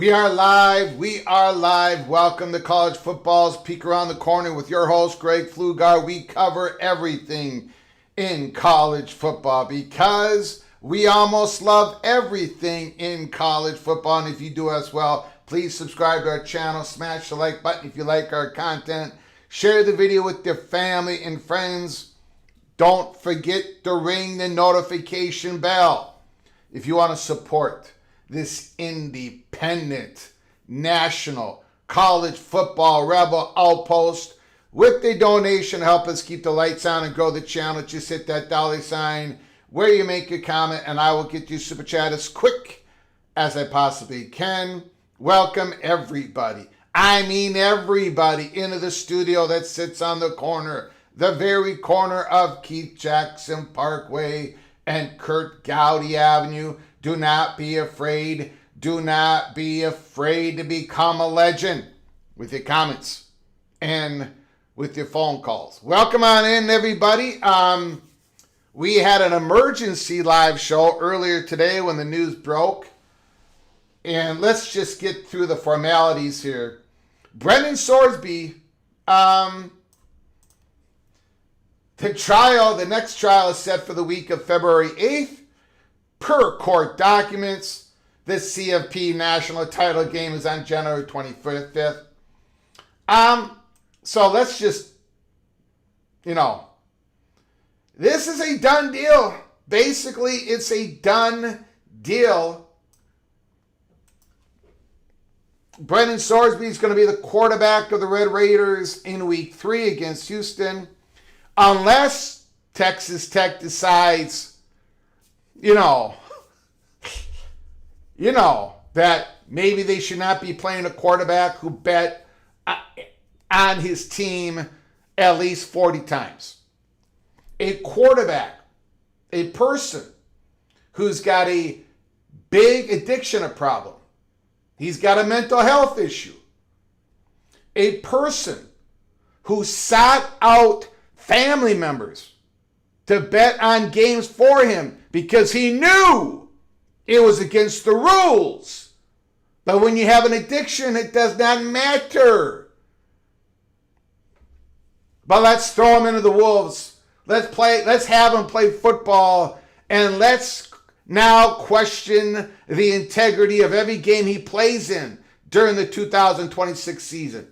We are live. We are live. Welcome to College Football's Peek Around the Corner with your host, Greg Pflugar. We cover everything in college football because we almost love everything in college football. And if you do as well, please subscribe to our channel. Smash the like button if you like our content. Share the video with your family and friends. Don't forget to ring the notification bell if you want to support this independent national college football rebel outpost with the donation. Help us keep the lights on and grow the channel. Just hit that $sign where you make your comment and I will get you super chat as quick as I possibly can. Welcome everybody. I mean everybody into the studio that sits on the corner, the very corner of Keith Jackson Parkway and Kurt Gowdy Avenue. Do not be afraid. Do not be afraid to become a legend with your comments and with your phone calls. Welcome on in, everybody. We had an emergency live show earlier today when the news broke. And let's just get through the formalities here. Brendan Sorsby, the next trial is set for the week of February 8th. Per court documents, the CFP national title game is on January 25th. So let's just, this is a done deal. Basically, it's a done deal. Brendan Sorsby is going to be the quarterback of the Red Raiders in week 3 against Houston. Unless Texas Tech decides that maybe they should not be playing a quarterback who bet on his team at least 40 times. A quarterback, a person who's got a big addiction problem. He's got a mental health issue. A person who sought out family members to bet on games for him because he knew it was against the rules. But when you have an addiction, it does not matter. But let's throw him into the wolves. Let's have him play football, and let's now question the integrity of every game he plays in during the 2026 season.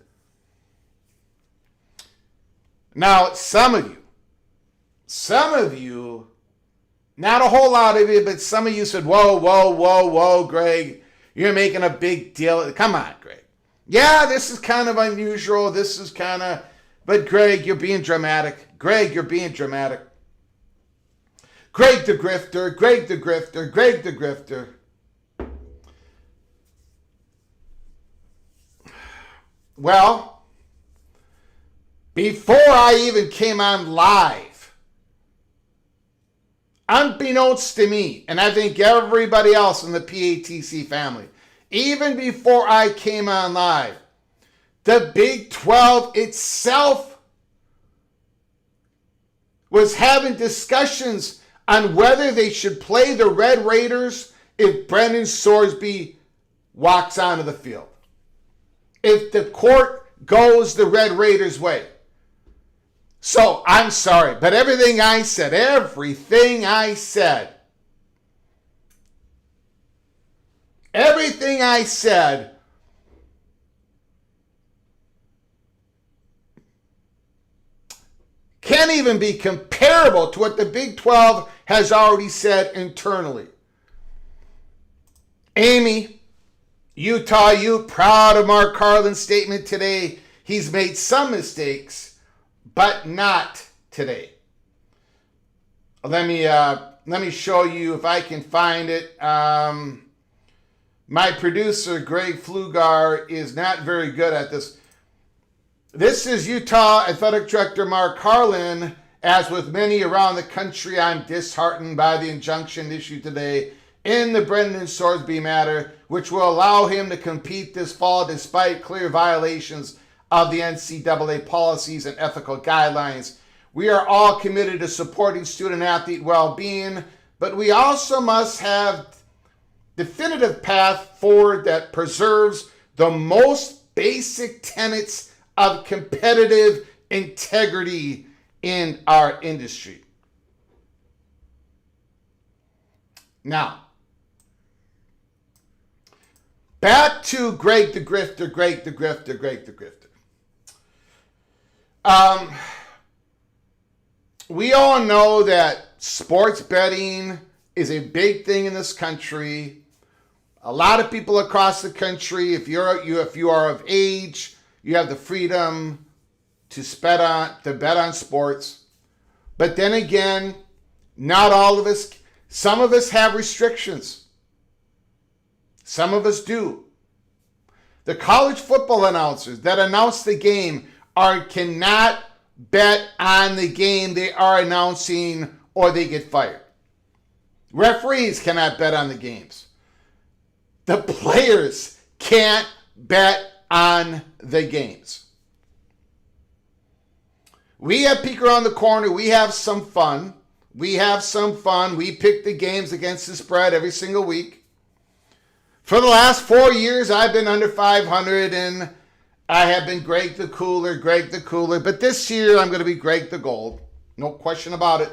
Now, some of you, not a whole lot of you, but some of you said, whoa, Greg, you're making a big deal. Come on, Greg. Yeah, this is kind of unusual. But Greg, you're being dramatic. Greg the grifter. Well, before I even came on live, unbeknownst to me, and I think everybody else in the PATC family, even before I came on live, the Big 12 itself was having discussions on whether they should play the Red Raiders if Brendan Sorsby walks onto the field. If the court goes the Red Raiders' way. So, I'm sorry, but everything I said can't even be comparable to what the Big 12 has already said internally. Amy, Utah, you proud of Mark Carlin's statement today. He's made some mistakes, but not today. Let me show you if I can find it. My producer, Greg Flugar, is not very good at this. This is Utah Athletic Director Mark Carlin. As with many around the country, I'm disheartened by the injunction issued today in the Brendan Sorsby matter, which will allow him to compete this fall despite clear violations of the NCAA policies and ethical guidelines. We are all committed to supporting student-athlete well-being, but we also must have definitive path forward that preserves the most basic tenets of competitive integrity in our industry. Now, back to Greg the Grifter. We all know that sports betting is a big thing in this country. A lot of people across the country, if you are of age, you have the freedom to bet on sports. But then again, not all of us. Some of us have restrictions. Some of us do. The college football announcers that announce the game cannot bet on the game they are announcing or they get fired. Referees cannot bet on the games. The players can't bet on the games. We at Peek Around the Corner, we have some fun. We pick the games against the spread every single week. For the last 4 years, I've been under 500, and I have been Greg the Cooler. But this year, I'm going to be Greg the Gold. No question about it.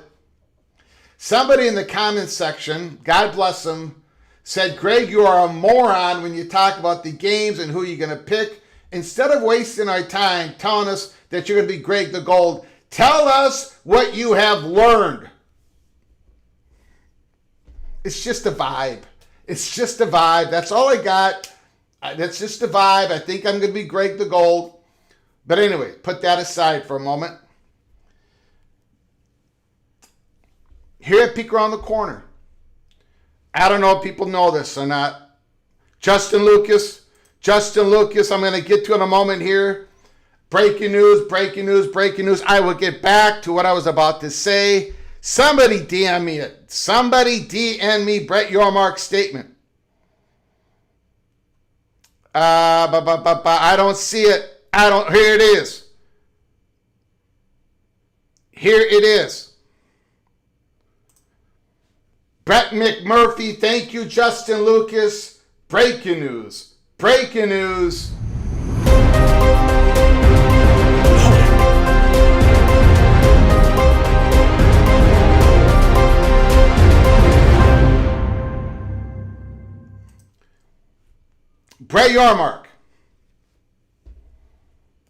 Somebody in the comments section, God bless him, said, Greg, you are a moron when you talk about the games and who you're going to pick. Instead of wasting our time telling us that you're going to be Greg the Gold, tell us what you have learned. It's just a vibe. That's all I got. That's just a vibe. I think I'm going to be Greg the Gold. But anyway, put that aside for a moment. Here at Peek Around the Corner, I don't know if people know this or not. Justin Lucas, I'm going to get to in a moment here. Breaking news, breaking news, breaking news. I will get back to what I was about to say. Somebody DM me it. Somebody DM me Brett Yormark's statement. I don't see it. Here it is. Here it is. Brett McMurphy, thank you, Justin Lucas. Breaking news. Breaking news. Brett Yormark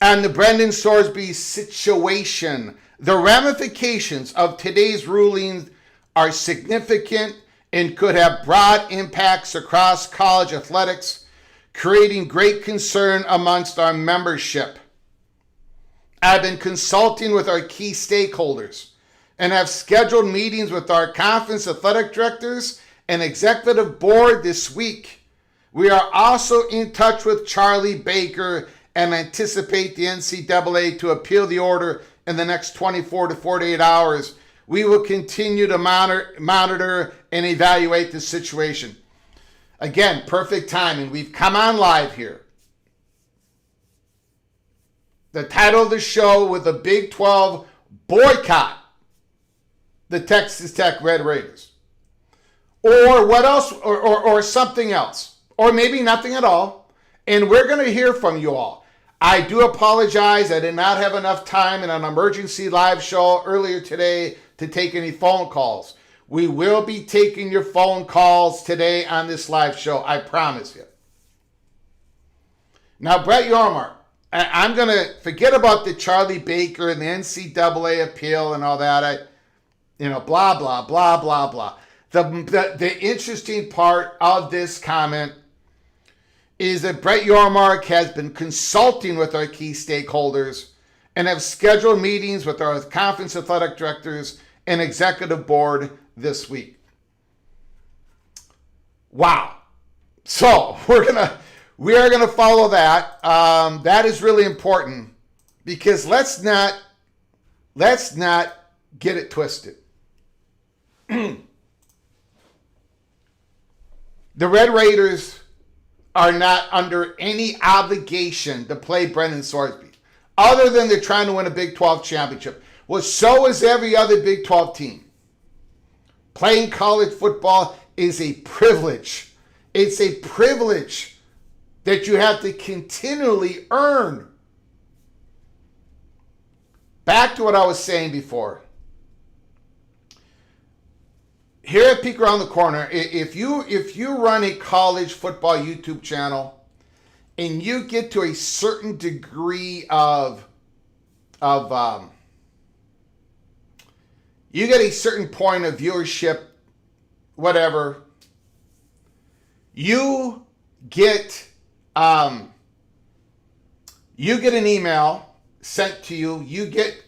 and the Brendan Sorsby situation. The ramifications of today's rulings are significant and could have broad impacts across college athletics, creating great concern amongst our membership. I've been consulting with our key stakeholders and have scheduled meetings with our conference athletic directors and executive board this week. We are also in touch with Charlie Baker and anticipate the NCAA to appeal the order in the next 24 to 48 hours. We will continue to monitor and evaluate the situation. Again, perfect timing. We've come on live here. The title of the show with the Big 12 boycott the Texas Tech Red Raiders. Or what else? Or something else. Or maybe nothing at all. And we're going to hear from you all. I do apologize. I did not have enough time in an emergency live show earlier today to take any phone calls. We will be taking your phone calls today on this live show. I promise you. Now, Brett Yormark, I'm going to forget about the Charlie Baker and the NCAA appeal and all that. Blah, blah, blah, blah, blah. The interesting part of this comment is that Brett Yormark has been consulting with our key stakeholders and have scheduled meetings with our conference athletic directors and executive board this week. Wow. So we are gonna follow that. That is really important because let's not get it twisted. The Red Raiders are not under any obligation to play Brendan Sorsby, other than they're trying to win a Big 12 championship. Well, so is every other Big 12 team. Playing college football is a privilege. It's a privilege that you have to continually earn. Back to what I was saying before. Here at Peek Around the Corner, if you run a college football YouTube channel and you get to a certain degree you get a certain point of viewership, whatever, you get an email sent to you. You get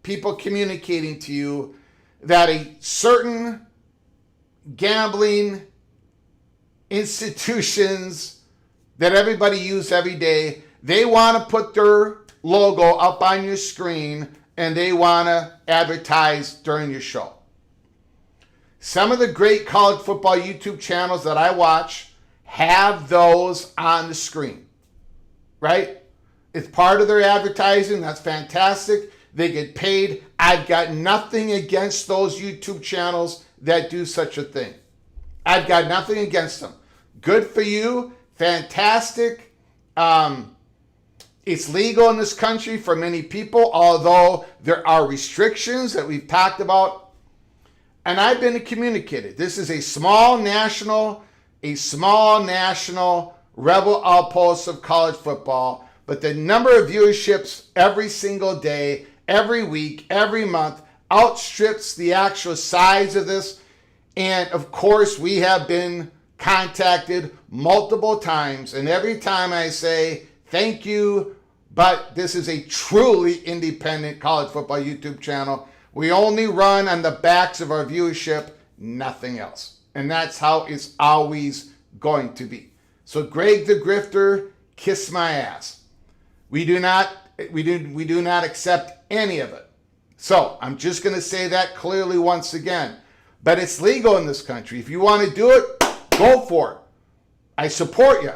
people communicating to you that a certain gambling institutions that everybody uses every day, they want to put their logo up on your screen and they want to advertise during your show. Some of the great college football YouTube channels that I watch have those on the screen, right? It's part of their advertising. That's fantastic. They get paid. I've got nothing against those YouTube channels that do such a thing. I've got nothing against them. Good for you. Fantastic. It's legal in this country for many people, although there are restrictions that we've talked about. And I've been communicated. This is a small national rebel outpost of college football, but the number of viewerships every single day, every week, every month outstrips the actual size of this. And of course, we have been contacted multiple times. And every time I say, thank you, but this is a truly independent college football YouTube channel. We only run on the backs of our viewership, nothing else. And that's how it's always going to be. So Greg the Grifter, kiss my ass. We do not do not accept any of it. So I'm just going to say that clearly once again. But it's legal in this country. If you want to do it, go for it. I support you.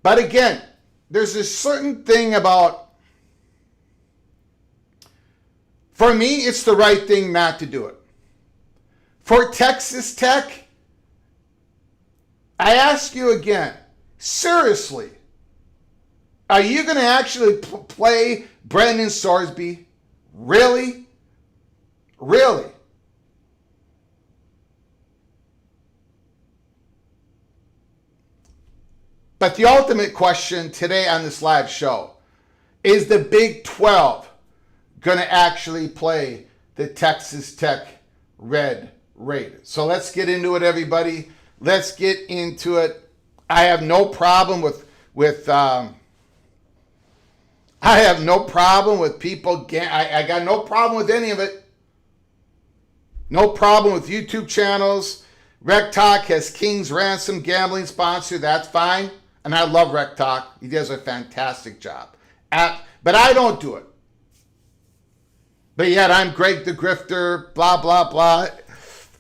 But again, there's a certain thing about, for me, it's the right thing not to do it. For Texas Tech, I ask you again, seriously, are you going to actually play Brendan Sorsby? Really? Really? But the ultimate question today on this live show is the Big 12 going to actually play the Texas Tech Red Raiders? So let's get into it, everybody. Let's get into it. I have no problem with I have no problem with people. I got no problem with any of it. No problem with YouTube channels. Rec Talk has King's Ransom gambling sponsor. That's fine. And I love Rec Talk. He does a fantastic job. But I don't do it. But yet I'm Greg the Grifter, blah, blah, blah.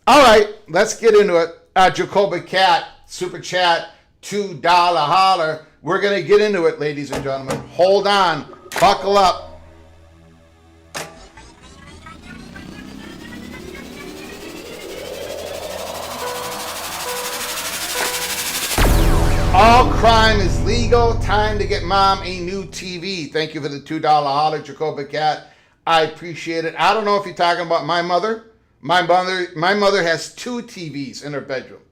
All right, let's get into it. Jacoby Cat, Super Chat, $2 holler. We're going to get into it, ladies and gentlemen. Hold on. Buckle up. All crime is legal. Time to get mom a new TV. Thank you for the $2 holler, Jacoby Cat. I appreciate it. I don't know if you're talking about my mother. My mother has 2 TVs in her bedroom.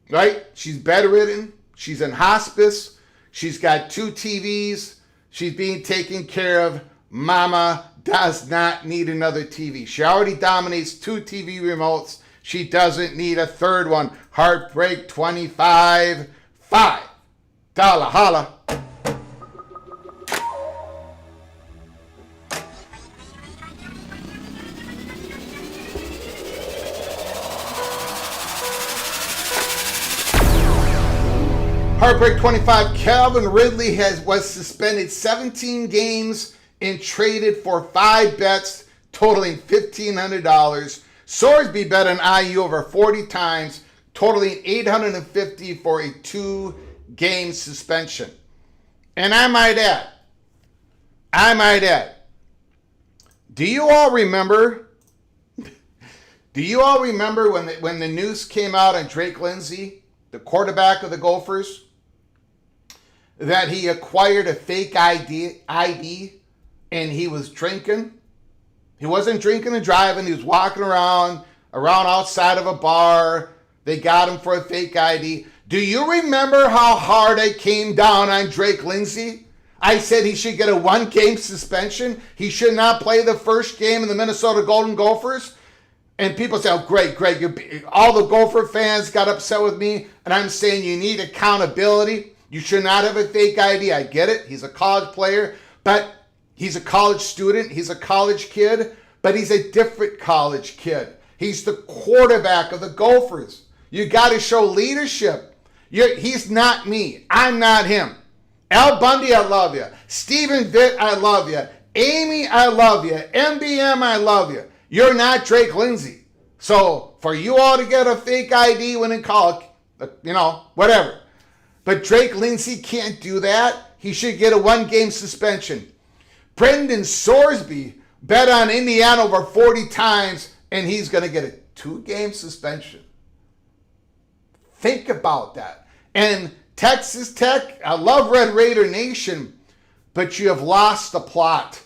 Right? She's bedridden. She's in hospice. She's got 2 TVs. She's being taken care of. Mama does not need another TV. She already dominates 2 TV remotes. She doesn't need a third one. Heartbreak 25. $5 holla. Heartbreak 25, Calvin Ridley was suspended 17 games and traded for 5 bets totaling $1,500. Sorsby bet on IU over 40 times, totaling $850 for a 2-game suspension. And I might add, do you all remember when the news came out on Drake Lindsay, the quarterback of the Gophers, that he acquired a fake ID and he was drinking? He wasn't drinking and driving. He was walking around outside of a bar. They got him for a fake ID. Do you remember how hard I came down on Drake Lindsay? I said he should get a 1-game suspension. He should not play the first game in the Minnesota Golden Gophers. And people say, oh, Greg, all the Gopher fans got upset with me. And I'm saying you need accountability. You should not have a fake ID. I get it. He's a college player, but he's a college student. He's a college kid, but he's a different college kid. He's the quarterback of the Gophers. You got to show leadership. He's not me. I'm not him. Al Bundy, I love you. Stephen Vitt, I love you. Amy, I love you. MBM, I love you. You're not Drake Lindsay. So for you all to get a fake ID when in college, whatever. But Drake Lindsay can't do that. He should get a 1-game suspension. Brendan Sorsby bet on Indiana over 40 times, and he's going to get a 2-game suspension. Think about that. And Texas Tech, I love Red Raider Nation, but you have lost the plot.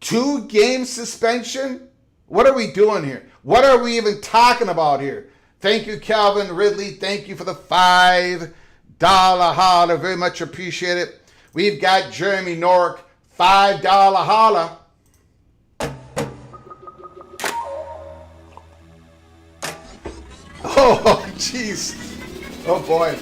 2-game suspension? What are we doing here? What are we even talking about here? Thank you, Calvin Ridley. Thank you for the $5 holla. Very much appreciate it. We've got Jeremy Nork, $5 holla. Oh, jeez. Oh, boy.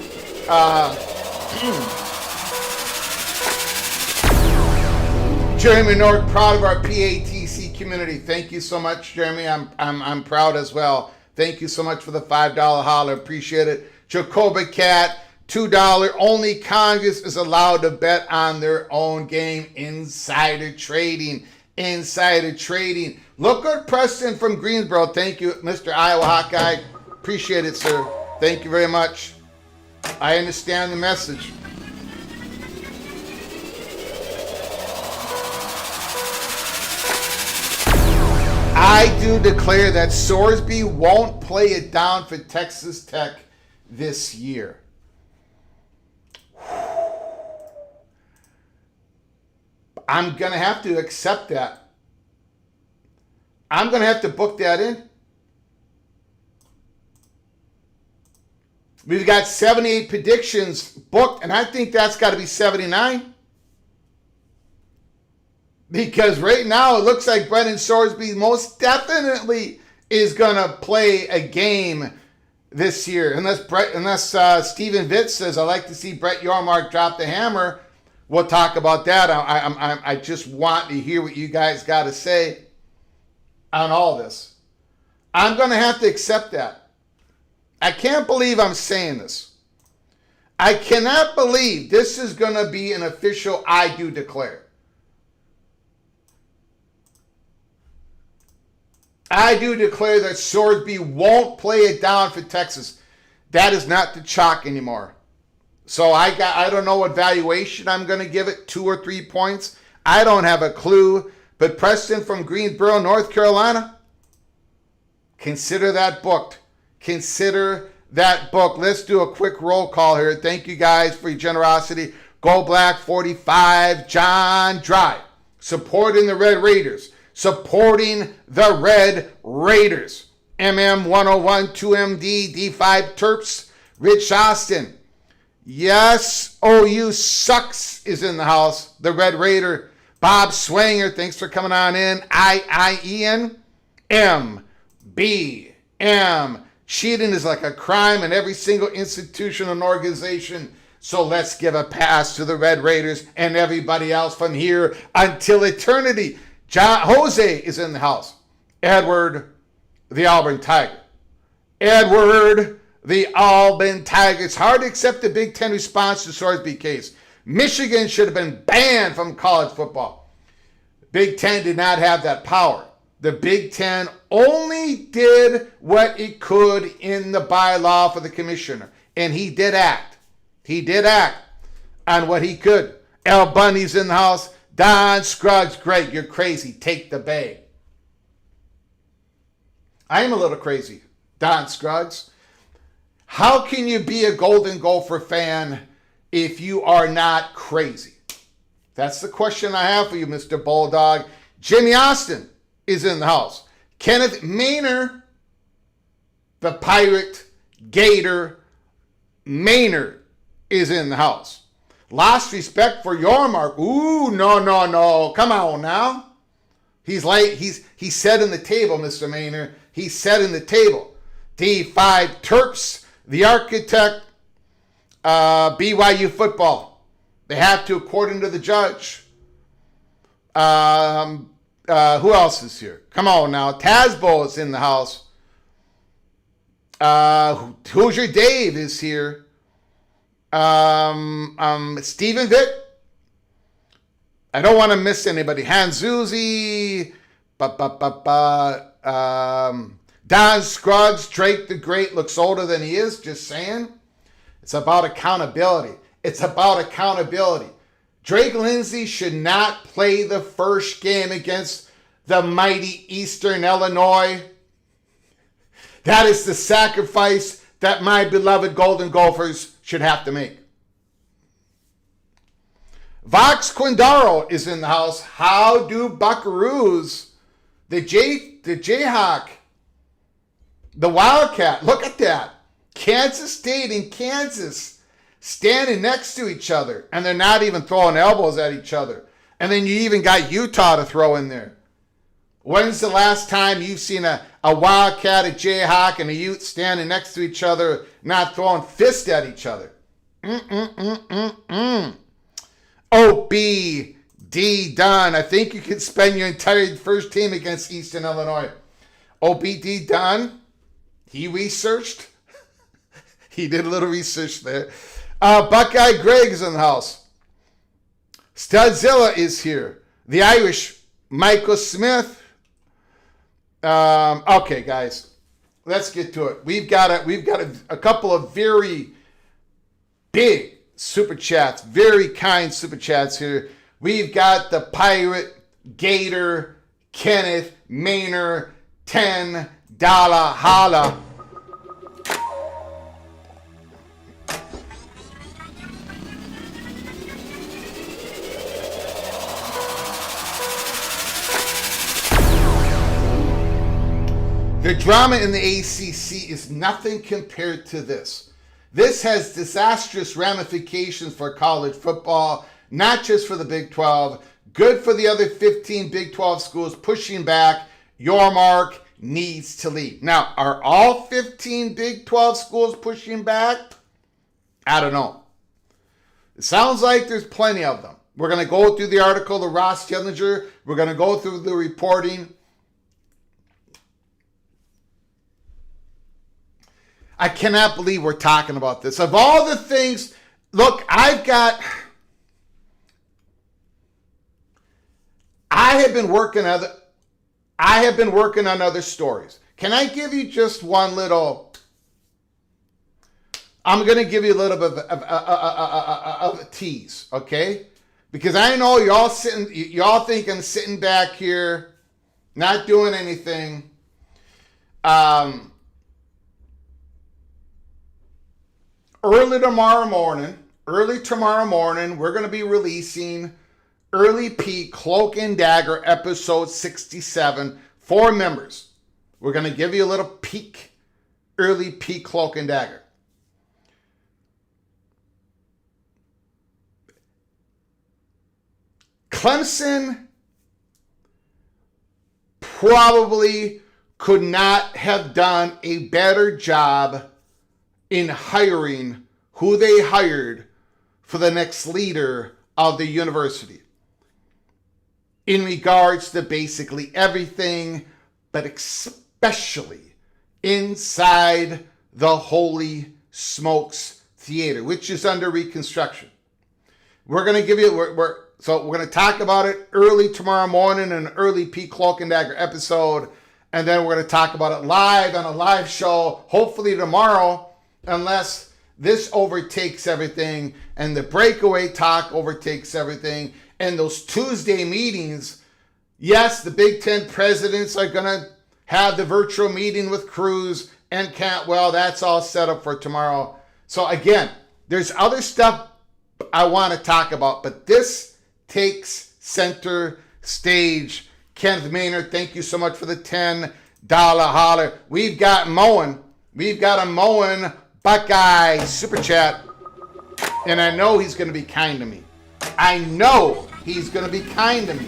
Jeremy Nork, proud of our PATC community. Thank you so much, Jeremy. I'm proud as well. Thank you so much for the $5 holler. Appreciate it. Jacoby Cat, $2. Only Congress is allowed to bet on their own game. Insider trading. Insider trading. Look at Preston from Greensboro. Thank you, Mr. Iowa Hawkeye. Appreciate it, sir. Thank you very much. I understand the message. I do declare that Sorsby won't play it down for Texas Tech this year. I'm going to have to accept that. I'm going to have to book that in. We've got 78 predictions booked, and I think that's got to be 79. Because right now it looks like Brendan Sorsby most definitely is going to play a game this year. Unless Stephen Vitz says, I'd like to see Brett Yormark drop the hammer. We'll talk about that. I just want to hear what you guys got to say on all this. I'm going to have to accept that. I can't believe I'm saying this. I cannot believe this is going to be an official I do declare. I do declare that Sorsby won't play it down for Texas. That is not the chalk anymore. So I don't know what valuation I'm going to give it, 2 or 3 points. I don't have a clue. But Preston from Greensboro, North Carolina, consider that booked. Consider that booked. Let's do a quick roll call here. Thank you guys for your generosity. Go Black 45, John Dry, supporting the Red Raiders. Supporting the Red Raiders. MM101, 2MD, D5 Terps, Rich Austin. Yes, OU sucks is in the house. The Red Raider. Bob Swanger, thanks for coming on in. IIEN, MBM. Cheating is like a crime in every single institution and organization. So let's give a pass to the Red Raiders and everybody else from here until eternity. Jose is in the house. Edward, the Auburn Tiger. Edward, the Auburn Tiger. It's hard to accept the Big Ten response to Sorsby case. Michigan should have been banned from college football. Big Ten did not have that power. The Big Ten only did what it could in the bylaw for the commissioner. And he did act. He did act on what he could. Al Bundy's in the house. Don Scruggs, Greg, you're crazy. Take the bag. I am a little crazy. Don Scruggs. How can you be a Golden Gopher fan if you are not crazy? That's the question I have for you, Mr. Bulldog. Jimmy Austin is in the house. Kenneth Maynard, the Pirate Gator Maynard, is in the house. Lost respect for Yormark. Ooh, no. Come on now. He's setting the table, Mr. Maynard. He's setting the table. D5 Terps, the architect, BYU football. They have to, according to the judge. Who else is here? Come on now. Tazbo is in the house. Hoosier Dave is here. Stephen Vitt. I don't want to miss anybody. Hanzuzi. Don Scruggs. Drake the Great looks older than he is. Just saying. It's about accountability. It's about accountability. Drake Lindsay should not play the first game against the mighty Eastern Illinois. That is the sacrifice that my beloved Golden Gophers should have to make. Vox Quindaro is in the house. How do Buckaroos, the Jayhawk, the Wildcat, look at that. Kansas State and Kansas standing next to each other, and they're not even throwing elbows at each other. And then you even got Utah to throw in there. When's the last time you've seen a Wildcat, a Jayhawk, and a Ute standing next to each other, not throwing fists at each other? OBD Dunn. I think you could spend your entire first team against Eastern Illinois. OBD Dunn, he researched. He did a little research there. Buckeye Greg is in the house. Studzilla is here. The Irish, Michael Smith. Okay, guys, let's get to it. We've got a couple of very big super chats, very kind super chats here. We've got the Pirate Gator Kenneth Maynard $10 holla. The drama in the ACC is nothing compared to this. This has disastrous ramifications for college football, not just for the Big 12, good for the other 15 Big 12 schools pushing back. Your mark needs to leave. Now, are all 15 Big 12 schools pushing back? I don't know. It sounds like there's plenty of them. We're going to go through the article, the Ross Challenger. We're going to go through the reporting. I cannot believe we're talking about this. Of all the things, look, I have been working on other stories. Can I give you just one little? I'm going to give you a little bit of a tease, okay? Because I know y'all think I'm sitting back here, not doing anything. Early tomorrow morning, we're going to be releasing Early Peak Cloak and Dagger episode 67 for members. We're going to give you a little peek, Early Peak Cloak and Dagger. Clemson probably could not have done a better job in hiring who they hired for the next leader of the university in regards to basically everything, but especially inside the Holy Smokes Theater, which is under reconstruction. We're going to give you, we're going to talk about it early tomorrow morning in an Early Peak Cloak and Dagger episode, and then we're going to talk about it live on a live show, hopefully tomorrow, unless this overtakes everything and the breakaway talk overtakes everything. And those Tuesday meetings, yes, the Big Ten presidents are going to have the virtual meeting with Cruz and Cantwell. That's all set up for tomorrow. So again, there's other stuff I want to talk about, but this takes center stage. Kenneth Maynard, thank you so much for the $10 holler. We've got a Mohr Buckeye super chat, and I know he's going to be kind to me. I know he's going to be kind to me.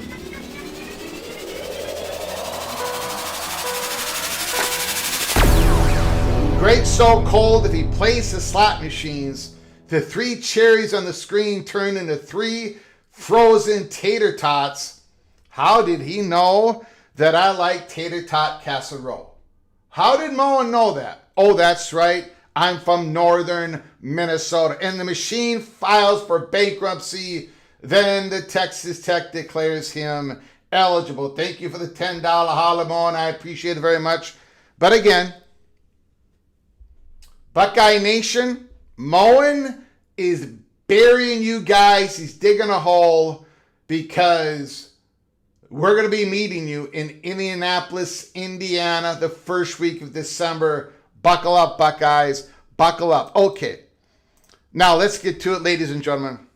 Greg's so cold if he plays the slot machines, the 3 cherries on the screen turn into 3 frozen tater tots. How did he know that I like tater tot casserole? How did Mohr know that? Oh, that's right. I'm from northern Minnesota. And the machine files for bankruptcy. Then the Texas Tech declares him eligible. Thank you for the $10 holla, Mohr. I appreciate it very much. But again, Buckeye Nation, Mohr is burying you guys. He's digging a hole because we're going to be meeting you in Indianapolis, Indiana, the first week of December. Buckle up, Buckeyes. Buckle up. Okay. Now let's get to it, ladies and gentlemen.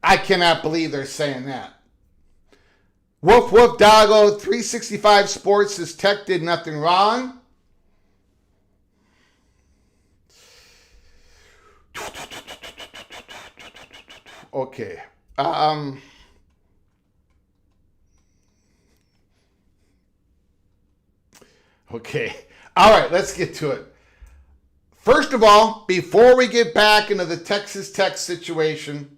I cannot believe they're saying that. Woof, woof, doggo. 365 Sports says Tech did nothing wrong. Okay. Okay. All right, let's get to it. First of all, before we get back into the Texas Tech situation,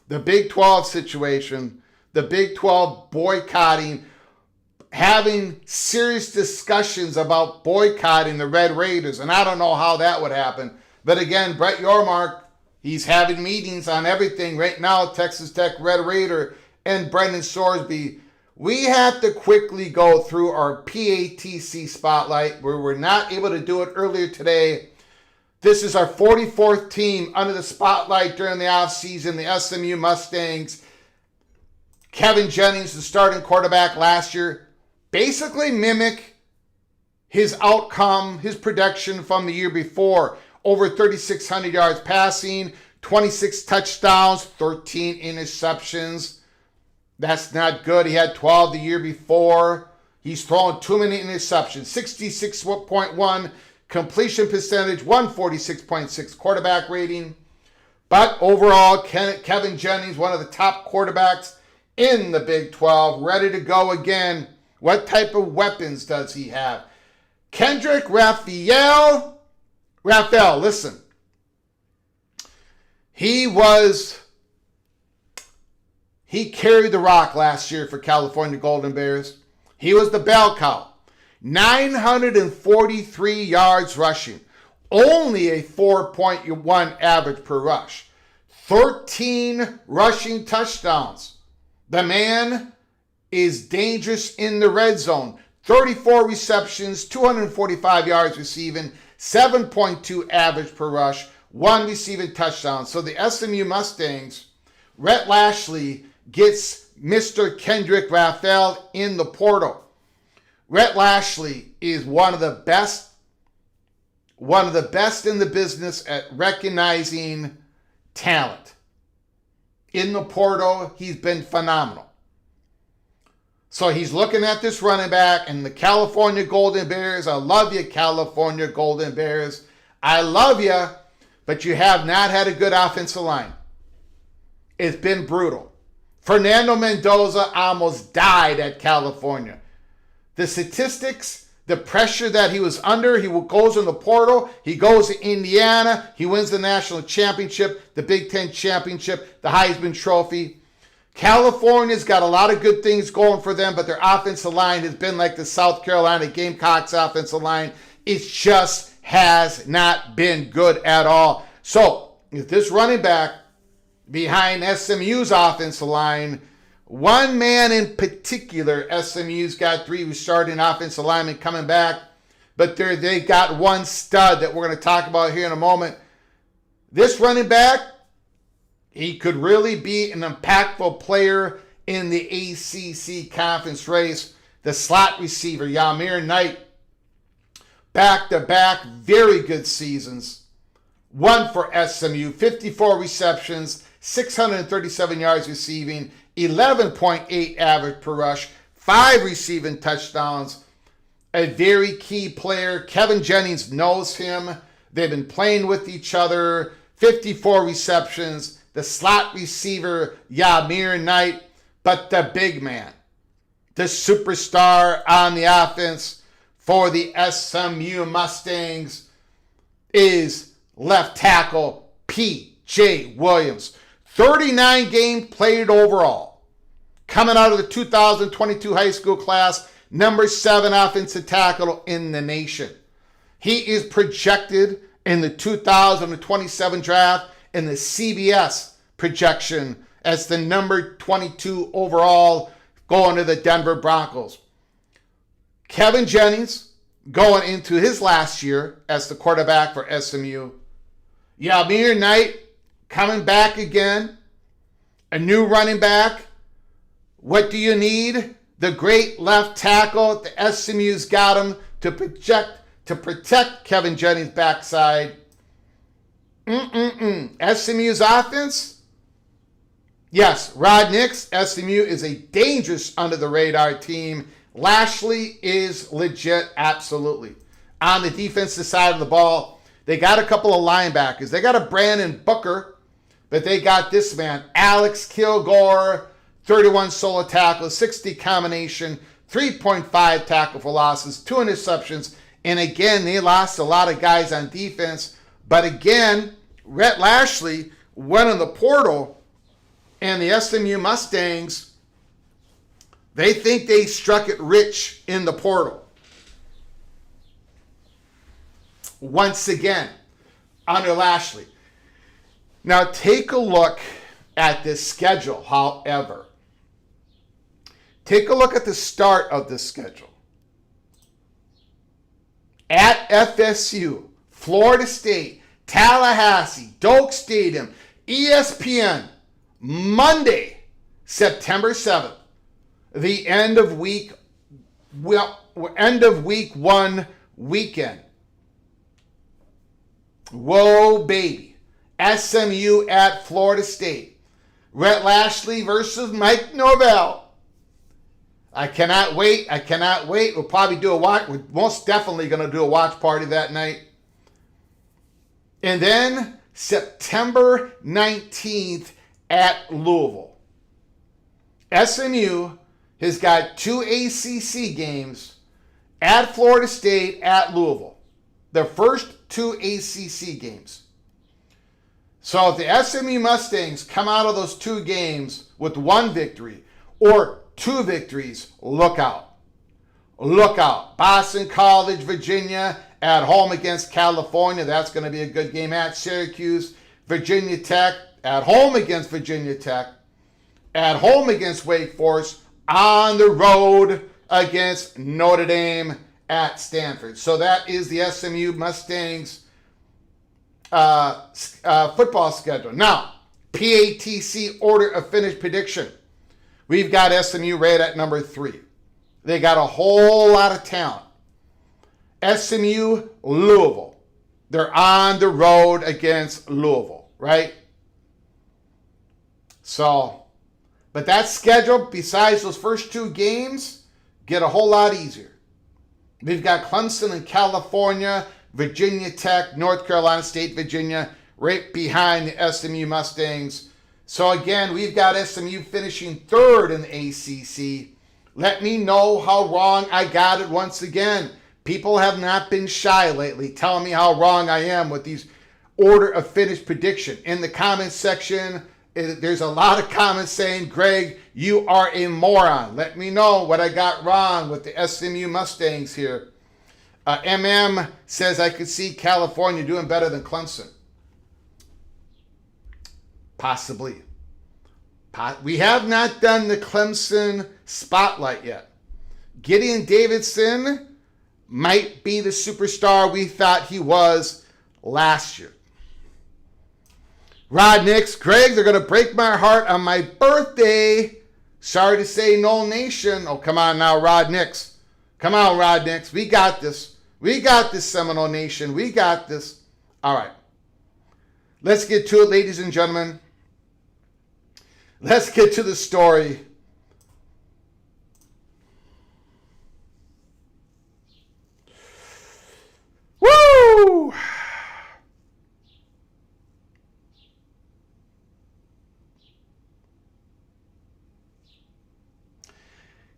the Big 12 situation, the Big 12 boycotting, having serious discussions about boycotting the Red Raiders, and I don't know how that would happen. But again, Brett Yormark, he's having meetings on everything right now. Texas Tech Red Raider and Brendan Sorsby. We have to quickly go through our PATC spotlight, where we're not able to do it earlier today. This is our 44th team under the spotlight during the offseason, the SMU Mustangs. Kevin Jennings, the starting quarterback last year, basically mimic his outcome, his production from the year before. Over 3,600 yards passing, 26 touchdowns, 13 interceptions. That's not good. He had 12 the year before. He's thrown too many interceptions. 66.1 completion percentage, 146.6 quarterback rating. But overall, Kevin Jennings, one of the top quarterbacks in the Big 12, ready to go again. What type of weapons does he have? Kendrick Raphael, listen. He carried the rock last year for California Golden Bears. He was the bell cow. 943 yards rushing. Only a 4.1 average per rush. 13 rushing touchdowns. The man is dangerous in the red zone. 34 receptions, 245 yards receiving, 7.2 average per rush, 1 receiving touchdown. So the SMU Mustangs, Rhett Lashley gets Mr. Kendrick Raphael in the portal. Rhett Lashley is one of the best in the business at recognizing talent. In the portal, he's been phenomenal. So he's looking at this running back, and the California Golden Bears, I love you, California Golden Bears. I love you, but you have not had a good offensive line. It's been brutal. Fernando Mendoza almost died at California. The statistics, the pressure that he was under, he goes in the portal, he goes to Indiana, he wins the national championship, the Big Ten championship, the Heisman Trophy. California's got a lot of good things going for them, but their offensive line has been like the South Carolina Gamecocks offensive line. It just has not been good at all. So, if this running back behind SMU's offensive line, one man in particular, SMU's got 3 starting offensive linemen coming back, but they got one stud that we're going to talk about here in a moment. This running back, he could really be an impactful player in the ACC conference race. The slot receiver, Yamir Knight, back-to-back, very good seasons. 1 for SMU, 54 receptions, 637 yards receiving, 11.8 average per rush, 5 receiving touchdowns. A very key player. Kevin Jennings knows him. They've been playing with each other. 54 receptions. The slot receiver, Yamir Knight. But the big man, the superstar on the offense for the SMU Mustangs is left tackle P.J. Williams. 39 games played overall. Coming out of the 2022 high school class, number 7 offensive tackle in the nation. He is projected in the 2027 draft in the CBS projection as the number 22 overall going to the Denver Broncos. Kevin Jennings going into his last year as the quarterback for SMU. Yamir Knight coming back again. A new running back. What do you need? The great left tackle. The SMU's got him to protect Kevin Jennings' backside. SMU's offense? Yes, Rod Nix, SMU is a dangerous under-the-radar team. Lashley is legit, absolutely. On the defensive side of the ball, they got a couple of linebackers. They got a Brandon Booker, but they got this man, Alex Kilgore, 31 solo tackles, 60 combination, 3.5 tackle for losses, 2 interceptions. And again, they lost a lot of guys on defense. But again, Rhett Lashley went in the portal, and the SMU Mustangs They think they struck it rich in the portal. Once again, under Lashley. Now take a look at this schedule, however. Take a look at the start of this schedule. At FSU, Florida State, Tallahassee, Doak Stadium, ESPN, Monday, September 7th, the end of week 1 weekend. Whoa, baby. SMU at Florida State. Rhett Lashley versus Mike Norvell. I cannot wait. We'll probably do a watch. We're most definitely going to do a watch party that night. And then September 19th at Louisville. SMU has got 2 ACC games at Florida State, at Louisville. Their first 2 ACC games. So if the SMU Mustangs come out of those 2 games with 1 victory or 2 victories, look out. Look out. Boston College, Virginia, at home against California. That's going to be a good game. At Syracuse, Virginia Tech, at home against Virginia Tech, at home against Wake Forest, on the road against Notre Dame at Stanford. So that is the SMU Mustangs football schedule. Now, PATC order of finish prediction. We've got SMU right at number 3. They got a whole lot of talent. SMU, Louisville. They're on the road against Louisville, right? So, but that schedule, besides those first 2 games, get a whole lot easier. We've got Clemson in California, Virginia Tech, North Carolina State, Virginia, right behind the SMU Mustangs. So again, we've got SMU finishing 3rd in the ACC. Let me know how wrong I got it once again. People have not been shy lately telling me how wrong I am with these order of finish prediction. In the comments section, there's a lot of comments saying, Greg, you are a moron. Let me know what I got wrong with the SMU Mustangs here. MM says I could see California doing better than Clemson. Possibly. We have not done the Clemson spotlight yet. Gideon Davidson might be the superstar we thought he was last year. Rod Nix, Greg, they're going to break my heart on my birthday. Sorry to say, no nation. Oh, come on now, Rod Nix. Come on, Rod Nix. We got this. We got this, Seminole Nation. We got this. All right. Let's get to it, ladies and gentlemen. Let's get to the story. Woo!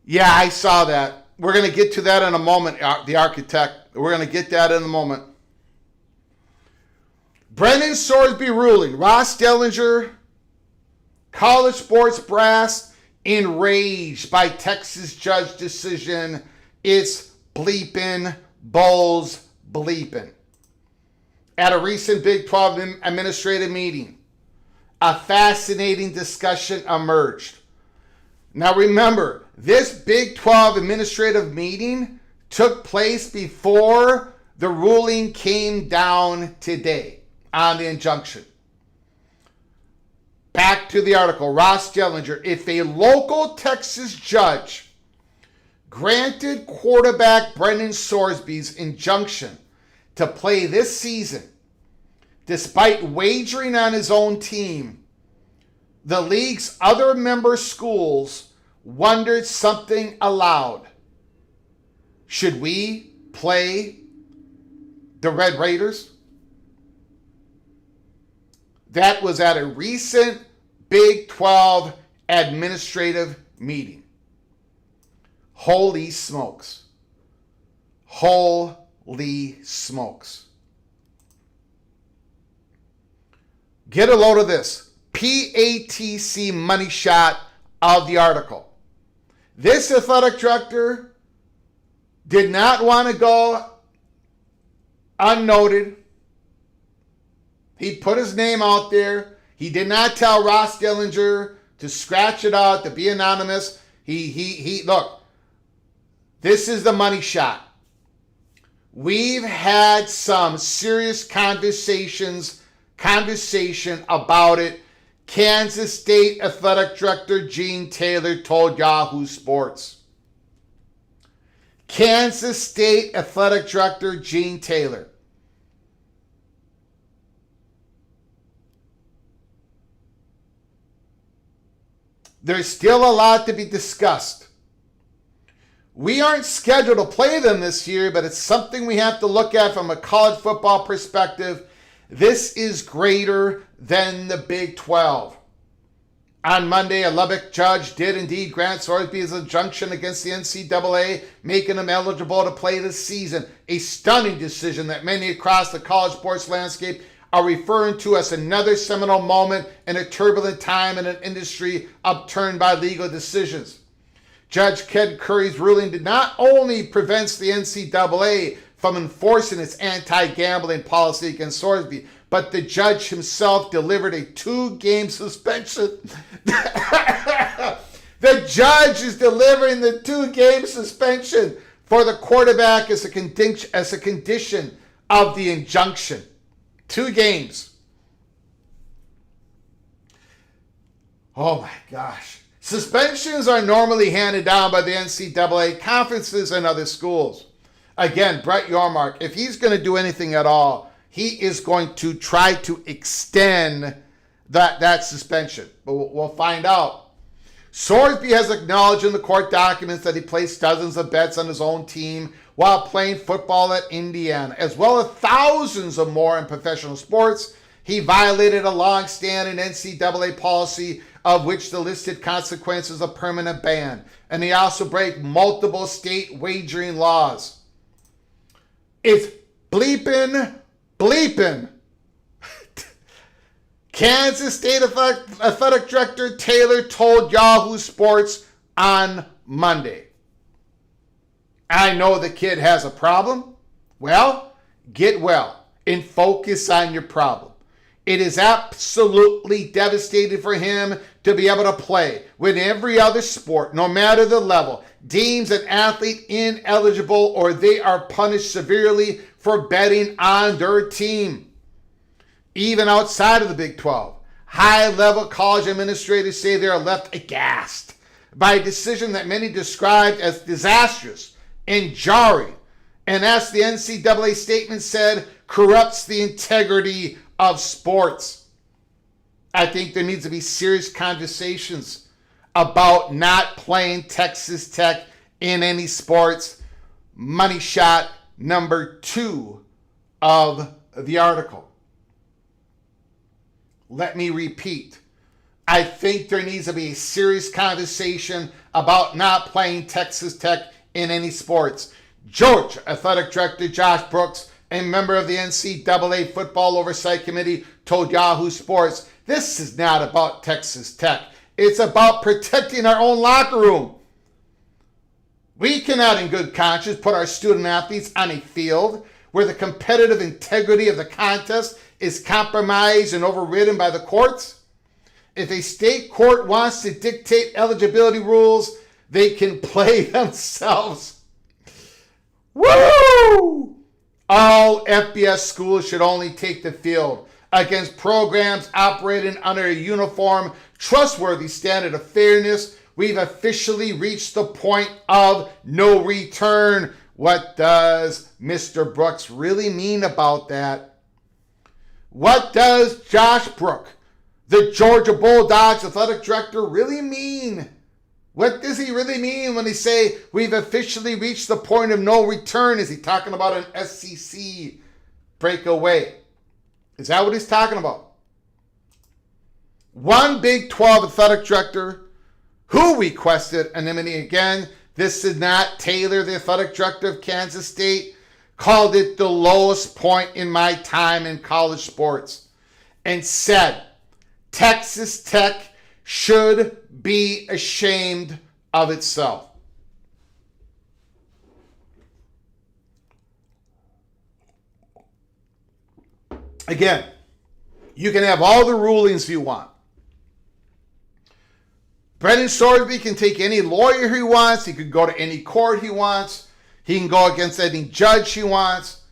Yeah, I saw that. We're going to get to that in a moment, the architect. We're going to get that in a moment. Brendan Sorsby ruling. Ross Dellinger, college sports brass, enraged by Texas judge decision. It's bleeping, Bulls bleeping. At a recent Big 12 administrative meeting, a fascinating discussion emerged. Now remember, this Big 12 administrative meeting took place before the ruling came down today on the injunction. Back to the article. Ross Dellinger. If a local Texas judge granted quarterback Brendan Sorsby's injunction to play this season, despite wagering on his own team, the league's other member schools wondered something aloud. Should we play the Red Raiders? That was at a recent Big 12 administrative meeting. Holy smokes. Holy smokes. Get a load of this. PATC money shot of the article. This athletic director did not want to go unnoted. He put his name out there. He did not tell Ross Dillinger to scratch it out, to be anonymous. He look, this is the money shot. We've had some serious conversation about it. Kansas State Athletic Director Gene Taylor told Yahoo Sports. Kansas State Athletic Director Gene Taylor. There's still a lot to be discussed. We aren't scheduled to play them this year, but it's something we have to look at from a college football perspective. This is greater than the Big 12. On Monday, a Lubbock judge did indeed grant Sorsby's injunction against the NCAA, making him eligible to play this season. A stunning decision that many across the college sports landscape are referring to as another seminal moment in a turbulent time in an industry upturned by legal decisions. Judge Ken Curry's ruling did not only prevent the NCAA from enforcing its anti-gambling policy against Sorsby, but the judge himself delivered a 2-game suspension. The judge is delivering the 2-game suspension for the quarterback as a condition of the injunction. 2 games. Oh my gosh. Suspensions are normally handed down by the NCAA, conferences, and other schools. Again, Brett Yormark, if he's going to do anything at all, he is going to try to extend that suspension. But we'll find out. Sorsby has acknowledged in the court documents that he placed dozens of bets on his own team while playing football at Indiana, as well as thousands of more in professional sports. He violated a long-standing NCAA policy of which the listed consequences a permanent ban. And he also broke multiple state wagering laws. It's bleeping. Kansas State Athletic Director Taylor told Yahoo Sports on Monday. I know the kid has a problem. Well, get well and focus on your problem. It is absolutely devastating for him to be able to play when every other sport, no matter the level, deems an athlete ineligible or they are punished severely for betting on their team. Even outside of the Big 12, high-level college administrators say they are left aghast by a decision that many described as disastrous and jarring, and as the NCAA statement said, corrupts the integrity of sports. I think there needs to be serious conversations about not playing Texas Tech in any sports. Money shot number 2 of the article. Let me repeat. I think there needs to be a serious conversation about not playing Texas Tech in any sports. Georgia Athletic Director Josh Brooks, a member of the NCAA Football Oversight Committee, told Yahoo Sports, this is not about Texas Tech. It's about protecting our own locker room. We cannot in good conscience put our student athletes on a field where the competitive integrity of the contest is compromised and overridden by the courts. If a state court wants to dictate eligibility rules, they can play themselves. Woo! All FBS schools should only take the field against programs operating under a uniform, trustworthy standard of fairness. We've officially reached the point of no return. What does Mr. Brooks really mean about that? What does Josh Brooks, the Georgia Bulldogs athletic director, really mean? What does he really mean when he say we've officially reached the point of no return? Is he talking about an SEC breakaway? Is that what he's talking about? One Big 12 athletic director who requested anonymity, again, this is not Taylor, the athletic director of Kansas State, called it the lowest point in my time in college sports and said Texas Tech should be ashamed of itself. Again, you can have all the rulings you want. Brendan Sorsby can take any lawyer he wants. He could go to any court he wants. He can go against any judge he wants.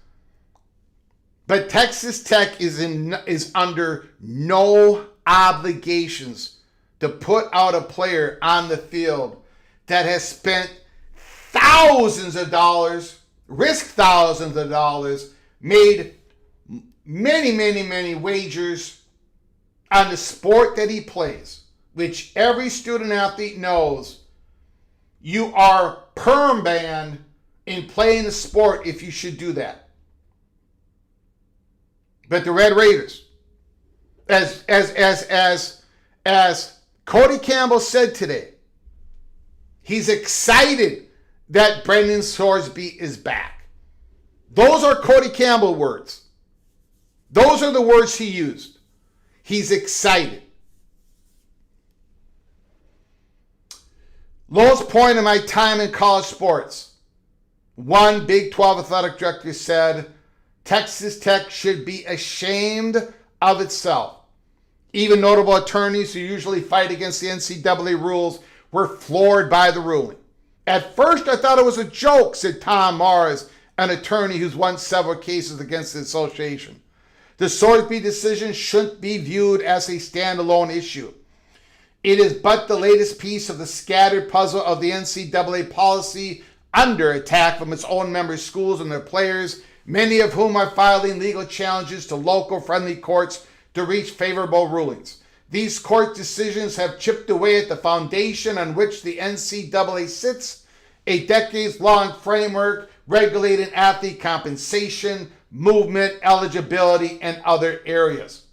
But Texas Tech is under no obligations to put out a player on the field that has spent thousands of dollars, risked thousands of dollars, made many wagers on the sport that he plays, which every student athlete knows you are perm banned in playing the sport if you should do that. But the Red Raiders, as Cody Campbell said today, he's excited that Brendan Sorsby is back. Those are Cody Campbell words. Those are the words he used. He's excited. Lowest point of my time in college sports. One Big 12 athletic director said, Texas Tech should be ashamed of itself. Even notable attorneys who usually fight against the NCAA rules were floored by the ruling. At first, I thought it was a joke, said Tom Mohr, an attorney who's won several cases against the association. The Sorsby decision shouldn't be viewed as a standalone issue. It is but the latest piece of the scattered puzzle of the NCAA policy under attack from its own member schools and their players, many of whom are filing legal challenges to local friendly courts to reach favorable rulings. These court decisions have chipped away at the foundation on which the NCAA sits, a decades-long framework regulating athlete compensation, movement, eligibility, and other areas.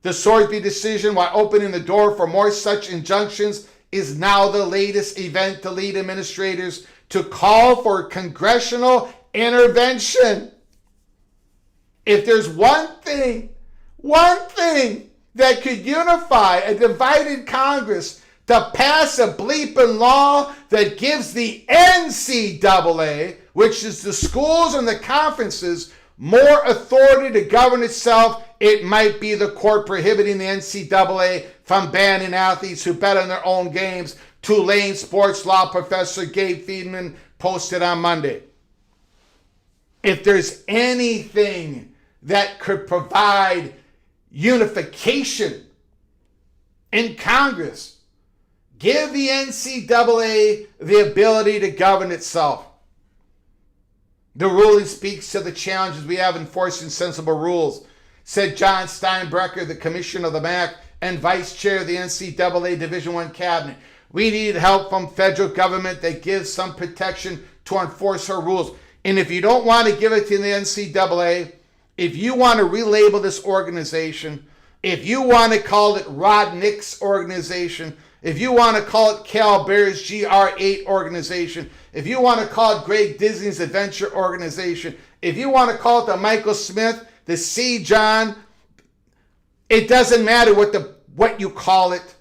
The Sorsby decision, while opening the door for more such injunctions, is now the latest event to lead administrators to call for congressional intervention. If there's one thing that could unify a divided Congress to pass a bleeping law that gives the NCAA, which is the schools and the conferences, more authority to govern itself, it might be the court prohibiting the NCAA from banning athletes who bet on their own games, Tulane sports law professor Gabe Friedman posted on Monday. If there's anything that could provide unification in Congress, give the NCAA the ability to govern itself. The ruling speaks to the challenges we have enforcing sensible rules, said John Steinbrecher, the commissioner of the MAC and vice chair of the NCAA Division I cabinet. We need help from federal government that gives some protection to enforce our rules. And if you don't want to give it to the NCAA, if you want to relabel this organization, if you want to call it Rod Nick's organization, if you want to call it Cal Bear's GR8 organization, if you want to call it Greg Disney's Adventure organization, if you want to call it the Michael Smith, the C. John, it doesn't matter what you call it.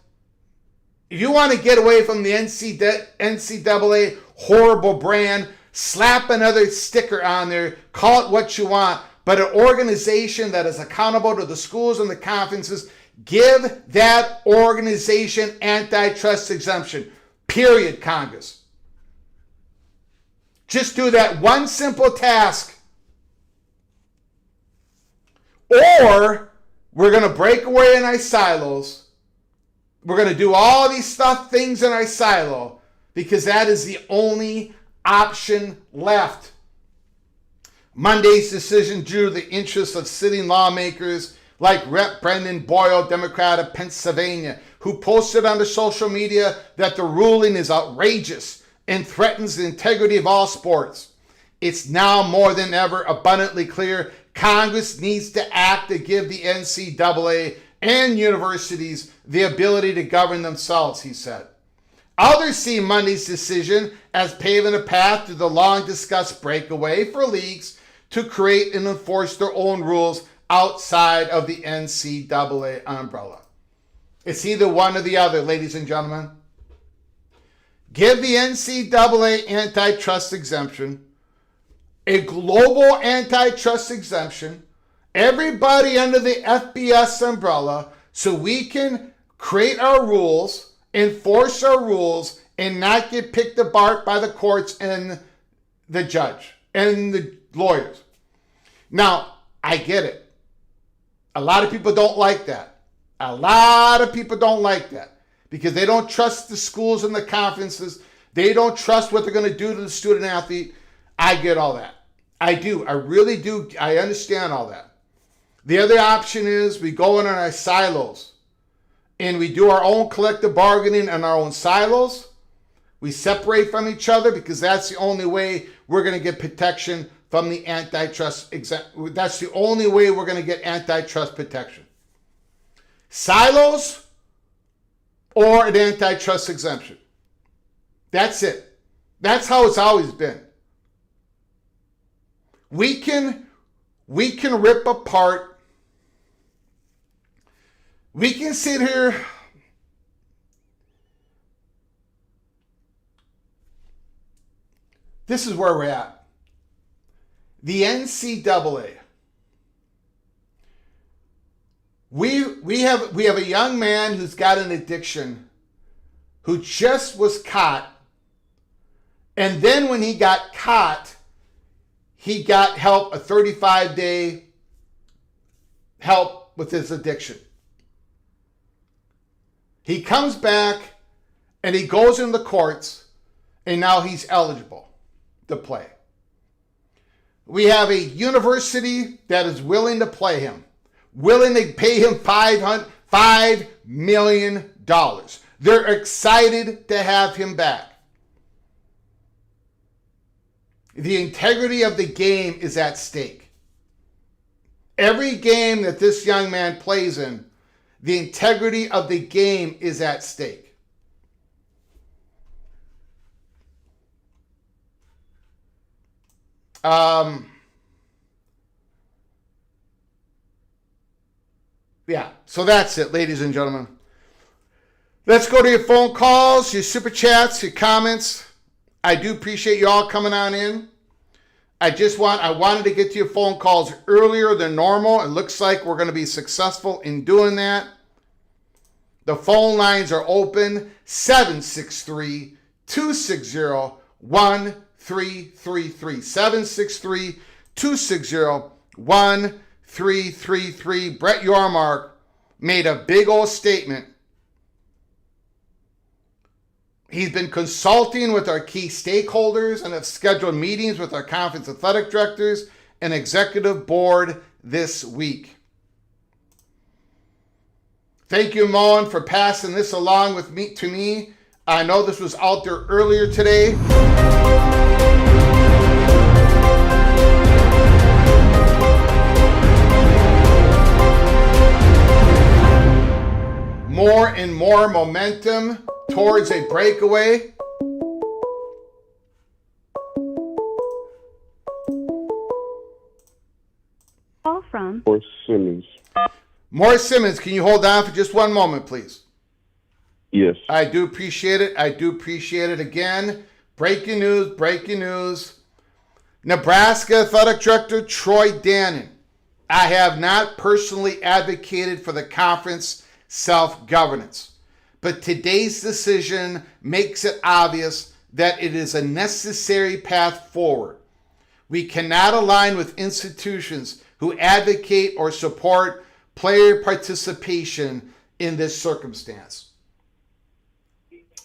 If you want to get away from the NCAA horrible brand, slap another sticker on there, call it what you want, but an organization that is accountable to the schools and the conferences, give that organization antitrust exemption. Period, Congress. Just do that one simple task. Or we're going to break away in our silos. We're going to do all these things in our silo because that is the only option left. Monday's decision drew the interest of sitting lawmakers like Rep. Brendan Boyle, Democrat of Pennsylvania, who posted on the social media that the ruling is outrageous and threatens the integrity of all sports. It's now more than ever abundantly clear Congress needs to act to give the NCAA and universities the ability to govern themselves, he said. Others see Monday's decision as paving a path to the long-discussed breakaway for leagues to create and enforce their own rules outside of the NCAA umbrella. It's either one or the other, ladies and gentlemen. give the NCAA antitrust exemption, a global antitrust exemption, everybody under the FBS umbrella, so we can create our rules, enforce our rules, and not get picked apart by the courts and the judge and the lawyers. Now, I get it. A lot of people don't like that. A lot of people don't like that because they don't trust the schools and the conferences. They don't trust what they're going to do to the student athlete. I get all that. I do. I really do. I understand all that. The other option is we go in on our silos and we do our own collective bargaining in our own silos. We separate from each other because that's the only way we're going to get protection from the antitrust. That's the only way we're going to get antitrust protection. Silos or an antitrust exemption. That's it. That's how it's always been. We can rip apart. We can sit here. This is where we're at. The NCAA. We have a young man who's got an addiction who just was caught. And then when he got caught, he got help, a 35-day help with his addiction. He comes back and he goes in the courts and now he's eligible to play. We have a university that is willing to play him, willing to pay him $5 million. They're excited to have him back. The integrity of the game is at stake. Every game that this young man plays in, the integrity of the game is at stake. Yeah, so that's it, ladies and gentlemen. Let's go to your phone calls, your super chats, your comments. I do appreciate you all coming on in. I wanted to get to your phone calls earlier than normal. It looks like we're going to be successful in doing that. The phone lines are open, 763-260-1333. 763-260-1333. Brett Yormark made a big old statement. He's been consulting with our key stakeholders and have scheduled meetings with our conference athletic directors and executive board this week. Thank you, Mohr, for passing this along with me to me. I know this was out there earlier today. More and more momentum towards a breakaway. Call from Mohr Simmons. Mohr Simmons, can you hold on for just one moment, please? Yes. I do appreciate it. I do appreciate it. Again, breaking news. Nebraska Athletic Director Troy Dannon. I have not personally advocated for the conference self-governance, but today's decision makes it obvious that it is a necessary path forward. We cannot align with institutions who advocate or support player participation in this circumstance.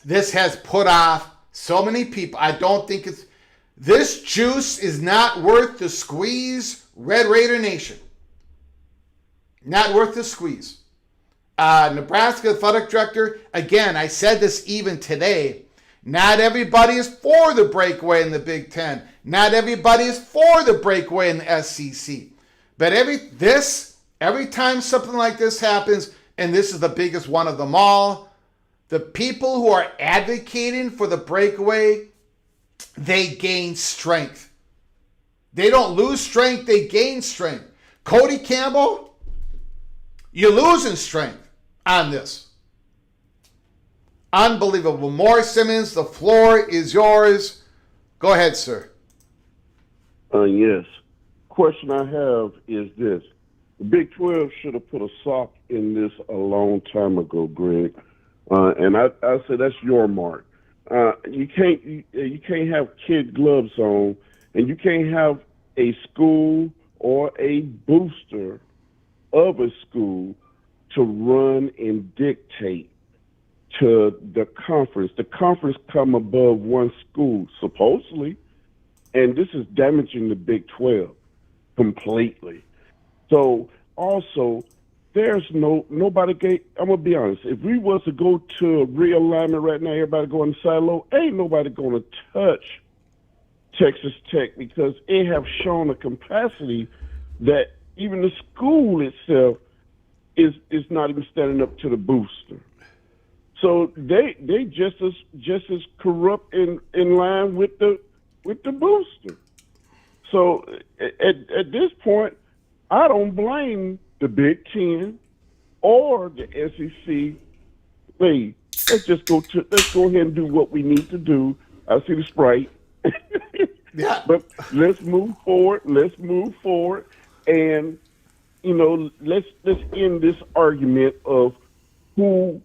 This has put off so many people. I don't think this juice is not worth the squeeze, Red Raider Nation. Not worth the squeeze. Nebraska Athletic Director, again, I said this even today, not everybody is for the breakaway in the Big Ten. Not everybody is for the breakaway in the SEC. But every time something like this happens, and this is the biggest one of them all, the people who are advocating for the breakaway, they gain strength. They don't lose strength, they gain strength. Cody Campbell, you're losing strength on this. Unbelievable. Mohr Simmons, the floor is yours. Go ahead, sir. Yes. Question I have is this. The Big 12 should have put a sock in this a long time ago, Greg. And I say that's your mark. You can't have kid gloves on, and you can't have a school or a booster of a school to run and dictate to the conference. The conference come above one school, supposedly, and this is damaging the Big 12 completely. So also, there's nobody. I'm gonna be honest. If we was to go to a realignment right now, everybody going to silo. Ain't nobody gonna touch Texas Tech because it have shown a capacity that even the school itself is not even standing up to the booster. So they just as corrupt in line with the booster. So at this point, I don't blame the Big Ten or the SEC. Hey, let's go ahead and do what we need to do. I see the Sprite. Yeah. But let's move forward. And let's end this argument of who's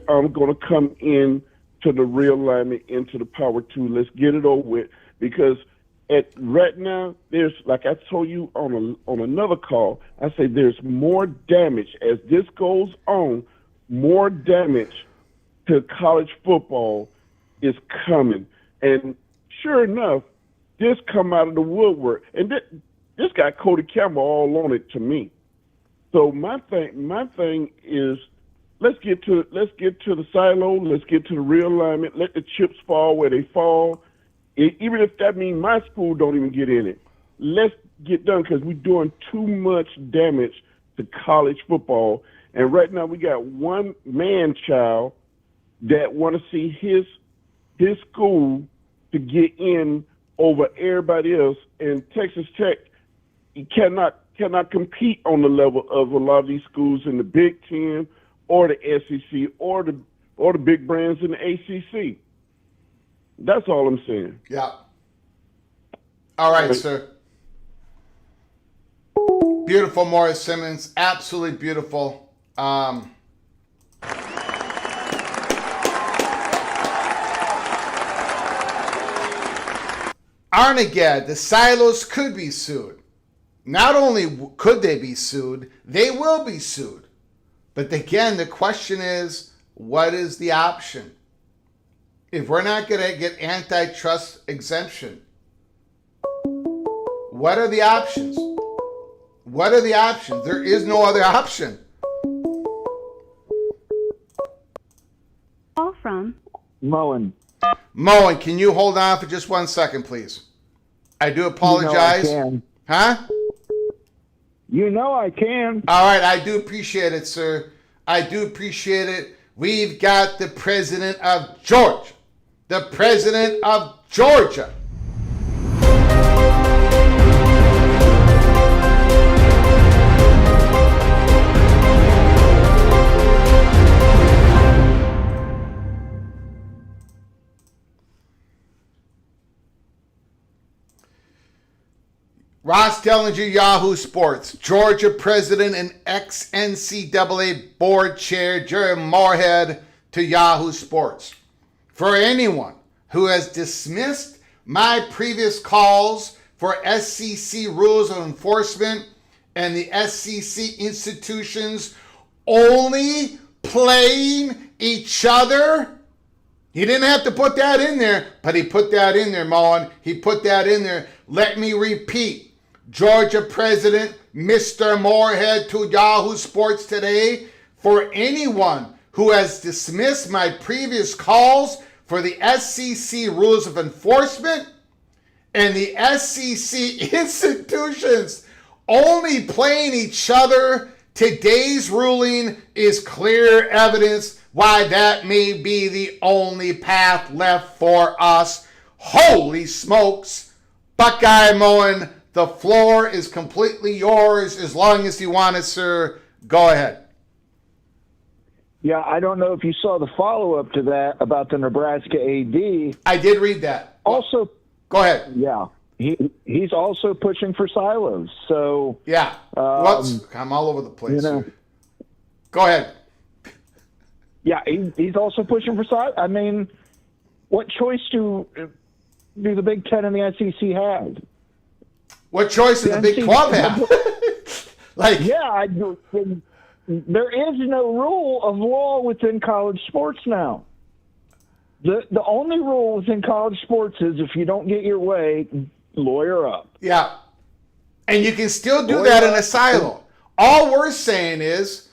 going to come in to the realignment into the Power 2. Let's get it over with, because right now there's, like I told you on another call, I say there's more damage as this goes on. More damage to college football is coming, and sure enough, this come out of the woodwork, and this got Cody Campbell all on it to me. So my thing is, let's get to the silo. Let's get to the realignment. Let the chips fall where they fall. Even if that means my school don't even get in it. Let's get done, because we're doing too much damage to college football. And right now we got one man-child that want to see his school to get in over everybody else. And Texas Tech cannot compete on the level of a lot of these schools in the Big Ten or the SEC or the big brands in the ACC. That's all I'm saying. Yeah. All right, sir. Beautiful, Mohr Simmons. Absolutely beautiful. Arnegad, the silos could be sued. Not only could they be sued, they will be sued. But again, the question is, what is the option? If we're not going to get antitrust exemption, what are the options? What are the options? There is no other option. Call from Moen. Moen, can you hold on for just 1 second, please? I do apologize. You know I can. Huh? You know I can. All right, I do appreciate it, sir. I do appreciate it. We've got the president of Georgia. The president of Georgia. Ross Dellinger, Yahoo Sports. Georgia president and ex-NCAA board chair Jerry Moorhead to Yahoo Sports. For anyone who has dismissed my previous calls for SEC rules of enforcement and the SEC institutions only playing each other, he didn't have to put that in there, but he put that in there, Moen. He put that in there. Let me repeat. Georgia President Mr. Moorhead to Yahoo Sports today. For anyone who has dismissed my previous calls for the SEC rules of enforcement and the SEC institutions only playing each other, today's ruling is clear evidence why that may be the only path left for us. Holy smokes. Buckeye Moen, the floor is completely yours as long as you want it, sir. Go ahead. Yeah, I don't know if you saw the follow-up to that about the Nebraska AD. I did read that. Also, Go ahead. yeah, he's also pushing for silos. So Yeah. I'm all over the place. you know. Here. Go ahead. Yeah, he's also pushing for silos. I mean, what choice do the Big Ten and the SEC have? What choice does the Big 12 have? There is no rule of law within college sports now. The only rule within college sports is if you don't get your way, lawyer up. Yeah. And you can still do that in a silo. All we're saying is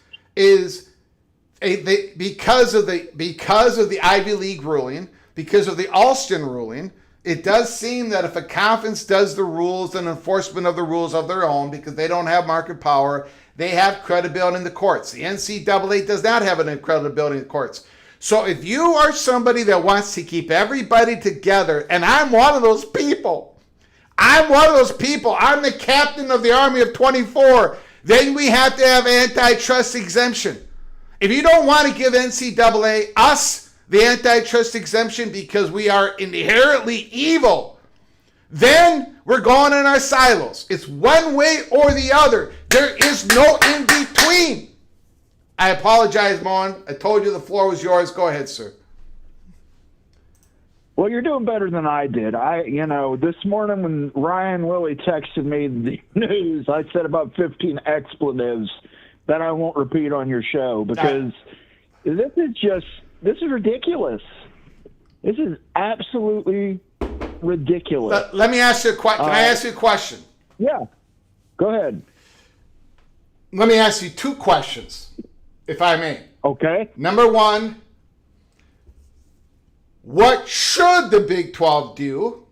because of the Ivy League ruling, because of the Alston ruling, it does seem that if a conference does the rules and enforcement of the rules of their own, because they don't have market power, they have credibility in the courts. The NCAA does not have any credibility in the courts. So if you are somebody that wants to keep everybody together, and I'm one of those people, I'm the captain of the Army of 24, then we have to have antitrust exemption. If you don't want to give NCAA us the antitrust exemption because we are inherently evil, then we're going in our silos. It's one way or the other. There is no in between. I apologize, Mohr. I told you the floor was yours. Go ahead, sir. Well, you're doing better than I did. This morning when Ryan Willie texted me the news, I said about 15 expletives that I won't repeat on your show because this is ridiculous. This is absolutely ridiculous. Let me ask you a question. Can I ask you a question? Yeah. Go ahead. Let me ask you two questions, if I may. Okay. Number one, what should the Big 12 do?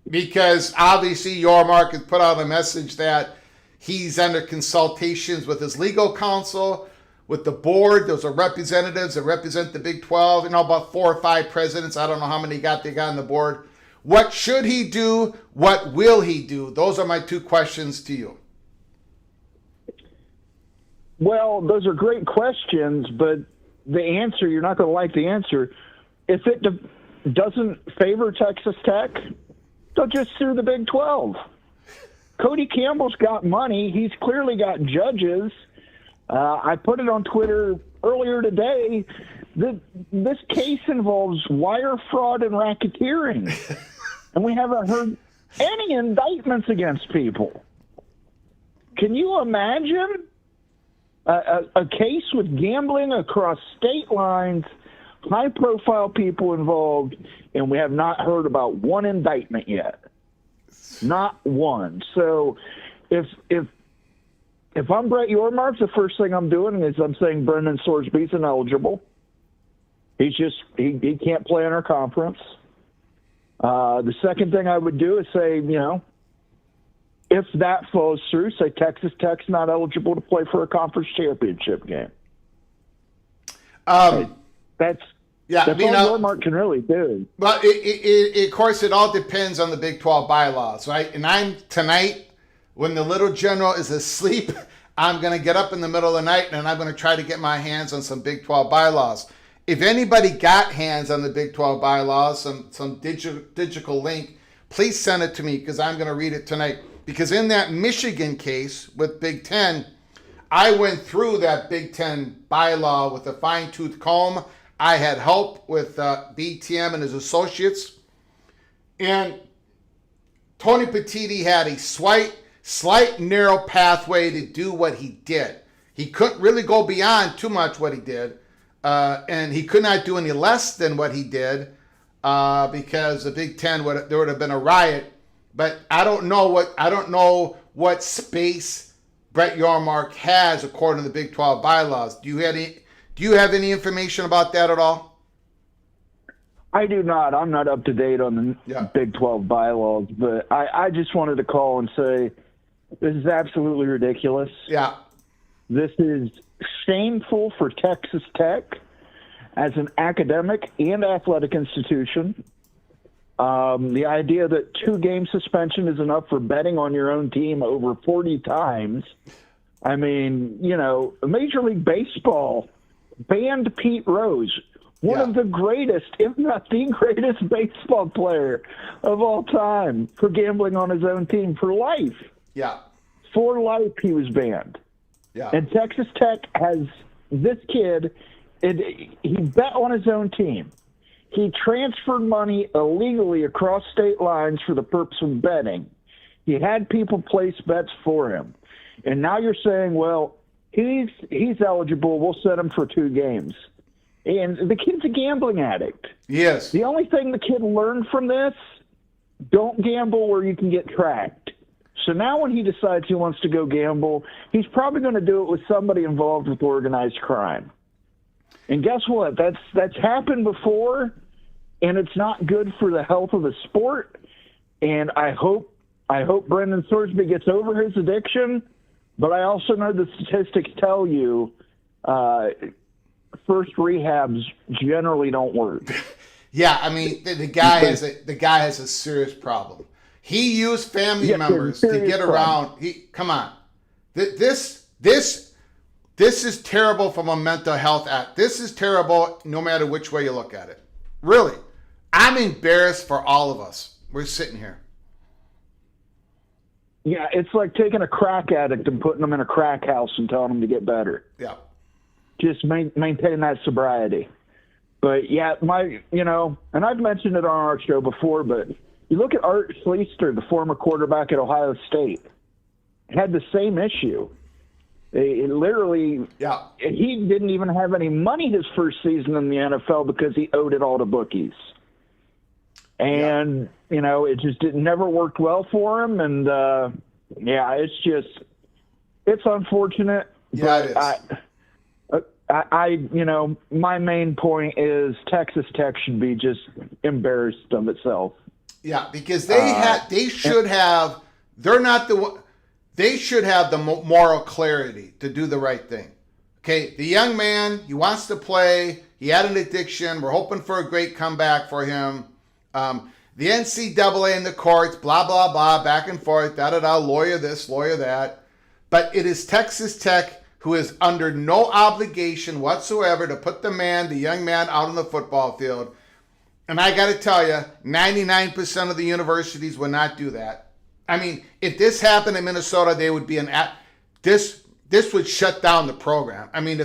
Because obviously Yormark has put out a message that he's under consultations with his legal counsel, with the board. Those are representatives that represent the Big 12. About 4 or 5 presidents. I don't know how many they got on the board. What should he do? What will he do? Those are my two questions to you. Well, those are great questions, but the answer, you're not going to like the answer. If it doesn't favor Texas Tech, they'll just sue the Big 12. Cody Campbell's got money. He's clearly got judges. I put it on Twitter earlier today. This case involves wire fraud and racketeering, and we haven't heard any indictments against people. Can you imagine a case with gambling across state lines, high-profile people involved, and we have not heard about one indictment yet? Not one. So if I'm Brett Yormark, the first thing I'm doing is I'm saying Brendan Sorsby's ineligible. He can't play in our conference. The second thing I would do is say, if that falls through, say Texas Tech's not eligible to play for a conference championship game. That's all Yormark can really do. But of course, it all depends on the Big 12 bylaws, right? And tonight, when the little general is asleep, I'm going to get up in the middle of the night and I'm going to try to get my hands on some Big 12 bylaws. If anybody got hands on the Big 12 bylaws, some digital link, please send it to me because I'm going to read it tonight. Because in that Michigan case with Big 10, I went through that Big 10 bylaw with a fine-tooth comb. I had help with BTM and his associates. And Tony Petitti had a slight narrow pathway to do what he did. He couldn't really go beyond too much what he did. And he could not do any less than what he did because the Big 10 there would have been a riot. But I don't know what space Brett Yormark has according to the Big 12 bylaws. Do you have any information about that at all? I do not. I'm not up to date on the Big 12 bylaws, but I just wanted to call and say this is absolutely ridiculous. Yeah. This is shameful for Texas Tech as an academic and athletic institution. The idea that 2-game suspension is enough for betting on your own team over 40 times I mean, Major League Baseball banned Pete Rose, one of the greatest, if not the greatest baseball player of all time, for gambling on his own team for life. Yeah. For life, he was banned. Yeah. And Texas Tech has this kid, he bet on his own team. He transferred money illegally across state lines for the purpose of betting. He had people place bets for him. And now you're saying, well, he's eligible. We'll set him for 2 games. And the kid's a gambling addict. Yes. The only thing the kid learned from this, don't gamble where you can get tracked. So now when he decides he wants to go gamble, he's probably going to do it with somebody involved with organized crime. And guess what? That's happened before, and it's not good for the health of the sport. And I hope Brendan Sorsby gets over his addiction, but I also know the statistics tell you first rehabs generally don't work. Yeah, I mean the guy has a serious problem. He used family members to get around. Come on, this is terrible from a mental health act. This is terrible no matter which way you look at it. Really, I'm embarrassed for all of us. We're sitting here. Yeah, it's like taking a crack addict and putting them in a crack house and telling them to get better. Yeah. Just maintain that sobriety. But yeah, and I've mentioned it on our show before, but you look at Art Schleister, the former quarterback at Ohio State, had the same issue. It literally, he didn't even have any money his first season in the NFL because he owed it all to bookies. And, it just never worked well for him. And, it's unfortunate. Yeah, it is. My main point is Texas Tech should be just embarrassed of itself. Yeah, because they should have the moral clarity to do the right thing. Okay, the young man, he wants to play. He had an addiction. We're hoping for a great comeback for him. The NCAA in the courts, blah, blah, blah, back and forth, da-da-da, lawyer this, lawyer that. But it is Texas Tech who is under no obligation whatsoever to put the young man out on the football field. And I got to tell you, 99% of the universities would not do that. I mean, if this happened in Minnesota, they would be this would shut down the program. I mean,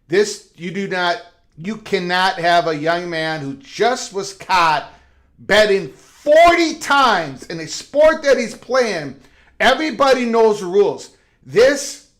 you cannot have a young man who just was caught betting 40 times in a sport that he's playing. Everybody knows the rules. This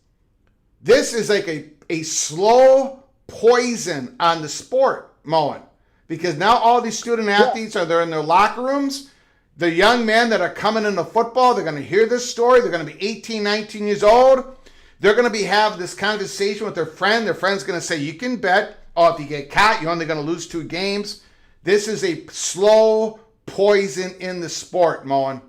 is like a slow poison on the sport, Moen. Because now all these student athletes they're in their locker rooms. The young men that are coming into football, they're going to hear this story. They're going to be 18, 19 years old. They're going to have this conversation with their friend. Their friend's going to say, you can bet, if you get caught, you're only going to lose 2 games. This is a slow poison in the sport, Moen.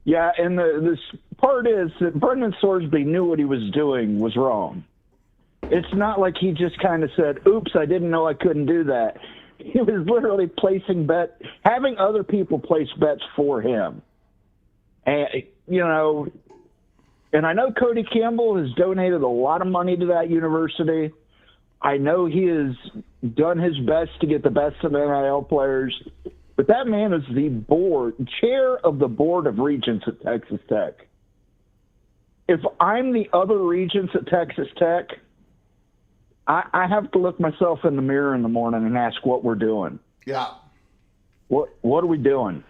Yeah, and this part is that Brendan Sorsby knew what he was doing was wrong. It's not like he just kind of said, oops, I didn't know I couldn't do that. He was literally having other people place bets for him. And, and I know Cody Campbell has donated a lot of money to that university. I know he has done his best to get the best of NIL players. But that man is the chair of the board of regents at Texas Tech. If I'm the other regents at Texas Tech, I have to look myself in the mirror in the morning and ask what we're doing. Yeah. What are we doing?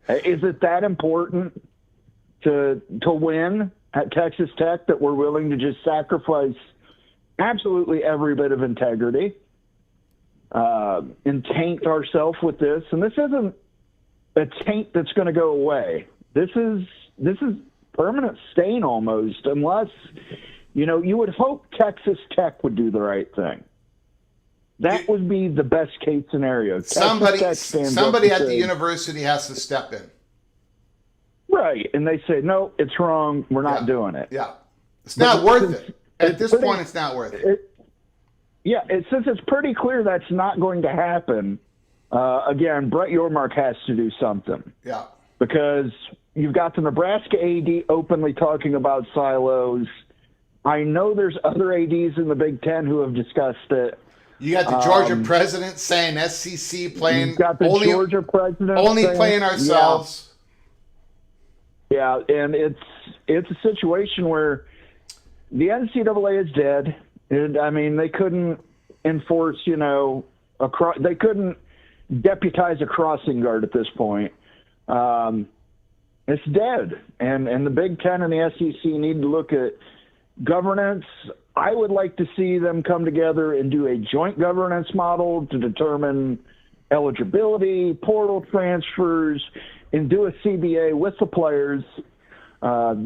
Is it that important to win at Texas Tech that we're willing to just sacrifice absolutely every bit of integrity and taint ourselves with this? And this isn't a taint that's going to go away. This is permanent stain almost, unless you would hope Texas Tech would do the right thing. That would be the best case scenario. Somebody at the university has to step in. Right. And they say, no, it's wrong. We're not doing it. Yeah. It's not worth it. At this point, it's not worth it. Since it's pretty clear that's not going to happen, again, Brett Yormark has to do something. Yeah. Because You've got the Nebraska AD openly talking about silos. I know there's other ADs in the Big Ten who have discussed it. You got the Georgia president saying SEC playing. You've got the Georgia president only saying, playing ourselves. Yeah, and it's a situation where the NCAA is dead. I mean, they couldn't enforce, they couldn't deputize a crossing guard at this point. It's dead, and the Big Ten and the SEC need to look at governance. I would like to see them come together and do a joint governance model to determine eligibility, portal transfers, and do a CBA with the players,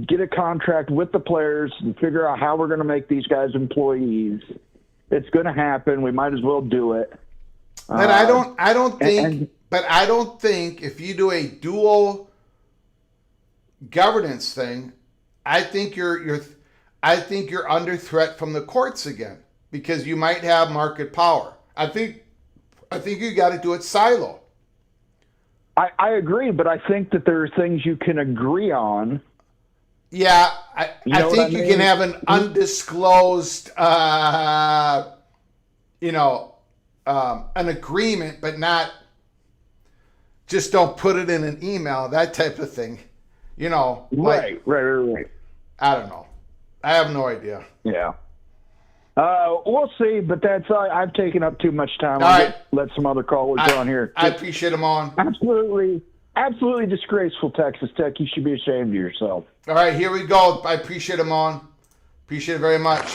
get a contract with the players, and figure out how we're going to make these guys employees. It's going to happen. We might as well do it. But I don't think if you do a dual governance thing, I think you're under threat from the courts again, because you might have market power. I think you got to do it silo. I agree, but I think that there are things you can agree on. Yeah, I think you can have an undisclosed, an agreement, but not just don't put it in an email, that type of thing. Right. I don't know. I have no idea. Yeah. We'll see, but I've taken up too much time. All right. Let some other callers on here. I appreciate them on. Absolutely disgraceful, Texas Tech. You should be ashamed of yourself. All right, here we go. I appreciate them on. Appreciate it very much.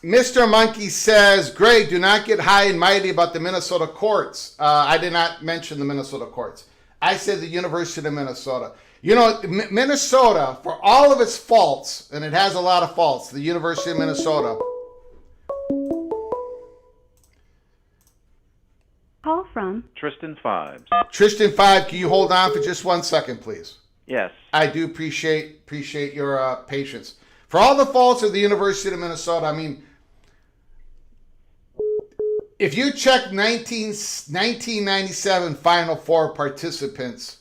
Mr. Monkey says, Greg, do not get high and mighty about the Minnesota courts. I did not mention the Minnesota courts. I said the University of Minnesota. Minnesota, for all of its faults, and it has a lot of faults, the University of Minnesota. Call from Tristan Fives. Tristan 5, can you hold on for just 1 second, please? Yes. I do appreciate your patience. For all the faults of the University of Minnesota, I mean, if you check 1997 Final Four participants,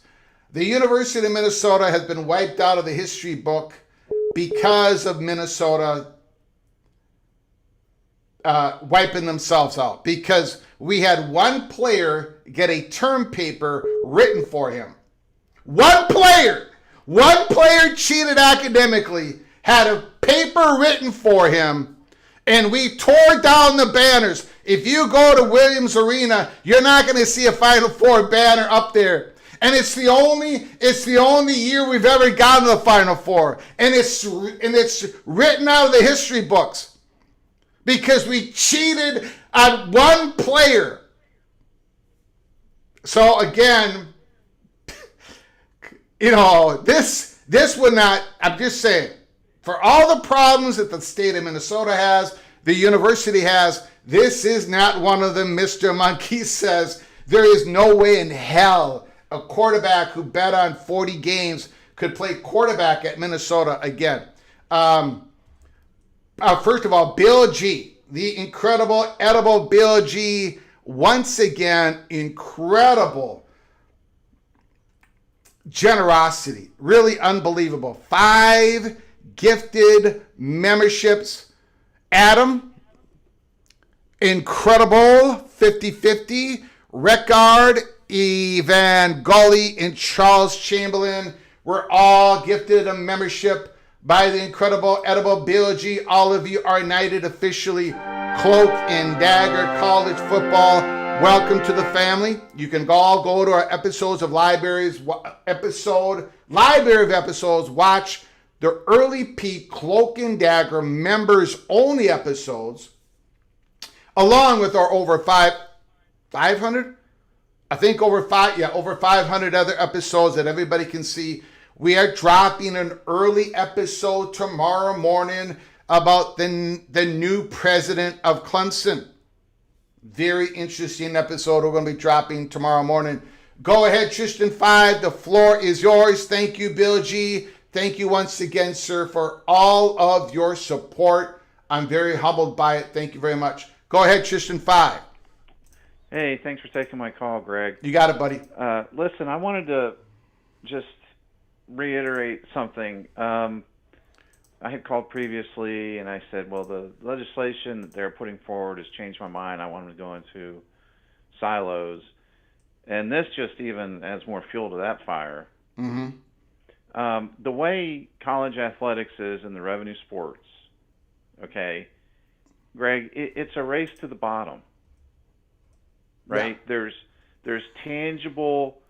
the University of Minnesota has been wiped out of the history book because of Minnesota wiping themselves out. Because we had one player get a term paper written for him. One player cheated academically, had a paper written for him, and we tore down the banners. If you go to Williams Arena, you're not going to see a Final Four banner up there. And it's the only year we've ever gotten to the Final Four. And it's written out of the history books because we cheated on one player. So again, this would not, I'm just saying, for all the problems that the state of Minnesota has, the university has, this is not one of them. Mr. Monkey says there is no way in hell a quarterback who bet on 40 games could play quarterback at Minnesota again. First of all, Bill G, the incredible edible Bill G, once again, incredible generosity. Really unbelievable. 5 gifted memberships. Adam, incredible, 50-50. Rekard, Evan Gully, and Charles Chamberlain were all gifted a membership by the incredible edible Bill G. All of you are knighted officially. Cloak and Dagger College Football. Welcome to the family. You can all go to our episodes of library of episodes. Watch the early peak Cloak and Dagger members only episodes, along with our over 500. I think over 500 other episodes that everybody can see. We are dropping an early episode tomorrow morning about the new president of Clemson. Very interesting episode we're going to be dropping tomorrow morning. Go ahead, Tristan 5. The floor is yours. Thank you, Bill G. Thank you once again, sir, for all of your support. I'm very humbled by it. Thank you very much. Go ahead, Tristan 5. Hey, thanks for taking my call, Greg. You got it, buddy. Listen, I wanted to just reiterate something. I had called previously, and I said, well, the legislation that they're putting forward has changed my mind. I want them to go into silos. And this just even adds more fuel to that fire. Mm-hmm. The way college athletics is in the revenue sports, okay, Greg, it's a race to the bottom, right? Yeah. There's tangible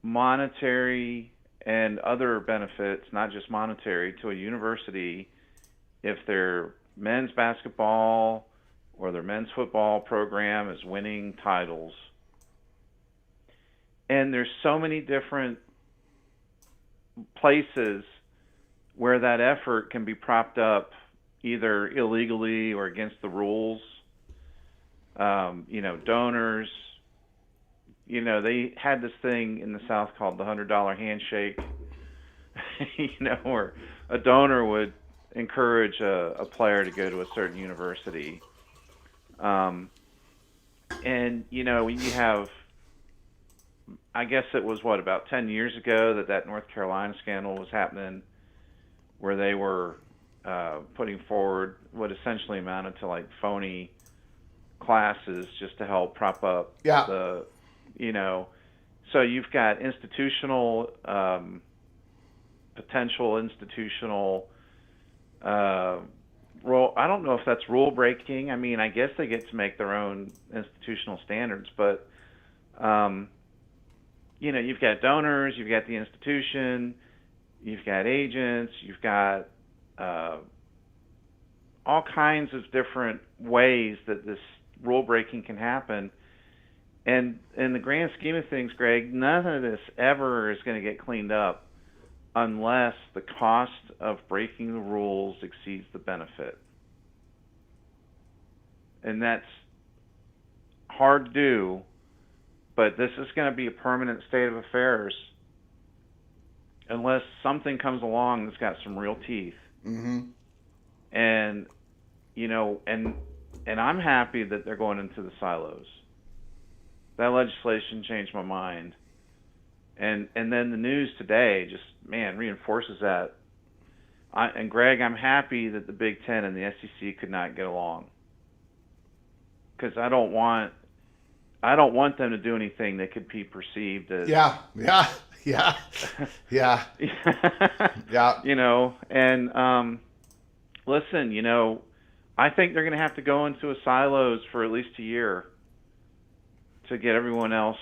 monetary and other benefits, not just monetary, to a university if their men's basketball or their men's football program is winning titles. And there's so many different places where that effort can be propped up either illegally or against the rules. Donors. They had this thing in the South called the $100 handshake, where a donor would encourage a player to go to a certain university. And, you have, I guess it was, about 10 years ago that North Carolina scandal was happening, where they were putting forward what essentially amounted to like phony classes just to help prop up the, so you've got potential institutional rule. I don't know if that's rule breaking. I mean, I guess they get to make their own institutional standards, but you've got donors, you've got the institution, you've got agents, you've got all kinds of different ways that this rule breaking can happen. And in the grand scheme of things, Greg, none of this ever is going to get cleaned up unless the cost of breaking the rules exceeds the benefit. And that's hard to do, but this is going to be a permanent state of affairs unless something comes along that's got some real teeth. Mm-hmm. And, and I'm happy that they're going into the silos. That legislation changed my mind. And then the news today just, reinforces that. And Greg, I'm happy that the Big Ten and the SEC could not get along. Because I don't want them to do anything that could be perceived as yeah. And listen, I think they're going to have to go into a silos for at least a year to get everyone else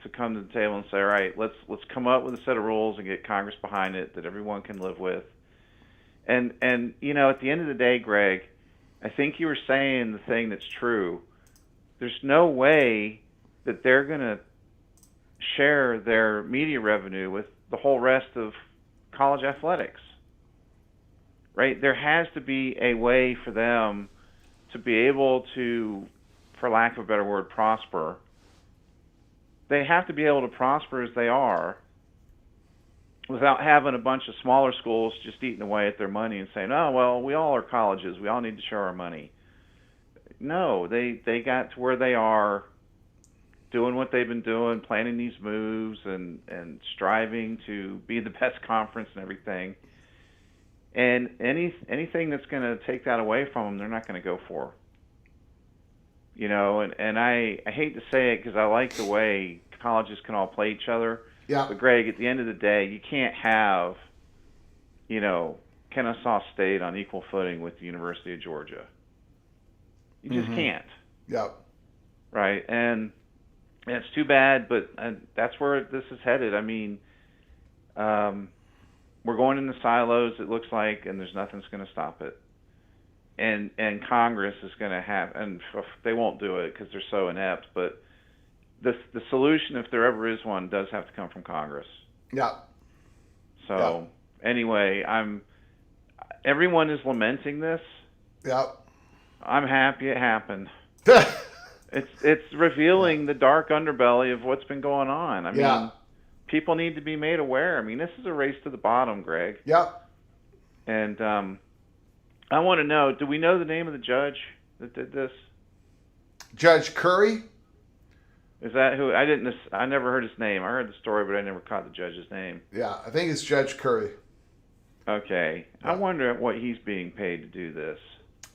to come to the table and say, all right, let's come up with a set of rules and get Congress behind it that everyone can live with. And at the end of the day, Greg, I think you were saying the thing that's true. There's no way that they're going to share their media revenue with the whole rest of college athletics, right? There has to be a way for them to be able to, for lack of a better word, prosper. They have to be able to prosper as they are without having a bunch of smaller schools just eating away at their money and saying, oh, well, we all are colleges. We all need to share our money. No, they got to where they are doing what they've been doing, planning these moves and striving to be the best conference and everything. And anything that's going to take that away from them, they're not going to go for. And I hate to say it because I like the way colleges can all play each other. Yeah. But Greg, at the end of the day, you can't have, Kennesaw State on equal footing with the University of Georgia. You just can't. Yep. Right. And it's too bad, but that's where this is headed. I mean, we're going in the silos, it looks like, and there's nothing's going to stop it. And Congress is going to have, and they won't do it because they're so inept, but the solution, if there ever is one, does have to come from Congress. Yeah. So anyway, everyone is lamenting this. Yep. I'm happy it happened. It's revealing the dark underbelly of what's been going on. I mean, people need to be made aware. I mean, this is a race to the bottom, Greg. Yep. And I want to know, do we know the name of the judge that did this? Judge Curry? Is that who? I never heard his name. I heard the story, but I never caught the judge's name. Yeah, I think it's Judge Curry. Okay. Yeah. I wonder what he's being paid to do this.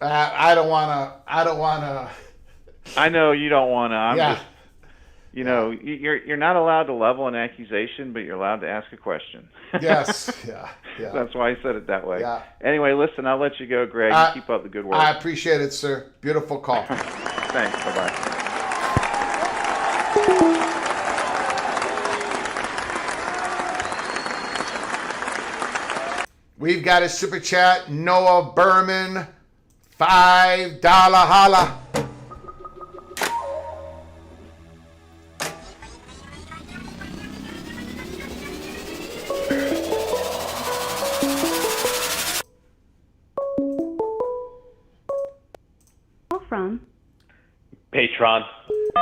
I don't want to. I know you don't want to. I'm Yeah. just, you're not allowed to level an accusation, but you're allowed to ask a question. Yes. Yeah. Yeah. That's why I said it that way. Yeah. Anyway, listen, I'll let you go, Greg. You keep up the good work. I appreciate it, sir. Beautiful call. Thanks. Bye-bye. We've got a super chat. Noah Berman, $5 holla. Call from Patron.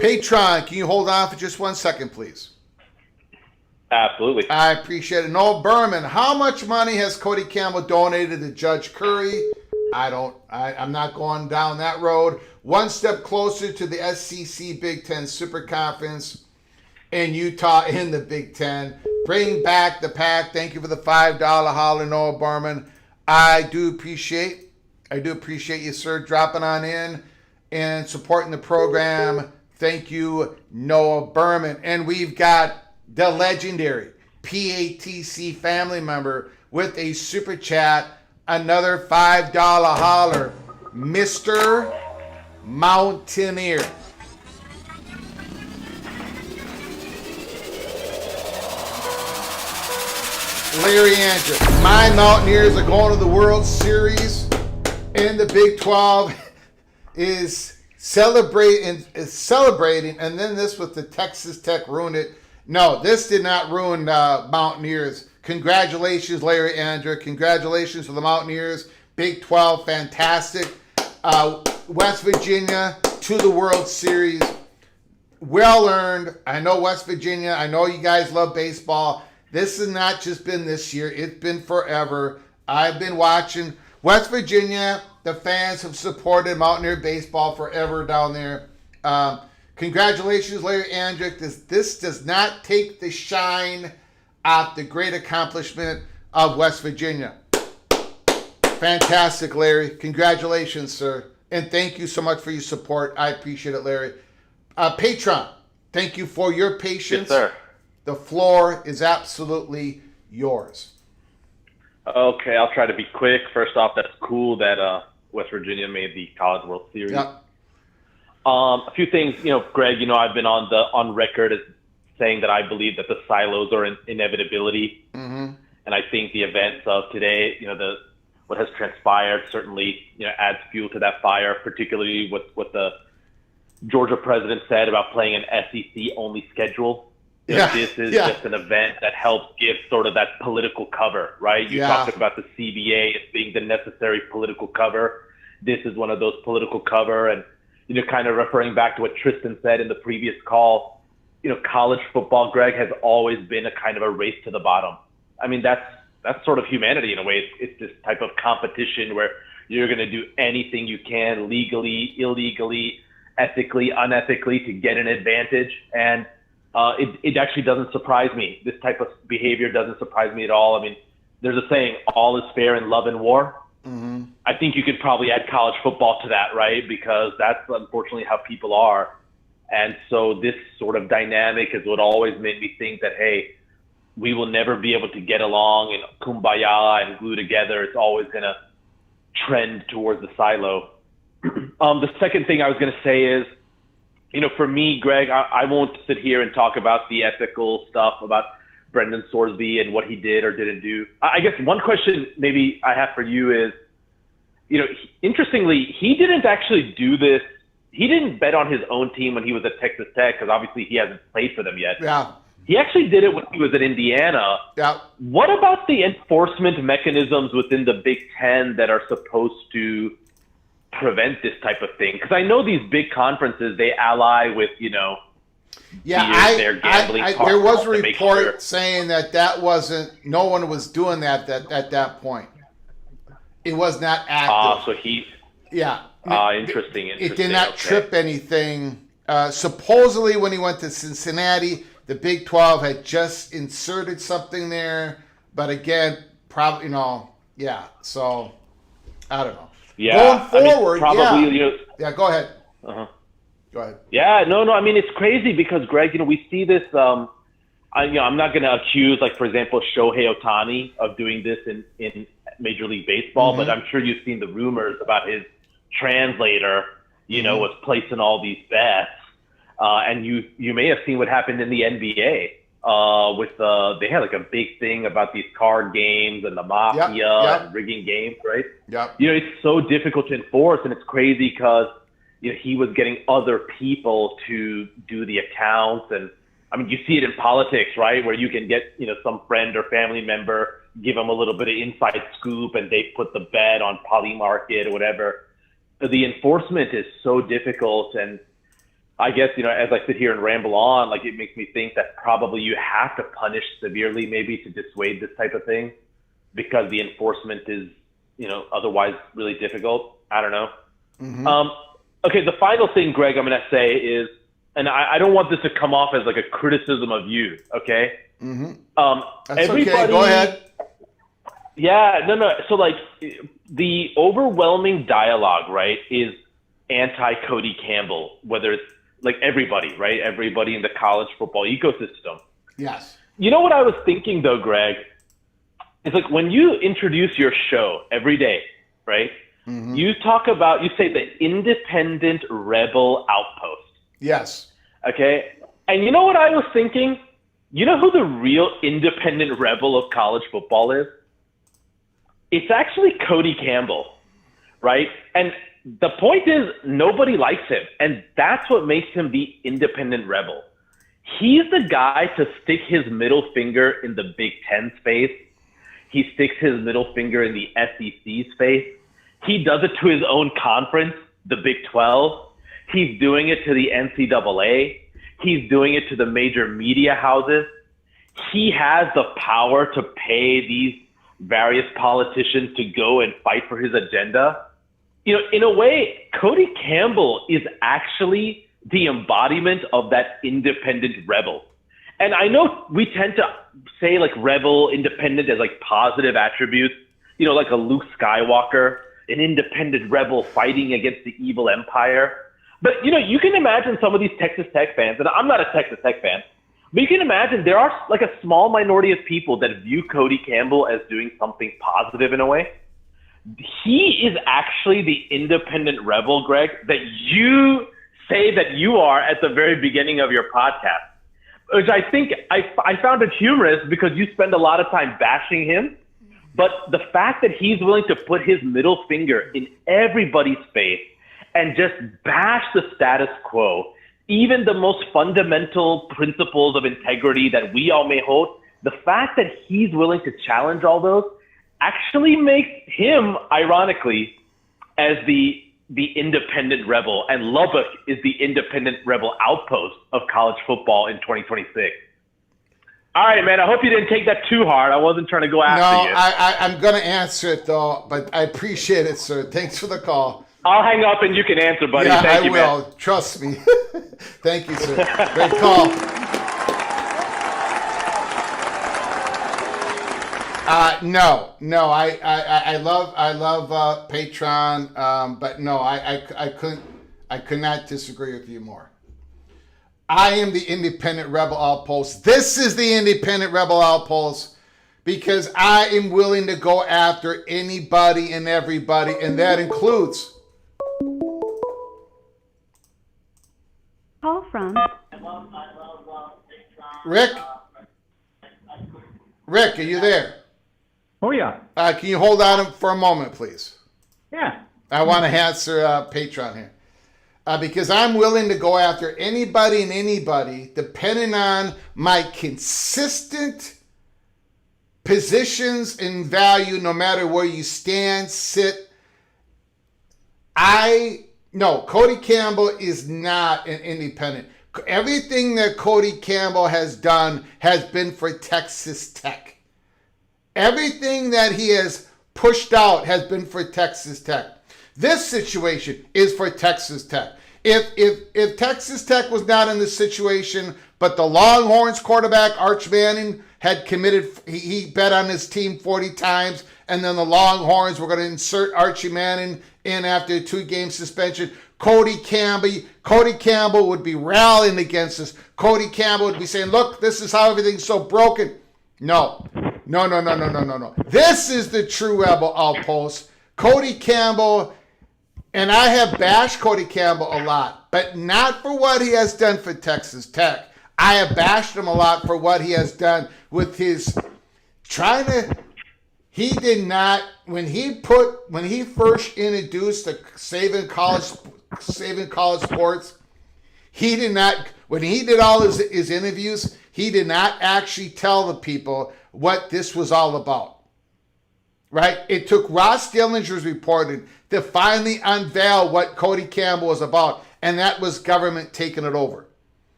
Patron, can you hold on for just 1 second, please? Absolutely. I appreciate it. Noah Berman, how much money has Cody Campbell donated to Judge Curry? I'm not going down that road. One step closer to the SEC Big Ten Super Conference in Utah in the Big Ten. Bring back the pack. Thank you for the $5 holler, Noah Berman. I do appreciate you, sir, dropping on in and supporting the program. Thank you, Noah Berman. And we've got the legendary PATC family member with a super chat, another $5 holler, Mr. Mountaineer. Larry Andrew, my Mountaineers are going to the World Series, and the Big 12 is celebrating, and then this with the Texas Tech ruined it. No, this did not ruin Mountaineers. Congratulations, Larry Andrew. Congratulations to the Mountaineers. Big 12, fantastic. West Virginia to the World Series. Well earned. I know West Virginia. I know you guys love baseball. This has not just been this year. It's been forever. I've been watching. West Virginia, the fans have supported Mountaineer baseball forever down there. Congratulations, Larry Andrew. This does not take the shine off the great accomplishment of West Virginia. Fantastic, Larry. Congratulations, sir. And thank you so much for your support. I appreciate it, Larry. Patron, thank you for your patience. Yes, sir. The floor is absolutely yours. Okay, I'll try to be quick. First off, that's cool that West Virginia made the College World Series. Yep. A few things, Greg, I've been on record as saying that I believe that the silos are an inevitability. Mm-hmm. And I think the events of today, what has transpired certainly, adds fuel to that fire, particularly what the Georgia president said about playing an SEC-only schedule. This is just an event that helps give sort of that political cover, right? You talked about the CBA as being the necessary political cover. This is one of those political cover. And, kind of referring back to what Tristan said in the previous call, college football, Greg, has always been a kind of a race to the bottom. I mean, that's sort of humanity in a way. It's this type of competition where you're going to do anything you can legally, illegally, ethically, unethically to get an advantage. And it actually doesn't surprise me. This type of behavior doesn't surprise me at all. I mean, there's a saying, all is fair in love and war. Mm-hmm. I think you could probably add college football to that, right? Because that's unfortunately how people are. And so this sort of dynamic is what always made me think that, hey, we will never be able to get along and kumbaya and glue together. It's always going to trend towards the silo. The second thing I was going to say is, for me, Greg, I won't sit here and talk about the ethical stuff about Brendan Sorsby and what he did or didn't do. I guess one question maybe I have for you is, interestingly, he didn't actually do this. He didn't bet on his own team when he was at Texas Tech because obviously he hasn't played for them yet. Yeah. He actually did it when he was at Indiana. Yeah. What about the enforcement mechanisms within the Big Ten that are supposed to prevent this type of thing? Because I know these big conferences, they ally with, Yeah, their gambling there was a to make report sure. saying that wasn't, no one was doing that at that point. It was not active. So he. Yeah. Interesting. It did not trip anything. Supposedly, when he went to Cincinnati, the Big 12 had just inserted something there. But again, probably, yeah. So, I don't know. Yeah. Going forward, probably, yeah, go ahead. Uh-huh. Go ahead. Yeah, no. I mean, it's crazy because, Greg, we see this. I'm not going to accuse, like, for example, Shohei Ohtani of doing this in Major League Baseball, but I'm sure you've seen the rumors about his translator, was placing all these bets. And you may have seen what happened in the NBA they had like a big thing about these card games and the mafia and rigging games, right? Yep. It's so difficult to enforce, and it's crazy because he was getting other people to do the accounts. And I mean, you see it in politics, right? Where you can get, some friend or family member, give them a little bit of inside scoop and they put the bet on Polymarket or whatever. The enforcement is so difficult. And I guess, as I sit here and ramble on, like, it makes me think that probably you have to punish severely maybe to dissuade this type of thing because the enforcement is, otherwise really difficult. I don't know. Okay, the final thing, Greg, I'm going to say is, and I don't want this to come off as like a criticism of you, okay? That's everybody, okay. Go ahead. Yeah, no. So, like, the overwhelming dialogue, right, is anti-Cody Campbell, whether it's, like, everybody, right? Everybody in the college football ecosystem. Yes. You know what I was thinking, though, Greg? It's like when you introduce your show every day, right? You say the independent rebel outpost. Yes. Okay? And you know what I was thinking? You know who the real independent rebel of college football is? It's actually Cody Campbell, right? And the point is, nobody likes him. And that's what makes him the independent rebel. He's the guy to stick his middle finger in the Big Ten space. He sticks his middle finger in the SEC space. He does it to his own conference, the Big 12. He's doing it to the NCAA. He's doing it to the major media houses. He has the power to pay these various politicians to go and fight for his agenda. In a way, Cody Campbell is actually the embodiment of that independent rebel. And I know we tend to say like rebel, independent as like positive attributes, like a Luke Skywalker, an independent rebel fighting against the evil empire. But, you can imagine some of these Texas Tech fans, and I'm not a Texas Tech fan, but you can imagine there are like a small minority of people that view Cody Campbell as doing something positive in a way. He is actually the independent rebel, Greg, that you say that you are at the very beginning of your podcast, which I think I found it humorous because you spend a lot of time bashing him. But the fact that he's willing to put his middle finger in everybody's face and just bash the status quo, even the most fundamental principles of integrity that we all may hold, the fact that he's willing to challenge all those actually makes him, ironically, as the independent rebel. And Lubbock is the independent rebel outpost of college football in 2026. All right, man. I hope you didn't take that too hard. I wasn't trying to go after you. No, I'm going to answer it, though, but I appreciate it, sir. Thanks for the call. I'll hang up and you can answer, buddy. Yeah, Thank you, I will. man. Trust me. Thank you, sir. Great call. No. I love Patreon, but no, I could not disagree with you more. I am the independent rebel outpost. This is the independent rebel outpost because I am willing to go after anybody and everybody, and that includes. Call from Rick? Rick, are you there? Oh, yeah. Can you hold on for a moment, please? Yeah. I want to answer Patreon here. Because I'm willing to go after anybody and anybody depending on my consistent positions and value, no matter where you stand, sit. No, Cody Campbell is not an independent. Everything that Cody Campbell has done has been for Texas Tech. Everything that he has pushed out has been for Texas Tech. This situation is for Texas Tech. If Texas Tech was not in this situation, but the Longhorns quarterback Arch Manning had committed, he bet on his team 40 times, and then the Longhorns were going to insert Archie Manning in after a 2-game suspension. Cody Campbell would be rallying against us. Cody Campbell would be saying, look, this is how everything's so broken. No. This is the true rebel outpost. Cody Campbell, and I have bashed Cody Campbell a lot, but not for what he has done for Texas Tech. I have bashed him a lot for what he has done with his he did not, when he first introduced the saving college sports, he did not, when he did all his interviews, he did not actually tell the people what this was all about. Right? It took Ross Dillinger's reporting to finally unveil what Cody Campbell was about, and that was government taking it over.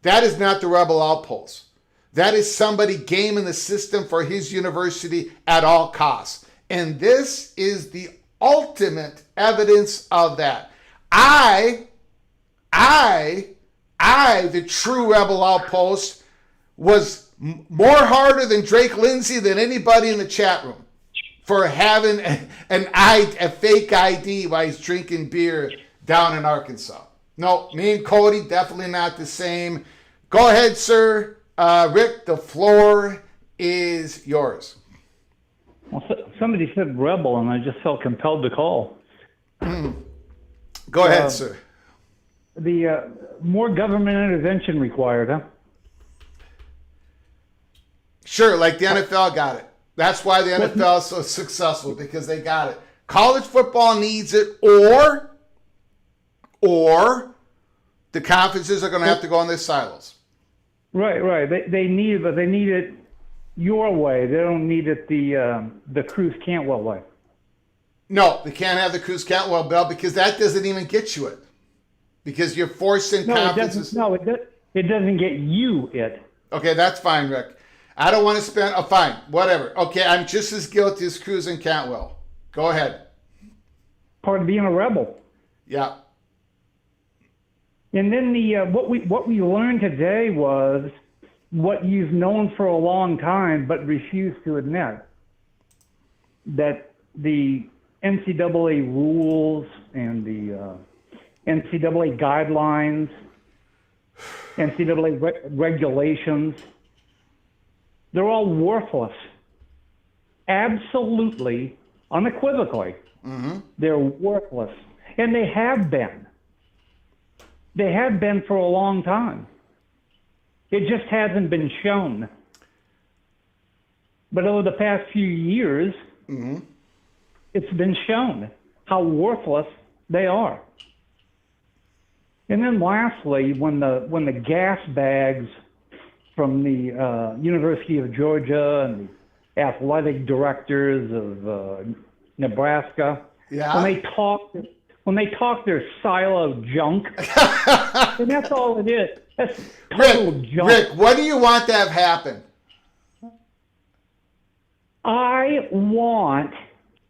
That is not the rebel outpost. That is somebody gaming the system for his university at all costs. And this is the ultimate evidence of that. I, the true rebel outpost, was more harder than Drake Lindsay than anybody in the chat room for having a fake ID while he's drinking beer down in Arkansas. No, me and Cody, definitely not the same. Go ahead, sir. Rick, the floor is yours. Well, somebody said rebel, and I just felt compelled to call. Go ahead, sir. The more government intervention required, huh? Sure, like the NFL got it. That's why the NFL is so successful, because they got it. College football needs it, or the conferences are going to have to go in their silos. Right. They need it, but they need it your way. They don't need it the Cruz Cantwell way. No, they can't have the Cruz Cantwell bill, because that doesn't even get you it. Because you're forcing conferences. It doesn't get you it. Okay, that's fine, Rick. I don't want to spend. Oh, fine, whatever. Okay, I'm just as guilty as Cruz and Cantwell. Go ahead. Part of being a rebel. Yeah. And then what we learned today was what you've known for a long time but refused to admit, that the NCAA rules and the NCAA guidelines, NCAA regulations, they're all worthless. Absolutely, unequivocally, they're worthless. And they have been. They have been for a long time. It just hasn't been shown. But over the past few years, it's been shown how worthless they are. And then lastly, when the gas bags from the University of Georgia and the athletic directors of Nebraska, when they talk their silo junk, and that's all it is. That's total junk. Rick, what do you want to have happen? I want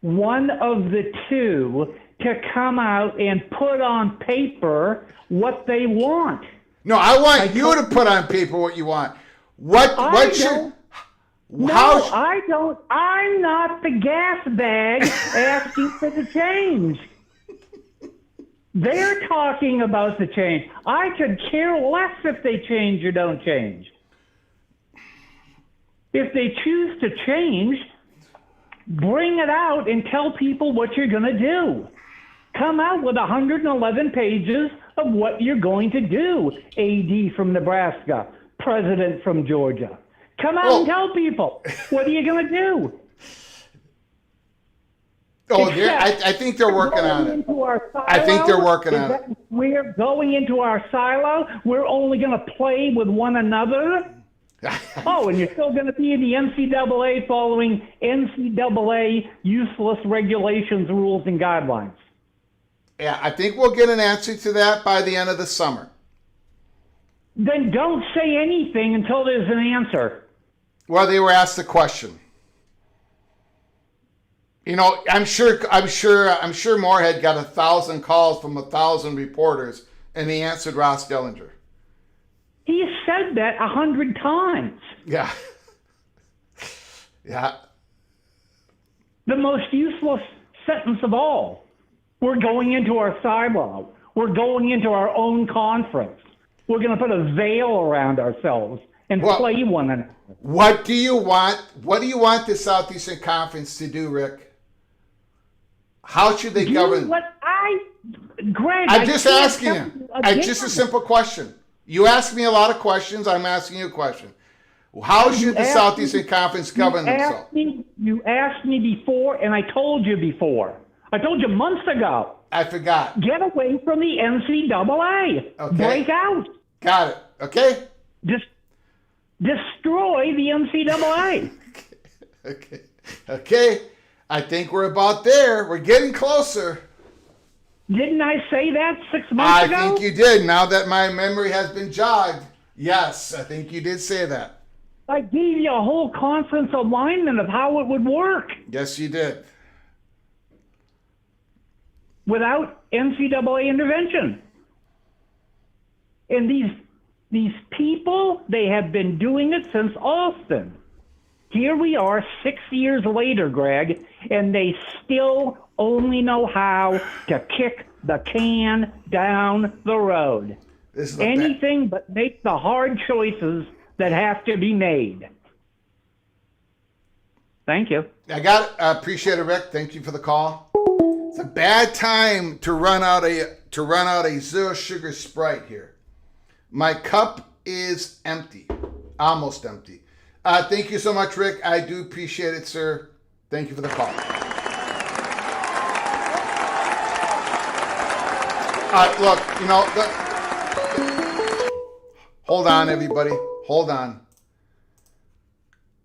one of the two to come out and put on paper what they want. No, I want you to put on paper what you want. I don't. I'm not the gas bag asking for the change. They're talking about the change. I could care less if they change or don't change. If they choose to change, bring it out and tell people what you're going to do. Come out with 111 pages of what you're going to do. AD from Nebraska, president from Georgia. Come out and tell people, what are you going to do? I think they're working on it. I think they're working on it. We're going into our silo. We're only going to play with one another. And you're still going to be in the NCAA following NCAA useless regulations, rules, and guidelines. Yeah, I think we'll get an answer to that by the end of the summer. Then don't say anything until there's an answer. Well, they were asked the question. You know, I'm sure Moorhead got 1,000 calls from 1,000 reporters, and he answered Ross Dellinger. He said that 100 times. Yeah. Yeah. The most useless sentence of all. We're going into our silo. We're going into our own conference. We're going to put a veil around ourselves and play one another. What do you want? What do you want the Southeastern Conference to do, Rick? How should they govern? Greg, I'm just asking you. Just a simple question. You ask me a lot of questions. I'm asking you a question. How should the Southeastern Conference govern themselves? You asked me before, and I told you before. I told you months ago. I forgot. Get away from the NCAA. Okay. Break out. Got it. Okay. Destroy the NCAA. Okay. I think we're about there. We're getting closer. Didn't I say that 6 months ago? I think you did. Now that my memory has been jogged, yes, I think you did say that. I gave you a whole conference alignment of how it would work Yes, you did. without NCAA intervention. And these people, they have been doing it since Austin. Here we are 6 years later, Greg, and they still only know how to kick the can down the road. Anything but make the hard choices that have to be made. Thank you. I got it. I appreciate it, Rick. Thank you for the call. It's a bad time to run out a zero sugar Sprite here. My cup is empty, almost empty. Thank you so much, Rick. I do appreciate it, sir. Thank you for the call. Look, you know, hold on, everybody. Hold on.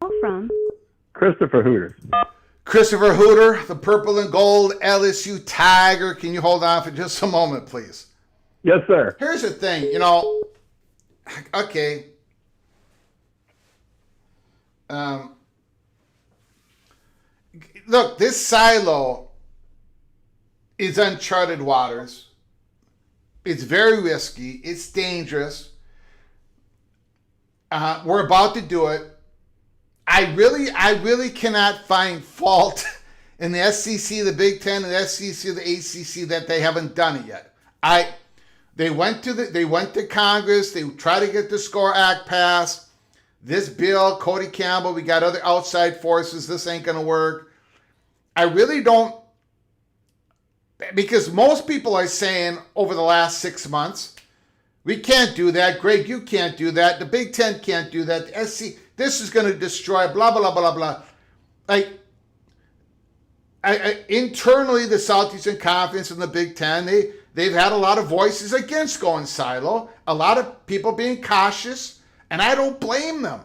Call from Christopher Hooter. Christopher Hooter, the purple and gold LSU Tiger. Can you hold on for just a moment, please? Yes, sir. Here's the thing, you know, okay. Look, this silo is uncharted waters. It's very risky. It's dangerous. We're about to do it. I really cannot find fault in the SEC, the Big Ten, and the SEC, the ACC that they haven't done it yet. They went to Congress. They tried to get the SCORE Act passed. This bill, Cody Campbell, we got other outside forces. This ain't going to work. I really don't, because most people are saying over the last 6 months, we can't do that. Greg, you can't do that. The Big Ten can't do that. The SEC, this is going to destroy, blah, blah, blah, blah. Like, internally, the Southeastern Conference and the Big Ten, they've had a lot of voices against going silo, a lot of people being cautious, and I don't blame them.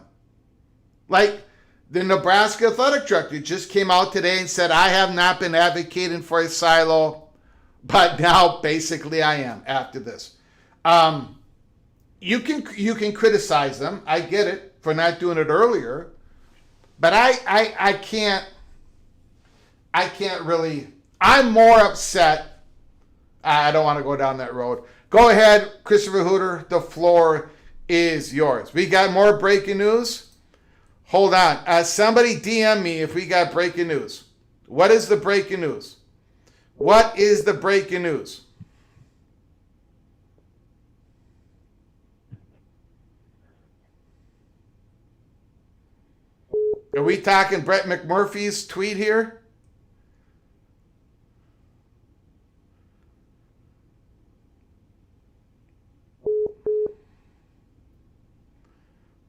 Like, the Nebraska athletic director just came out today and said, I have not been advocating for a silo, but now basically I am after this. You can criticize them. I get it for not doing it earlier, but I can't really. I'm more upset. I don't want to go down that road. Go ahead, Christopher Hooter. The floor is yours. We got more breaking news. Hold on. Somebody DM me if we got breaking news. What is the breaking news? What is the breaking news? Are we talking Brett McMurphy's tweet here?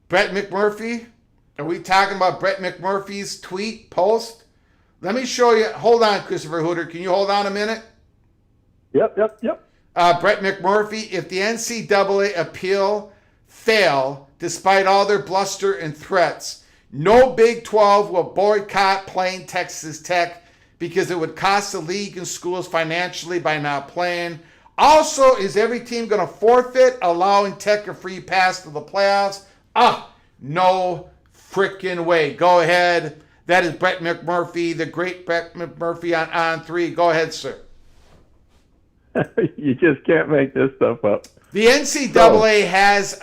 Brett McMurphy? Are we talking about Brett McMurphy's tweet, post? Let me show you. Hold on, Christopher Hooter. Can you hold on a minute? Yep. Brett McMurphy, if the NCAA appeal fail, despite all their bluster and threats, no Big 12 will boycott playing Texas Tech because it would cost the league and schools financially by not playing. Also, is every team going to forfeit, allowing Tech a free pass to the playoffs? No freaking way. Go ahead. That is Brett McMurphy, the great Brett McMurphy on 3. Go ahead, sir. You just can't make this stuff up. The NCAA has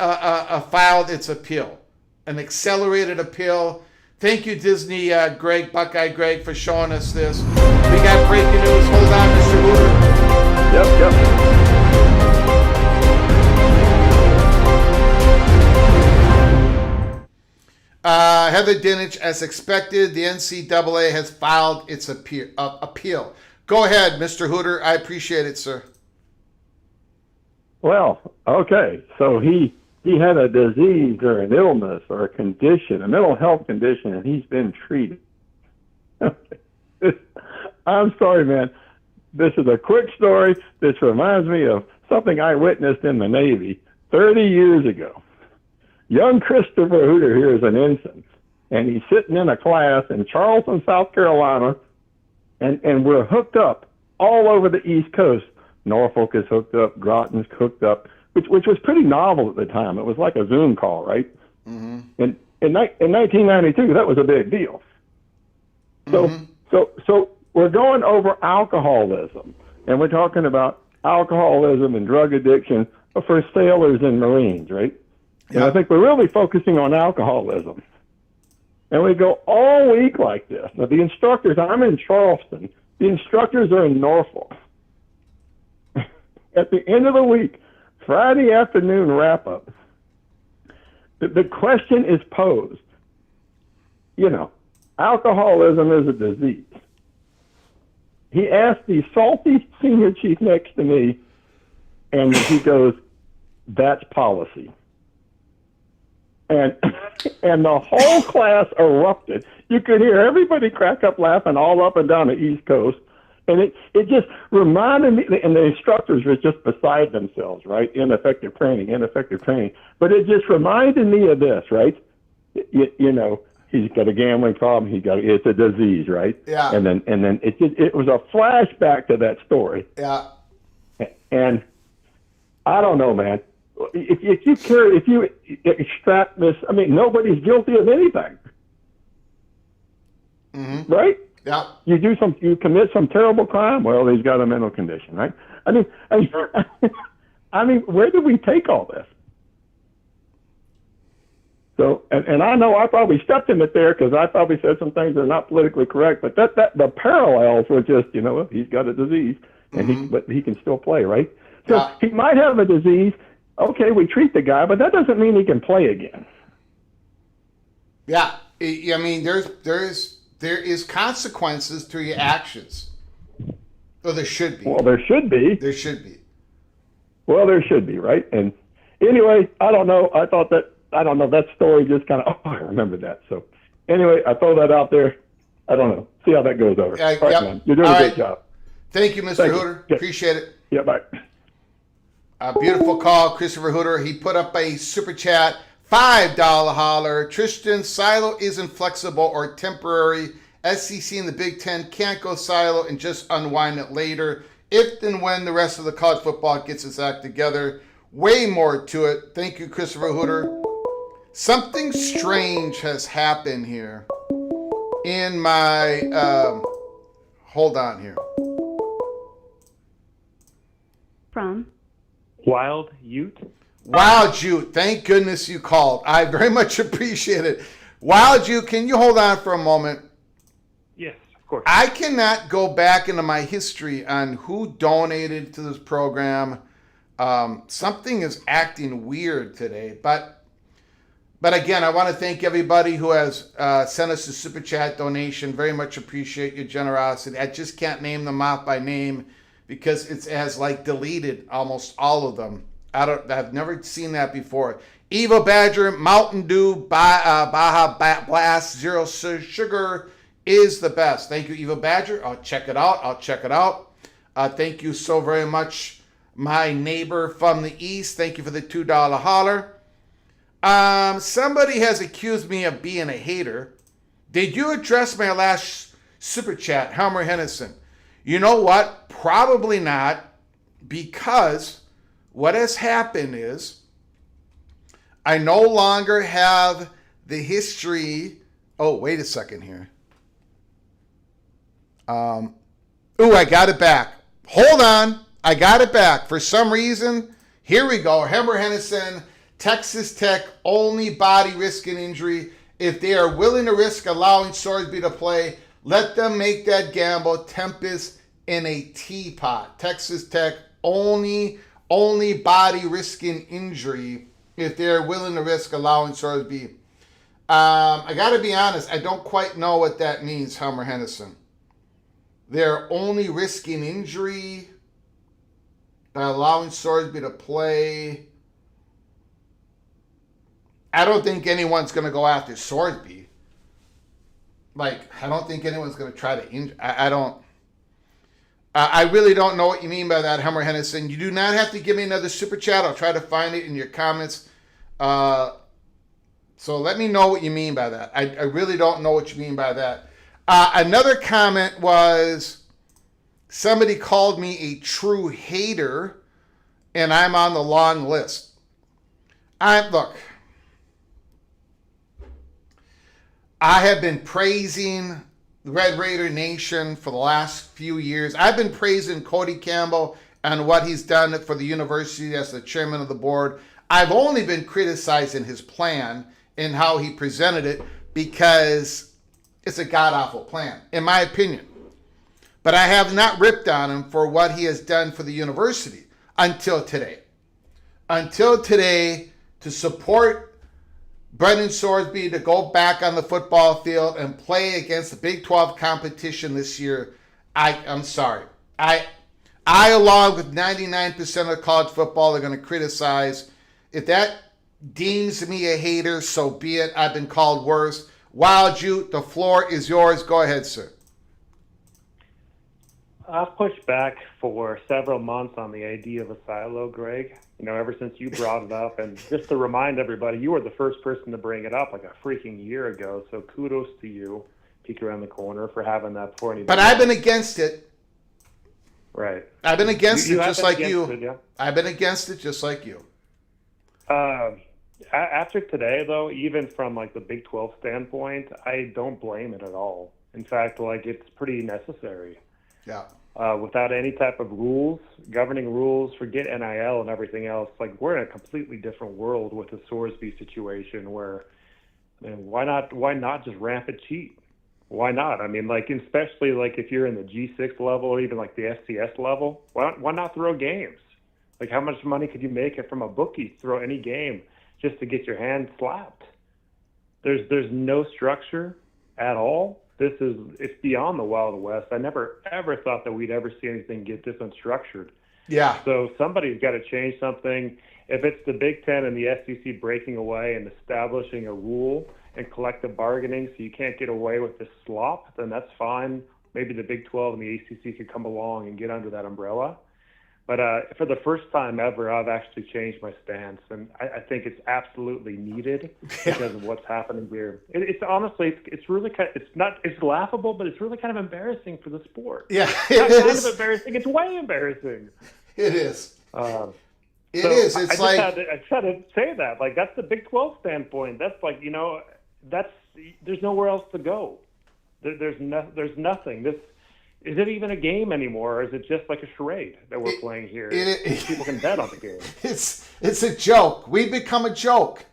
filed its appeal, an accelerated appeal. Thank you, Disney Greg, Buckeye Greg, for showing us this. We got breaking news. Hold on, Mr. Hooter. Yep. Heather Dinich, as expected, the NCAA has filed its appeal. Go ahead, Mr. Hooter. I appreciate it, sir. Well, okay. So he had a disease or an illness or a condition, a mental health condition, and he's been treated. I'm sorry, man. This is a quick story. This reminds me of something I witnessed in the Navy 30 years ago. Young Christopher Hooter here is an ensign, and he's sitting in a class in Charleston, South Carolina, and we're hooked up all over the East Coast. Norfolk is hooked up, Groton's hooked up, which was pretty novel at the time. It was like a Zoom call, right? Mm-hmm. In 1992, that was a big deal. So we're going over alcoholism, and we're talking about alcoholism and drug addiction for sailors and Marines, right? And I think we're really focusing on alcoholism. And we go all week like this. Now, the instructors, I'm in Charleston. The instructors are in Norfolk. At the end of the week, Friday afternoon wrap-up, the question is posed. You know, alcoholism is a disease. He asked the salty senior chief next to me, and he goes, "That's policy." And the whole class erupted. You could hear everybody crack up laughing all up and down the East Coast. And it just reminded me, and the instructors were just beside themselves, right? Ineffective training. But it just reminded me of this, right? You know, he's got a gambling problem. It's a disease, right? Yeah. And then it was a flashback to that story. Yeah. And I don't know, man. If you extract this, I mean, nobody's guilty of anything, right? Yeah. You commit some terrible crime. Well, he's got a mental condition, right? I mean, where do we take all this? So, and I know I probably stepped in it there because I probably said some things that are not politically correct, but that the parallels were just, you know, he's got a disease, and but he can still play, right? So he might have a disease. Okay, we treat the guy, but that doesn't mean he can play again. Yeah, I mean, there is consequences to your actions. Or there should be. Well, there should be. There should be. Well, there should be, right? And anyway, I don't know. That story just kind of, I remember that. So anyway, I throw that out there. I don't know. See how that goes over. All right, man. You're doing a great job. Thank you, Mr. Hooter. You. Appreciate it. Yeah, bye. A beautiful call, Christopher Hooter. He put up a super chat, $5 holler. Tristan, silo isn't flexible or temporary. SEC and the Big Ten can't go silo and just unwind it later. If and when the rest of the college football gets its act together. Way more to it. Thank you, Christopher Hooter. Something strange has happened here in my, hold on here. From Wild Ute? Wild Ute, thank goodness you called. I very much appreciate it. Wild Ute, can you hold on for a moment? Yes, of course. I cannot go back into my history on who donated to this program. Something is acting weird today. But again, I want to thank everybody who has sent us a Super Chat donation. Very much appreciate your generosity. I just can't name them off by name because it has like deleted almost all of them. I've never seen that before. Eva Badger, Mountain Dew, Baja Blast, Zero Sugar is the best. Thank you, Eva Badger. I'll check it out. Thank you so very much, my neighbor from the east. Thank you for the $2 holler. Somebody has accused me of being a hater. Did you address my last Super Chat, Helmer Hennessy? You know what? Probably not. because what has happened is I no longer have the history. Oh, wait a second here. I got it back. Hold on. I got it back. For some reason, here we go. Hemmer Hennessy, Texas Tech, only body risk and injury. If they are willing to risk allowing Sorsby to play, let them make that gamble. Tempest in a teapot. Texas Tech, only body risk and injury if they're willing to risk allowing Sorsby. I got to be honest. I don't quite know what that means, Hemmer Hennessy. They're only risking injury by allowing Sorsby to play. I don't think anyone's going to go after Sorsby. I don't think anyone's going to try to injure. I really don't know what you mean by that, Hemmer Hennessy. You do not have to give me another super chat. I'll try to find it in your comments. So let me know what you mean by that. I really don't know what you mean by that. Another comment was somebody called me a true hater, and I'm on the long list. Look, I have been praising the Red Raider Nation for the last few years. I've been praising Cody Campbell and what he's done for the university as the chairman of the board. I've only been criticizing his plan and how he presented it because it's a god-awful plan, in my opinion. But I have not ripped on him for what he has done for the university until today. Until today, to support Brendan Sorsby to go back on the football field and play against the Big 12 competition this year, I'm sorry. I along with 99% of college football, are going to criticize. If that deems me a hater, so be it. I've been called worse. Wild Jute, the floor is yours. Go ahead, sir. I've pushed back for several months on the idea of a silo, Greg. Ever since you brought it up. And just to remind everybody, you were the first person to bring it up like a freaking year ago. So kudos to you, Peek Around the Corner, for having that before anybody. But I've been against it. Right. I've been against it just like you. Yeah. I've been against it just like you. After today, though, even from the Big 12 standpoint, I don't blame it at all. In fact, it's pretty necessary. Yeah. Without any type of rules, governing rules, forget NIL and everything else. We're in a completely different world with the Sorsby situation where, why not just rampant cheat? Why not? Especially if you're in the G6 level or even the FCS level, why not throw games? How much money could you make it from a bookie to throw any game just to get your hand slapped? There's no structure at all. It's beyond the Wild West. I never ever thought that we'd ever see anything get this unstructured. Yeah. So somebody's got to change something. If it's the Big Ten and the SEC breaking away and establishing a rule and collective bargaining so you can't get away with this slop, then that's fine. Maybe the Big 12 and the ACC could come along and get under that umbrella. But for the first time ever, I've actually changed my stance, and I think it's absolutely needed because of what's happening here. It's honestly, it's really it's laughable, but it's really kind of embarrassing for the sport. Yeah, it is. Kind of embarrassing. It's way embarrassing. It is. It so is. I just had to say that. That's the Big 12 standpoint. That's there's nowhere else to go. There's nothing. Is it even a game anymore, or is it just a charade that we're playing here? People can bet on the game. It's a joke. We've become a joke.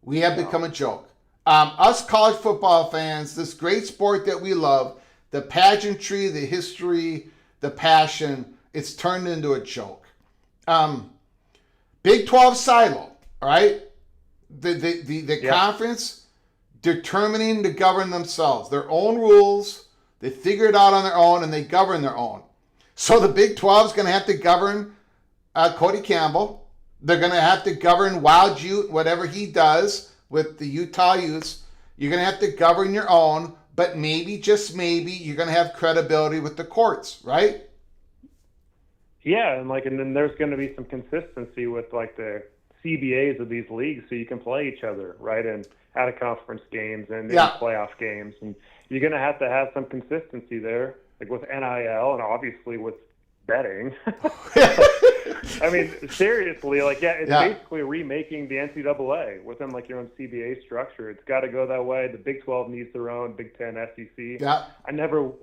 We have become a joke. Us college football fans, this great sport that we love, the pageantry, the history, the passion, it's turned into a joke. Big 12 silo, all right? The conference determining to govern themselves, their own rules. They figure it out on their own, and they govern their own. So the Big 12 is going to have to govern Cody Campbell. They're going to have to govern Wild Ute, whatever he does with the Utah Utes. You're going to have to govern your own, but maybe, just maybe, you're going to have credibility with the courts, right? Yeah, and then there's going to be some consistency with the CBAs of these leagues, so you can play each other, right? And out of conference games and playoff games, and you're going to have some consistency there, with NIL and obviously with betting. I mean, seriously, like, it's basically remaking the NCAA within like your own CBA structure. It's got to go that way. The Big 12 needs their own Big 10, SEC. Yeah. I never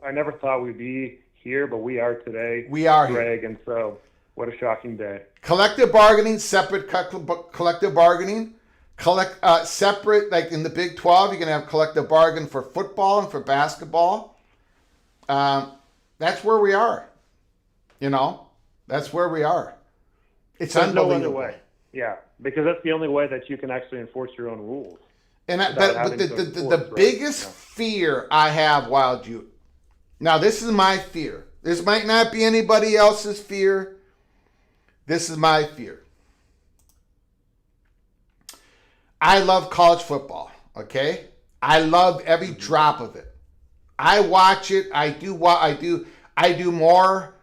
thought we'd be here, but we are today. We are Greg, here. And so, what a shocking day. Collective bargaining, separate collective bargaining. Separate, like in the Big 12, you're going to have collective bargain for football and for basketball. That's where we are. That's where we are. It's unbelievable. No other way. Yeah, because that's the only way that you can actually enforce your own rules. And the biggest fear I have, Wild Youth. Now, this is my fear. This might not be anybody else's fear. This is my fear. I love college football, okay? I love every drop of it. I watch it. I do more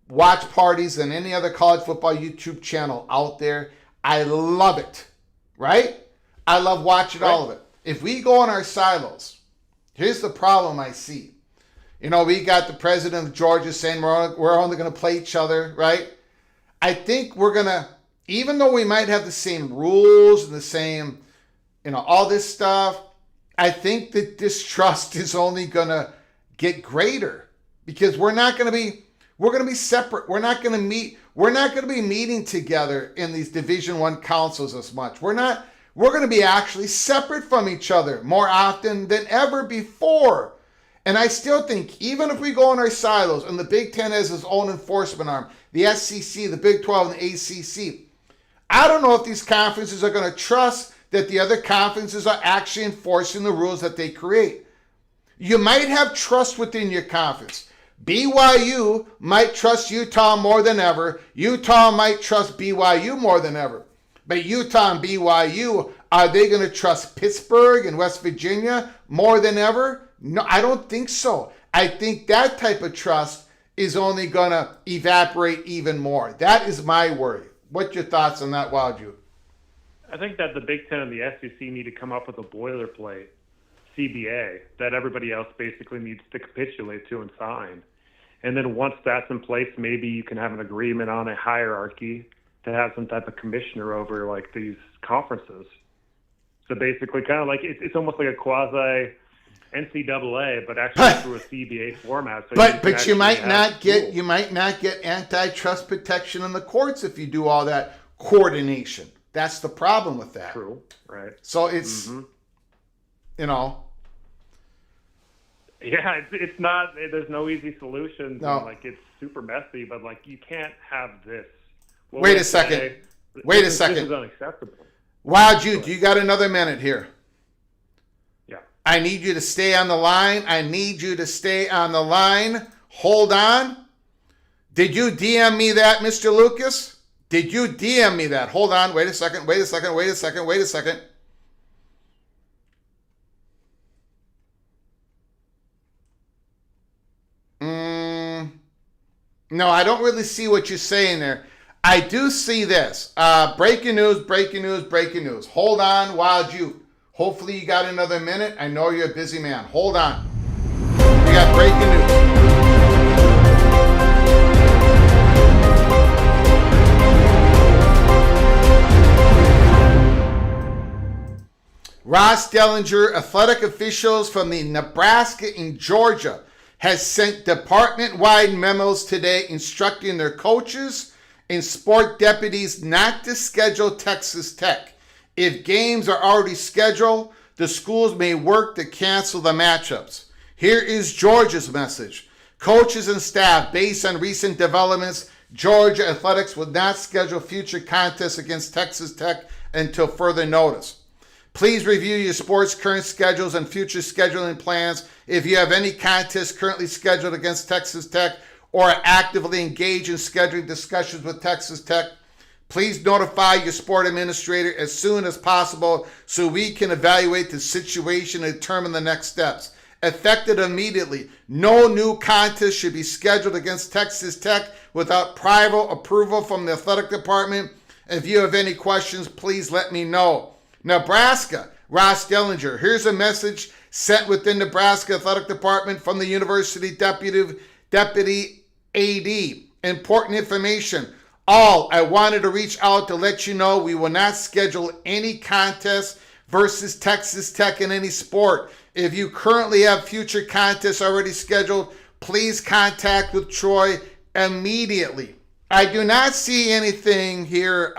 watch parties than any other college football YouTube channel out there. I love it, right? I love watching all of it. If we go in our silos, here's the problem I see. We got the president of Georgia saying we're only going to play each other, right? I think we're going to, even though we might have the same rules and the same, all this stuff, I think that distrust is only going to get greater because we're going to be separate. We're not going to be meeting together in these Division I councils as much. We're going to be actually separate from each other more often than ever before. And I still think, even if we go in our silos and the Big Ten has its own enforcement arm, the SEC, the Big 12, and the ACC, I don't know if these conferences are going to trust that the other conferences are actually enforcing the rules that they create. You might have trust within your conference. BYU might trust Utah more than ever. Utah might trust BYU more than ever. But Utah and BYU, are they going to trust Pittsburgh and West Virginia more than ever? No, I don't think so. I think that type of trust is only going to evaporate even more. That is my worry. What's your thoughts on that, Wild Youth? I think that the Big Ten and the SEC need to come up with a boilerplate CBA that everybody else basically needs to capitulate to and sign. And then once that's in place, maybe you can have an agreement on a hierarchy to have some type of commissioner over like these conferences. So basically kind of like it's almost like a quasi NCAA, but actually through a CBA format. So but you might not get antitrust protection in the courts if you do all that coordination. That's the problem with that. True, right? So it's Yeah, it's not. There's no easy solutions. No. And, like it's super messy, but like you can't have this. Wait a second. This is unacceptable. Wild Youth, you got another minute here. Yeah. I need you to stay on the line. Hold on. Did you DM me that, Mr. Lucas? Did you DM me that? Hold on. Wait a second. No, I don't really see what you're saying there. I do see this. Breaking news. Hold on, Wild Youth. Hopefully you got another minute. I know you're a busy man. Hold on. We got breaking news. Ross Dellinger, athletic officials from the Nebraska and Georgia, has sent department-wide memos today instructing their coaches and sport deputies not to schedule Texas Tech. If games are already scheduled, the schools may work to cancel the matchups. Here is Georgia's message. Coaches and staff, based on recent developments, Georgia Athletics will not schedule future contests against Texas Tech until further notice. Please review your sports current schedules and future scheduling plans. If you have any contests currently scheduled against Texas Tech or are actively engaged in scheduling discussions with Texas Tech, please notify your sport administrator as soon as possible so we can evaluate the situation and determine the next steps. Effective immediately, no new contest should be scheduled against Texas Tech without prior approval from the athletic department. If you have any questions, please let me know. Nebraska, Ross Dellinger. Here's a message sent within Nebraska Athletic Department from the University Deputy AD. Important information. All, I wanted to reach out to let you know we will not schedule any contest versus Texas Tech in any sport. If you currently have future contests already scheduled, please contact with Troy immediately. I do not see anything here,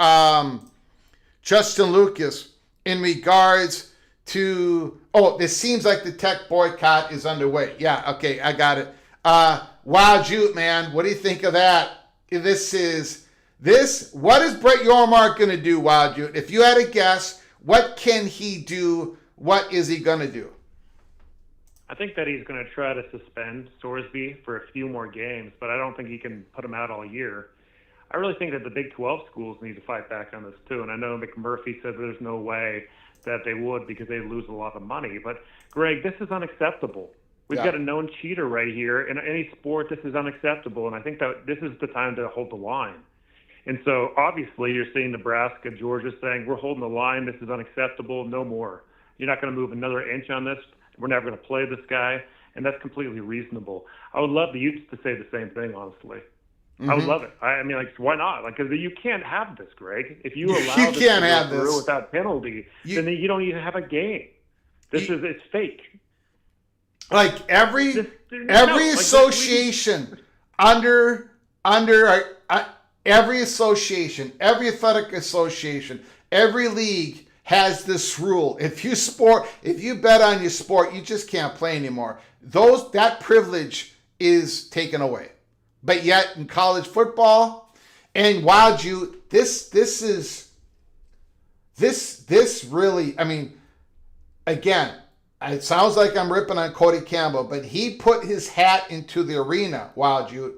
Justin Lucas, in regards to, this seems like the Tech boycott is underway. Yeah, okay, I got it. Wow, Jute, man, what do you think of that? What is Brett Yormark going to do, Wild Jute? If you had a guess, what can he do? What is he going to do? I think that he's going to try to suspend Sorsby for a few more games, but I don't think he can put him out all year. I really think that the Big 12 schools need to fight back on this too, and I know McMurphy said there's no way that they would because they lose a lot of money. But, Greg, this is unacceptable. We've got a known cheater right here. In any sport, this is unacceptable, and I think that this is the time to hold the line. And so, obviously, you're seeing Nebraska, Georgia saying, we're holding the line, this is unacceptable, no more. You're not going to move another inch on this. We're never going to play this guy, and that's completely reasonable. I would love the Utes to say the same thing, honestly. Mm-hmm. I would love it. I mean, like, why not? Like, because you can't have this, Greg. If you allow this to go through without penalty, then you don't even have a game. It's fake. Like every association every association, every athletic association, every league has this rule. If you bet on your sport, you just can't play anymore. That privilege is taken away. But yet in college football and Wild Jute, this really, I mean, again, it sounds like I'm ripping on Cody Campbell, but he put his hat into the arena, Wild Jute.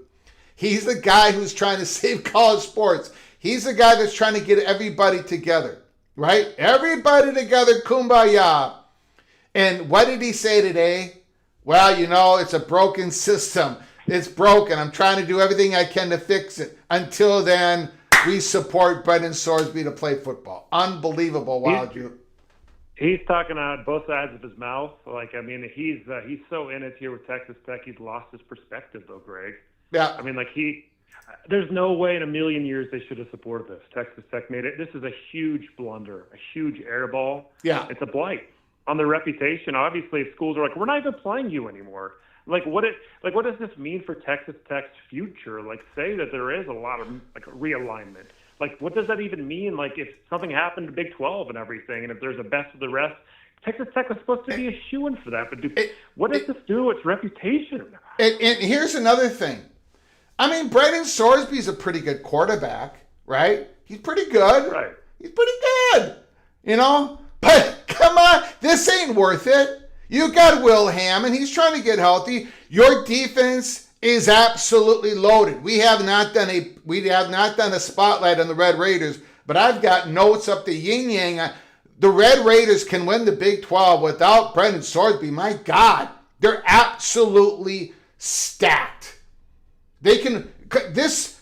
He's the guy who's trying to save college sports. He's the guy that's trying to get everybody together, right? Everybody together, kumbaya. And what did he say today? Well, it's a broken system. It's broken. I'm trying to do everything I can to fix it. Until then, we support Brendan Sorsby to play football. Unbelievable, Wild Jute. He's talking out both sides of his mouth. Like, I mean, he's so in it here with Texas Tech, he's lost his perspective, though, Greg. Yeah. I mean, like, there's no way in a million years they should have supported this. Texas Tech made it. This is a huge blunder, a huge air ball. Yeah. It's a blight on their reputation. Obviously, if schools are like, we're not even playing you anymore. What does this mean for Texas Tech's future? Like, say that there is a lot of realignment. Like, what does that even mean? Like, if something happened to Big 12 and everything, and if there's a best of the rest, Texas Tech was supposed to be a shoo-in for that. But what does this do to its reputation? And here's another thing. I mean, Brendan Sorsby's a pretty good quarterback, right? He's pretty good. Right. He's pretty good, But come on, this ain't worth it. You got Will Hammond. He's trying to get healthy. Your defense is absolutely loaded. We have not done a spotlight on the Red Raiders, but I've got notes up the yin yang. The Red Raiders can win the Big 12 without Brendan Sorsby. My God, they're absolutely stacked. They can.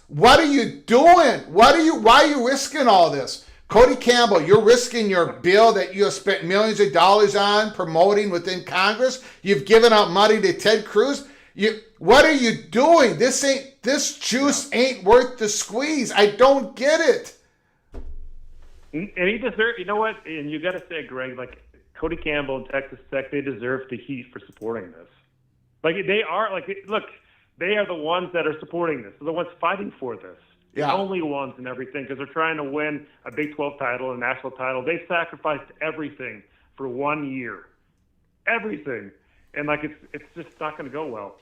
What are you doing? Why are you risking all this? Cody Campbell, you're risking your bill that you have spent millions of dollars on promoting within Congress. You've given out money to Ted Cruz. What are you doing? This juice ain't worth the squeeze. I don't get it. And he deserves. You know what? And you got to say, Greg, like Cody Campbell and Texas Tech, they deserve the heat for supporting this. Like they are. Like look, they are the ones that are supporting this. They're the ones fighting for this. Yeah. The only ones and everything because they're trying to win a Big 12 title, a national title. They sacrificed everything for 1 year, everything, and like it's just not going to go well.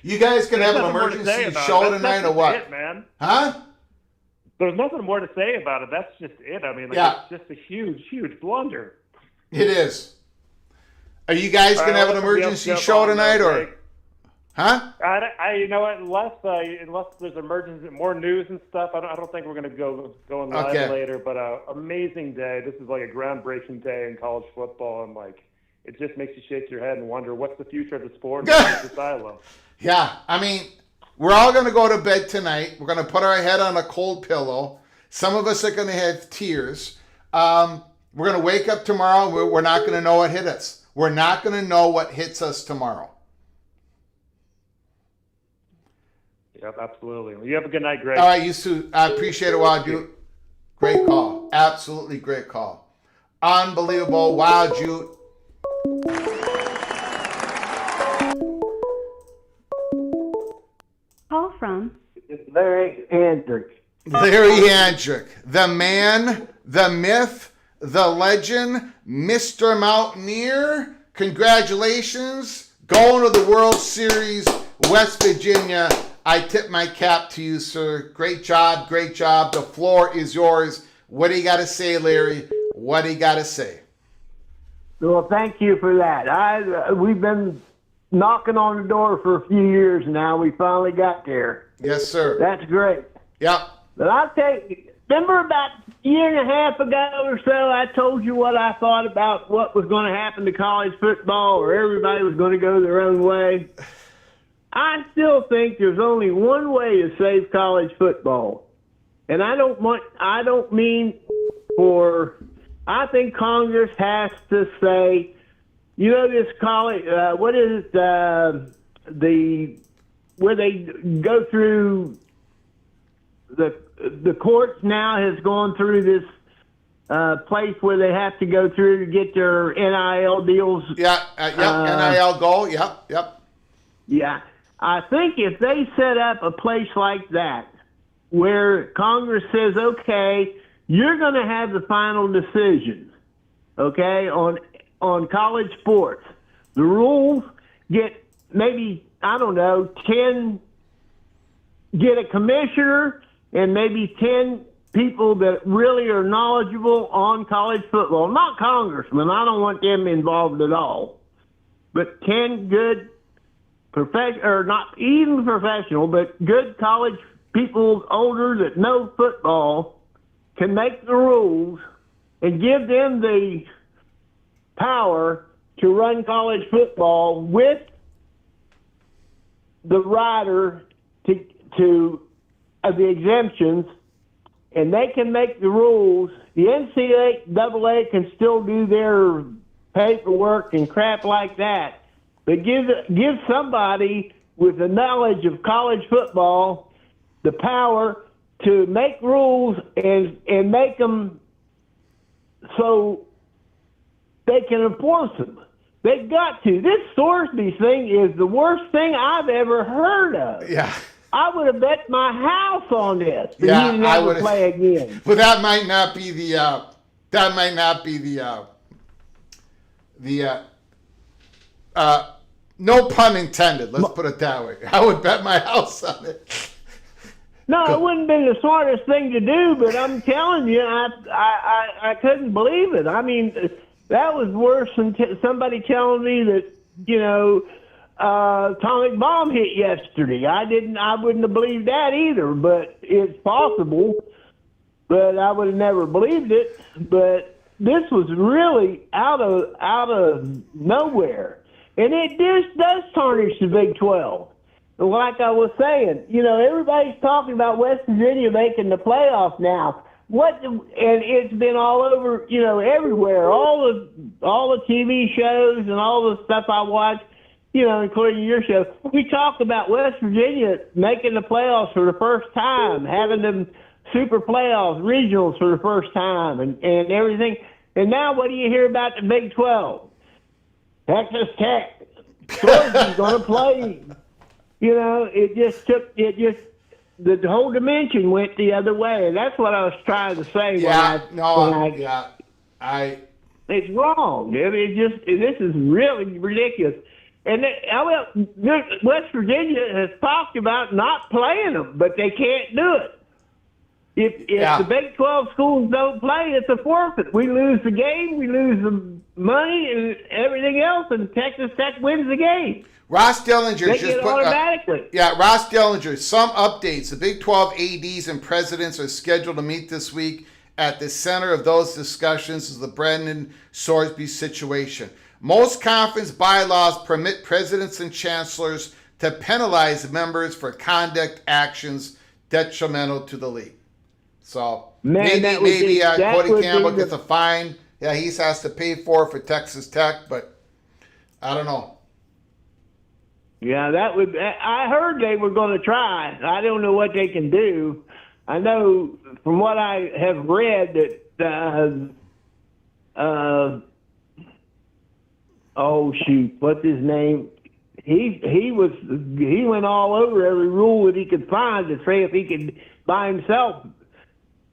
You guys can have an emergency show tonight or what? It, man. Huh? There's nothing more to say about it. That's just it. I mean, it's just a huge, huge blunder. It is. Are you guys going to have an emergency show tonight or? Huh? You know what? Unless there's emergency, more news and stuff, I don't think we're going to go live later. But amazing day. This is like a groundbreaking day in college football, and like it just makes you shake your head and wonder what's the future of the sport and the silo. Yeah, I mean, we're all going to go to bed tonight. We're going to put our head on a cold pillow. Some of us are going to have tears. We're going to wake up tomorrow. We're not going to know what hit us. We're not going to know what hits us tomorrow. Yep, absolutely. You have a good night, Greg. All right, you too. I appreciate it, Wild Jute. Great call. Absolutely great call. Unbelievable. Wild Jute. Call from Larry Andrews. Larry Andrick, the man, the myth, the legend, Mr. Mountaineer. Congratulations. Going to the World Series, West Virginia. I tip my cap to you, sir. Great job, great job. The floor is yours. What do you got to say, Larry? What do you got to say? Well, thank you for that. We've been knocking on the door for a few years now. We finally got there. Yes, sir. That's great. Yep. But I'll tell you, remember about a year and a half ago or so, I told you what I thought about what was going to happen to college football, or everybody was going to go their own way. I still think there's only one way to save college football. And I think Congress has to say, this college, what is it, where they go through, the courts now has gone through this place where they have to go through to get their NIL deals. NIL goal, yep. Yeah. I think if they set up a place like that where Congress says, okay, you're going to have the final decision, okay, on college sports. The rules get maybe, 10, get a commissioner and maybe 10 people that really are knowledgeable on college football. Not congressmen. I don't want them involved at all. But 10 good not even professional, but good college people older that know football can make the rules and give them the power to run college football with the rider of the exemptions, and they can make the rules. The NCAA can still do their paperwork and crap like that, but give somebody with the knowledge of college football the power to make rules and make them so they can enforce them. They've got to. This Sorsby thing is the worst thing I've ever heard of. Yeah. I would have bet my house on this. Yeah, he never play again. But that might not be no pun intended. Let's put it that way. I would bet my house on it. No, it wouldn't have been the smartest thing to do, but I'm telling you, I couldn't believe it. I mean, that was worse than somebody telling me that, atomic bomb hit yesterday. I wouldn't have believed that either, but it's possible. But I would have never believed it. But this was really out of nowhere. And it just does tarnish the Big 12. And like I was saying, everybody's talking about West Virginia making the playoff now. And it's been all over, everywhere. All the TV shows and all the stuff I watch, including your show. We talk about West Virginia making the playoffs for the first time, having them super playoffs, regionals for the first time, and everything. And now what do you hear about the Big 12? Texas Tech. Georgia's going to play. The whole dimension went the other way. And that's what I was trying to say. It's wrong. This is really ridiculous. And West Virginia has talked about not playing them, but they can't do it. If the Big 12 schools don't play, it's a forfeit. We lose the game, we lose the money and everything else, and Texas Tech wins the game. Ross Dellinger They just get put automatically. Ross Dellinger. Some updates. The Big 12 ADs and presidents are scheduled to meet this week. At the center of those discussions is the Brendan Sorsby situation. Most conference bylaws permit presidents and chancellors to penalize members for conduct actions detrimental to the league. So maybe Cody Campbell gets a fine. Yeah, he has to pay for Texas Tech, but I don't know. Yeah, that would. I heard they were going to try. I don't know what they can do. I know from what I have read that. Oh shoot, what's his name? He went all over every rule that he could find to see if he could by himself.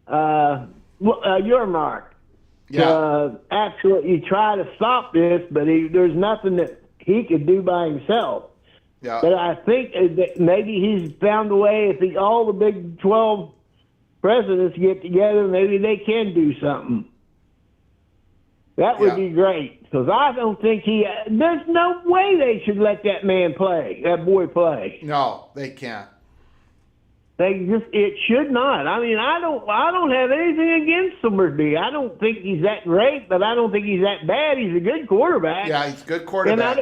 Your mark. Yeah. Actually, try to stop this, but there's nothing that he could do by himself. Yeah. But I think that maybe he's found a way. If all the Big 12 presidents get together, maybe they can do something. That would be great, because I don't think there's no way they should let that boy play. No, they can't. It should not. I mean, I don't have anything against Summersby. I don't think he's that great, but I don't think he's that bad. He's a good quarterback. Yeah, he's a good quarterback.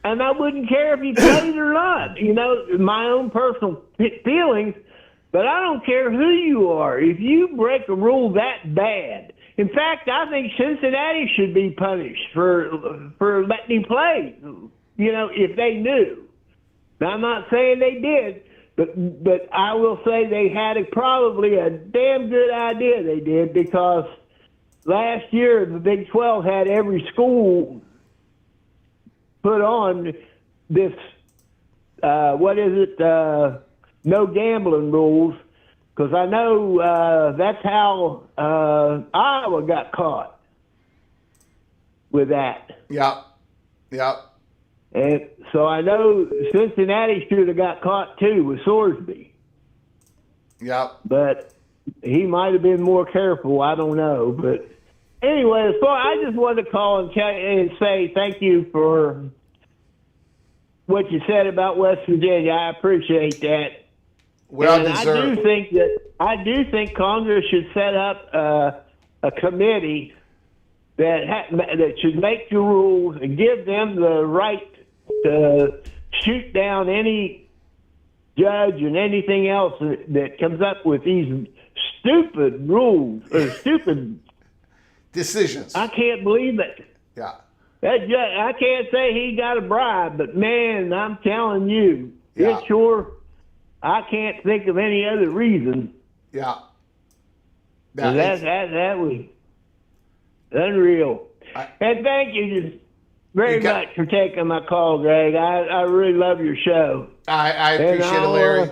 And I wouldn't care if he played or not. You know, my own personal feelings, but I don't care who you are. If you break a rule that bad. In fact, I think Cincinnati should be punished for letting him play, you know, if they knew. Now, I'm not saying they did, but I will say they had probably a damn good idea they did, because last year the Big 12 had every school put on this, no gambling rules. Because I know that's how Iowa got caught with that. Yeah. And so I know Cincinnati should have got caught too with Sorsby. Yeah. But he might have been more careful. I don't know. But anyway, I just wanted to call and say thank you for what you said about West Virginia. I appreciate that. Well and deserved. I do think Congress should set up a committee that should make the rules and give them the right to shoot down any judge and anything else that comes up with these stupid rules or stupid decisions. I can't believe it. Yeah. I can't say he got a bribe, but man, I'm telling you, Yeah. it sure. I can't think of any other reason. Yeah. That was unreal. And thank you very much for taking my call, Greg. I really love your show. I appreciate it, Larry.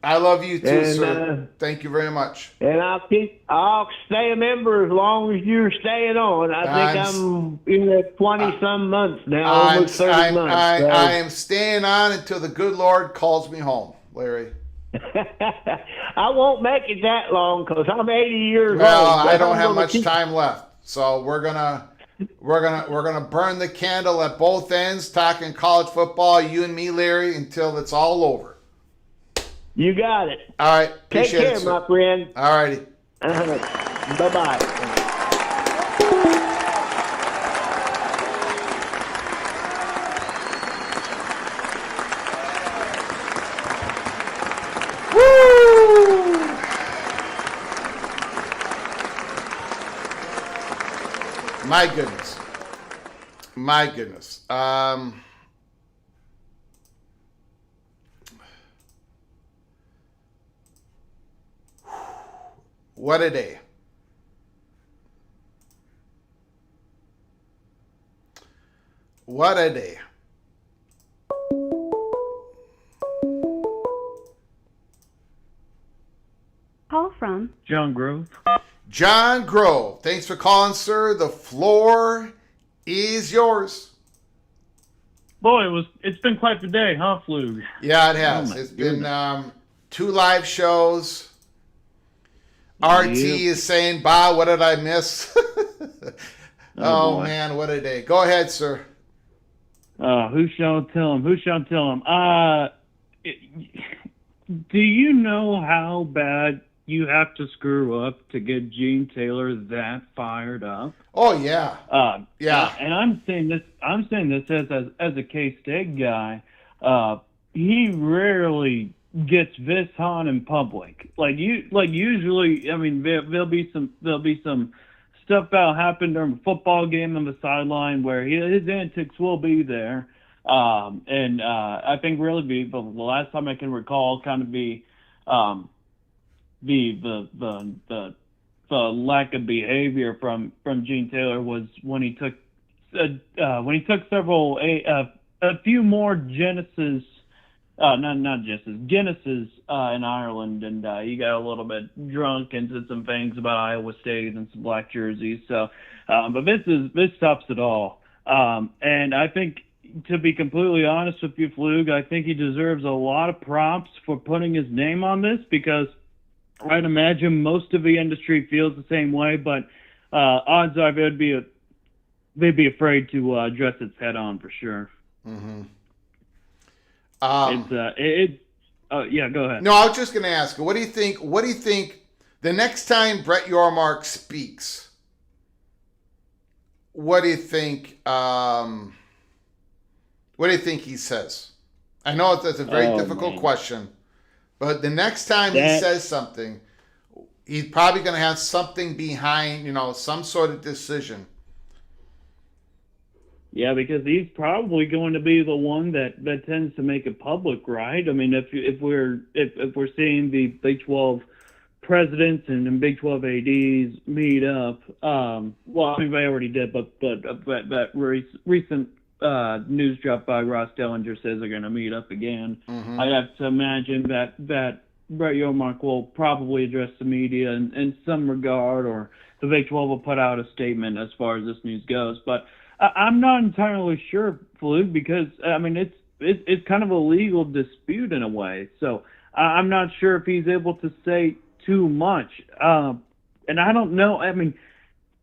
I love you too, sir. Thank you very much. And I'll stay a member as long as you're staying on. I think I'm in the 20-some months now, almost 30 months. I am staying on until the good Lord calls me home, Larry. I won't make it that long because I'm 80 years old. Well, I don't have much time left, so we're gonna burn the candle at both ends, talking college football, you and me, Larry, until it's all over. You got it. All right. Take care, my friend. All righty. Bye-bye. My goodness. What a day. What a day. Call from John Grove. John Grove. Thanks for calling, sir. The floor is yours. Boy, it's been quite the day, huh, Flug? Yeah, it has. Oh, it's been 2 live shows. RT is saying, "Bah, what did I miss?" Oh man, what a day. Go ahead, sir. Who shall tell him? Who shall tell him? Do you know how bad you have to screw up to get Gene Taylor that fired up? Oh yeah. Yeah. And I'm saying this as a K-State guy. He rarely gets this hot in public. Usually, I mean, there'll be some stuff that'll happen during a football game on the sideline where his antics will be there. And I think really the last time I can recall kind of the lack of behavior from Gene Taylor was when he took a few more Guinnesses in Ireland, and he got a little bit drunk and said some things about Iowa State and some black jerseys. So, but this tops it all. And I think, to be completely honest with you, Flug, I think he deserves a lot of props for putting his name on this, because I'd imagine most of the industry feels the same way, but odds are they'd be afraid to address its head on for sure. Mm-hmm. Yeah, go ahead. No, I was just going to ask, what do you think the next time Brett Yormark speaks? What do you think? What do you think he says? I know that's a very difficult question, but the next time he says something, he's probably going to have something behind, some sort of decision. Yeah, because he's probably going to be the one that tends to make it public, right? I mean, if we're seeing the Big 12 presidents and Big 12 ads meet up, well, I mean, they already did, but that recent news drop by Ross Dellinger says they're going to meet up again. Mm-hmm. I have to imagine that Brett Yormark will probably address the media in some regard, or the Big 12 will put out a statement as far as this news goes. But I'm not entirely sure, Flug, because I mean it's kind of a legal dispute in a way. So I'm not sure if he's able to say too much. And I don't know. I mean,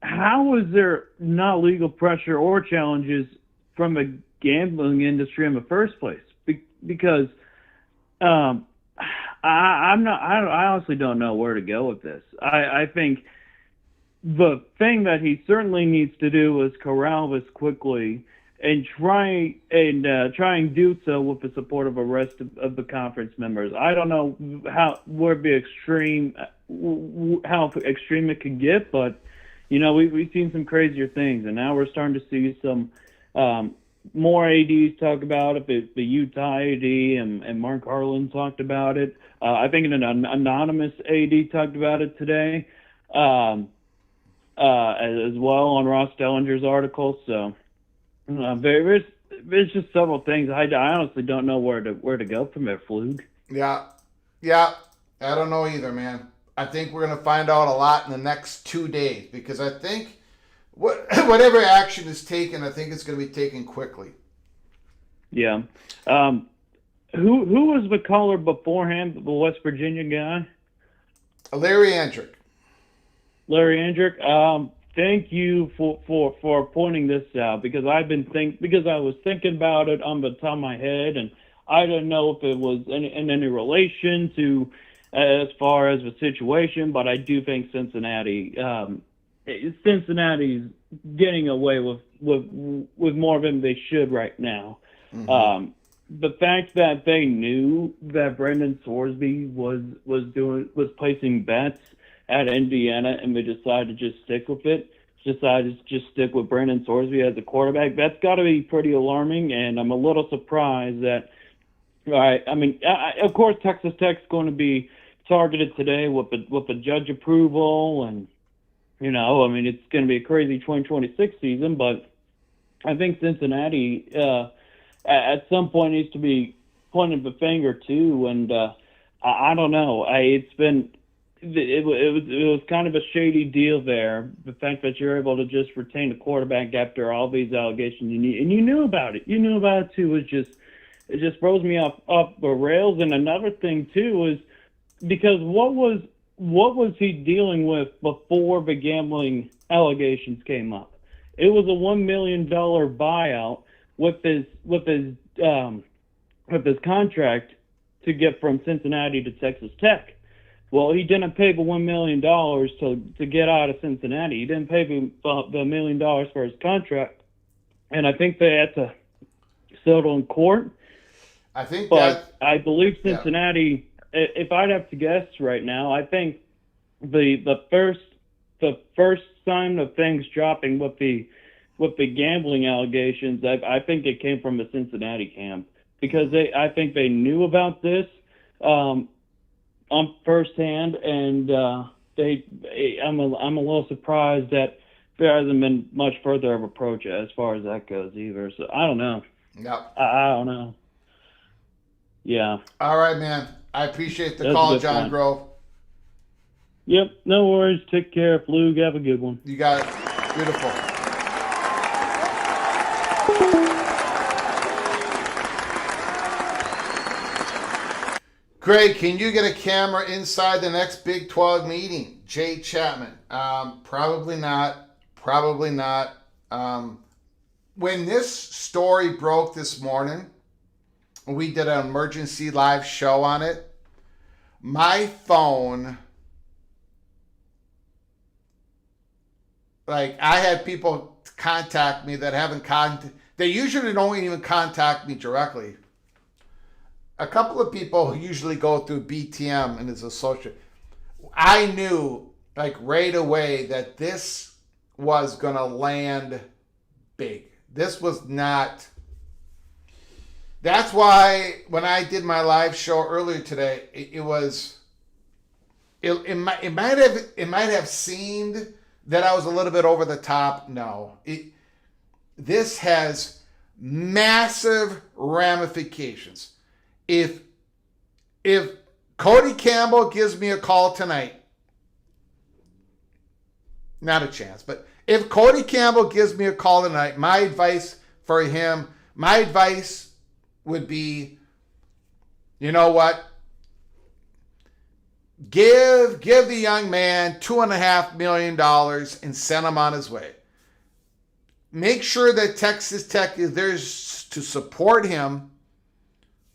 how is there not legal pressure or challenges from the gambling industry in the first place? Because I honestly don't know where to go with this. I think the thing that he certainly needs to do is corral this quickly and try and do so with the support of the rest of the conference members. I don't know how extreme it could get, but we've seen some crazier things, and now we're starting to see some more ADs talk about it. The Utah AD and Mark Harlan talked about it. I think an anonymous AD talked about it today. As well on Ross Dellinger's article. So there's just several things. I honestly don't know where to go from there, Flug. Yeah, I don't know either, man. I think we're going to find out a lot in the next 2 days, because I think whatever action is taken, I think it's going to be taken quickly. Yeah. Who was the caller beforehand, the West Virginia guy? Larry Andrick. Larry Andrick, thank you for pointing this out, because I was thinking about it on the top of my head, and I don't know if it was in any relation to as far as the situation, but I do think Cincinnati's getting away with more of them they should right now. Mm-hmm. The fact that they knew that Brendan Sorsby was placing bets at Indiana, and they decided to just stick with it. Decided to just stick with Brendan Sorsby as a quarterback. That's got to be pretty alarming, and I'm a little surprised that. I mean, of course, Texas Tech's going to be targeted today with the judge approval, and I mean, it's going to be a crazy 2026 season. But I think Cincinnati at some point needs to be pointing the finger too, and I don't know. It was kind of a shady deal there. The fact that you're able to just retain a quarterback after all these allegations, and you knew about it. You knew about it too. It just throws me off the rails. And another thing too is because what was he dealing with before the gambling allegations came up? It was a $1 million buyout with his contract to get from Cincinnati to Texas Tech. Well, he didn't pay the $1 million to get out of Cincinnati. He didn't pay the $1 million for his contract, and I think they had to settle in court. I think, but I believe Cincinnati. Yeah. If I'd have to guess right now, I think the first sign of things dropping with the with the gambling allegations, I think it came from the Cincinnati camp because I think they knew about this on firsthand, and I'm a little surprised that there hasn't been much further of approach as far as that goes either. So I don't know. Yep. I don't know. Yeah. All right, man. I appreciate the That's call, a good John point. Grove. Yep. No worries. Take care, Flug. Have a good one. You got it. Beautiful. Greg, can you get a camera inside the next Big 12 meeting? Jay Chapman. Probably not. Probably not. When this story broke this morning, we did an emergency live show on it. My phone, like, I had people contact me that haven't they usually don't even contact me directly. A couple of people who usually go through BTM and his associate, I knew like right away that this was going to land big. This was not. That's why when I did my live show earlier today, it might have seemed that I was a little bit over the top. No, this has massive ramifications. If Cody Campbell gives me a call tonight, not a chance, but if Cody Campbell gives me a call tonight, my advice for him, my advice would be, you know what? Give the young man $2.5 million and send him on his way. Make sure that Texas Tech is there to support him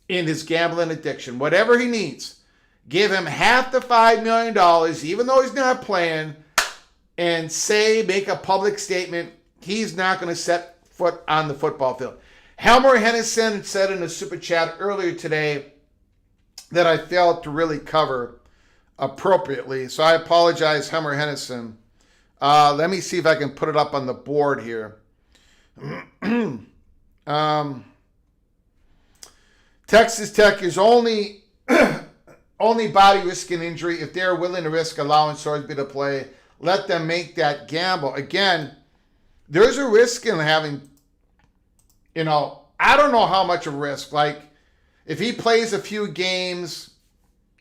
in his gambling addiction. Whatever he needs, give him half the $5 million, even though he's not playing, and make a public statement he's not going to set foot on the football field. Helmer Hennison said in a super chat earlier today that I failed to really cover appropriately, so I apologize, Helmer Hennison. Let me see if I can put it up on the board here. Texas Tech is only body risk an injury if they're willing to risk allowing Sorsby to play. Let them make that gamble. Again, there's a risk in having, I don't know how much of a risk. Like, if he plays a few games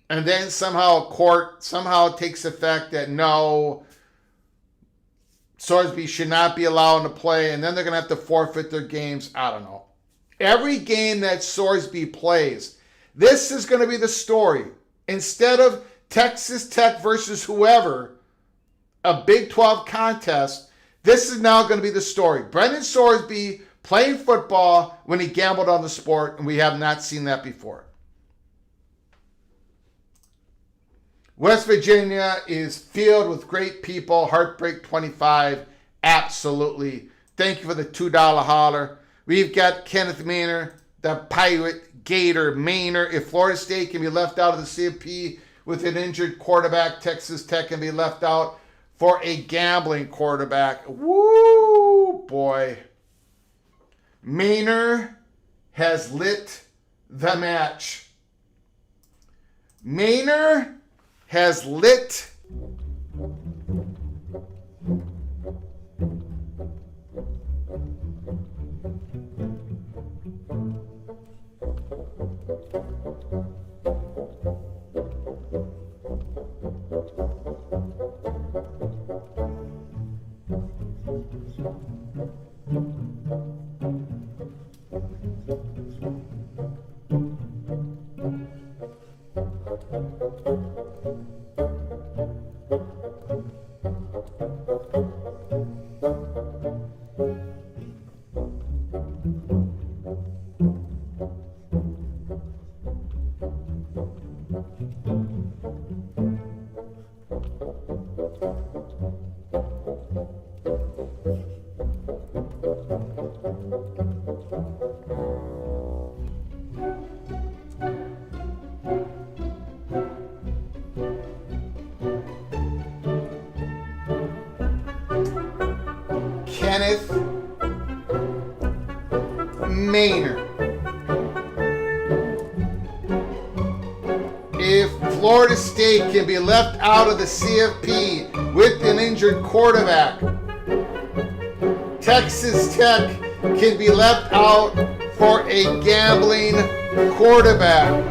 and then somehow court takes effect that no, Sorsby should not be allowed to play, and then they're going to have to forfeit their games. I don't know. Every game that Sorsby plays, this is going to be the story. Instead of Texas Tech versus whoever, a Big 12 contest, this is now going to be the story. Brendan Sorsby playing football when he gambled on the sport, and we have not seen that before. West Virginia is filled with great people. Heartbreak 25, absolutely. Thank you for the $2 holler. We've got Kenneth Maynor, the Pirate Gator Maynor. If Florida State can be left out of the CFP with an injured quarterback, Texas Tech can be left out for a gambling quarterback. Woo, boy. Maynor has lit the match. Maynor has lit Kenneth Maynard. If Florida State can be left out of the CFP with an injured quarterback, Texas Tech can be left out for a gambling quarterback.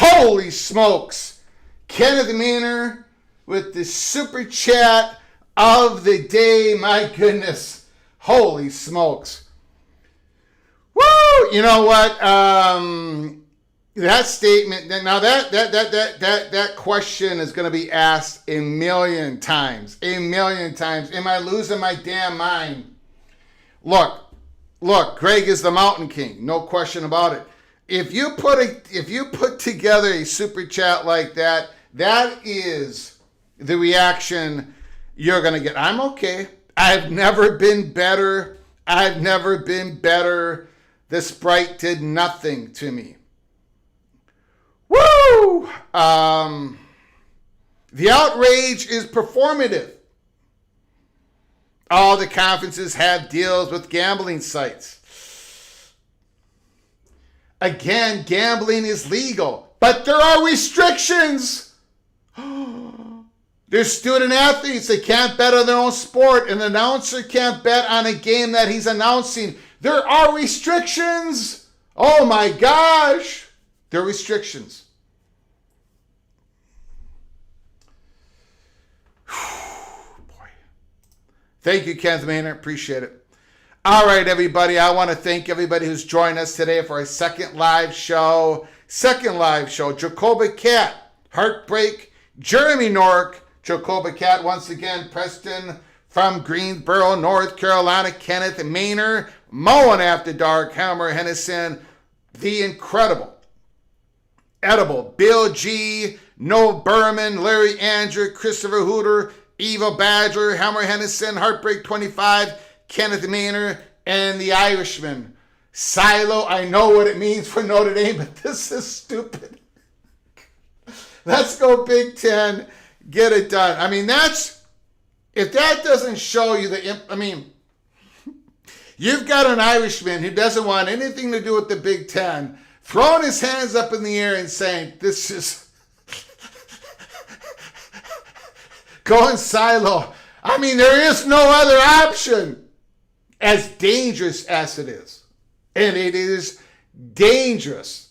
Holy smokes! Kenneth Maynard with the super chat of the day. My goodness. Holy smokes. Woo! You know what? That statement, now that question is going to be asked a million times. A million times. Am I losing my damn mind? Look, Greg is the Mountain King. No question about it. If you put together a super chat like that, that is the reaction you're going to get. I'm okay. I've never been better. The Sprite did nothing to me. Woo! The outrage is performative. All the conferences have deals with gambling sites. Again, gambling is legal, but there are restrictions. There's student athletes that can't bet on their own sport. An announcer can't bet on a game that he's announcing. There are restrictions. Oh my gosh. There are restrictions. Boy. Thank you, Kenneth Maynard. Appreciate it. All right, everybody. I want to thank everybody who's joined us today for our second live show. Jacoba Cat, Heartbreak, Jeremy Nork, Jacoba Cat once again, Preston from Greensboro, North Carolina, Kenneth Maynard, Mohr After Dark, Hammer Hennison, the incredible, edible, Bill G, Noah Berman, Larry Andrew, Christopher Hooter, Eva Badger, Hammer Hennison, Heartbreak 25, Kenneth Maynard, and the Irishman. Silo, I know what it means for Notre Dame, but this is stupid. Let's go Big Ten. Get it done. I mean, if that doesn't show you you've got an Irishman who doesn't want anything to do with the Big Ten, throwing his hands up in the air and saying, this is going silo. I mean, there is no other option. As dangerous as it is. And it is dangerous.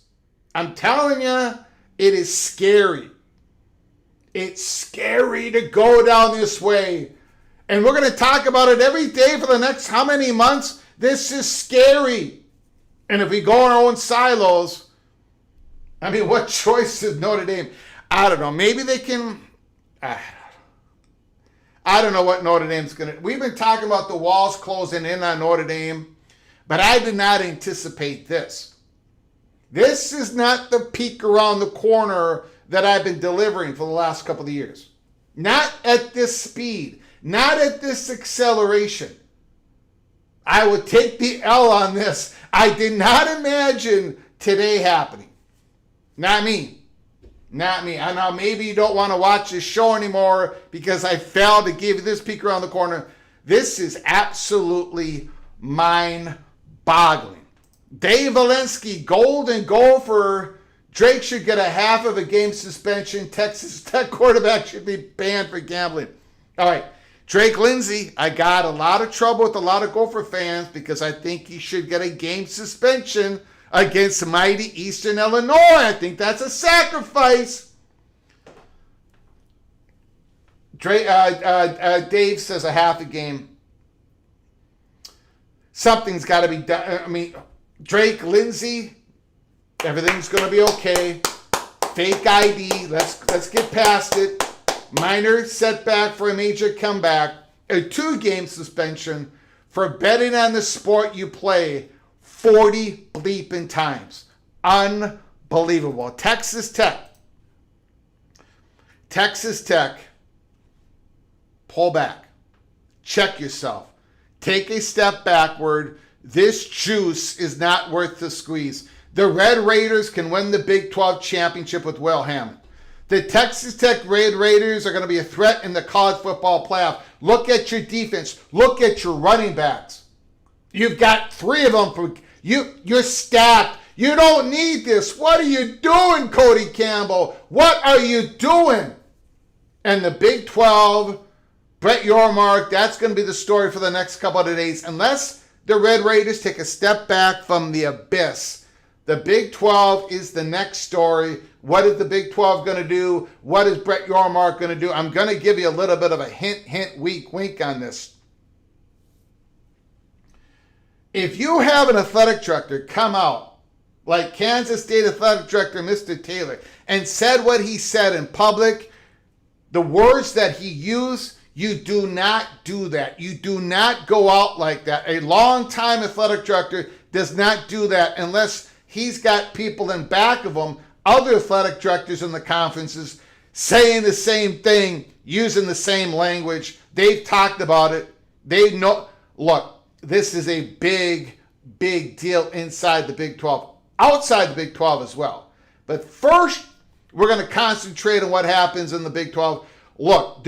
I'm telling you, it is scary. It's scary to go down this way. And we're going to talk about it every day for the next how many months? This is scary. And if we go in our own silos, I mean, what choice is Notre Dame? I don't know. Maybe they can... I don't know what Notre Dame's going to... We've been talking about the walls closing in on Notre Dame, but I did not anticipate this. This is not the peak around the corner that I've been delivering for the last couple of years. Not at this speed. Not at this acceleration. I would take the L on this. I did not imagine today happening. Not me. Not me. I know maybe you don't want to watch this show anymore because I failed to give you this peek around the corner. This is absolutely mind-boggling. Dave Valensky, golden goal for Drake should get a half of a game suspension. Texas Tech quarterback should be banned for gambling. All right. Drake Lindsay, I got a lot of trouble with a lot of Gopher fans because I think he should get a game suspension against mighty Eastern Illinois. I think that's a sacrifice. Dave says a half a game. Something's got to be done. I mean, Drake Lindsay, everything's going to be okay. Fake ID. Let's get past it. Minor setback for a major comeback. A 2-game suspension for betting on the sport you play 40 bleeping times. Unbelievable. Texas Tech. Pull back. Check yourself. Take a step backward. This juice is not worth the squeeze. The Red Raiders can win the Big 12 championship with Will Hammond. The Texas Tech Red Raiders are going to be a threat in the college football playoff. Look at your defense. Look at your running backs. You've got 3 of them. You're stacked. You don't need this. What are you doing, Cody Campbell? What are you doing? And the Big 12, Brett Yormark, that's going to be the story for the next couple of days. Unless the Red Raiders take a step back from the abyss. The Big 12 is the next story. What is the Big 12 going to do? What is Brett Yormark going to do? I'm going to give you a little bit of a hint, wink on this. If you have an athletic director come out, like Kansas State athletic director Mr. Taylor, and said what he said in public, the words that he used, you do not do that. You do not go out like that. A long-time athletic director does not do that unless he's got people in back of him, other athletic directors in the conferences, saying the same thing, using the same language. They've talked about it. They know. Look, this is a big, big deal inside the Big 12, outside the Big 12 as well. But first, we're going to concentrate on what happens in the Big 12. Look,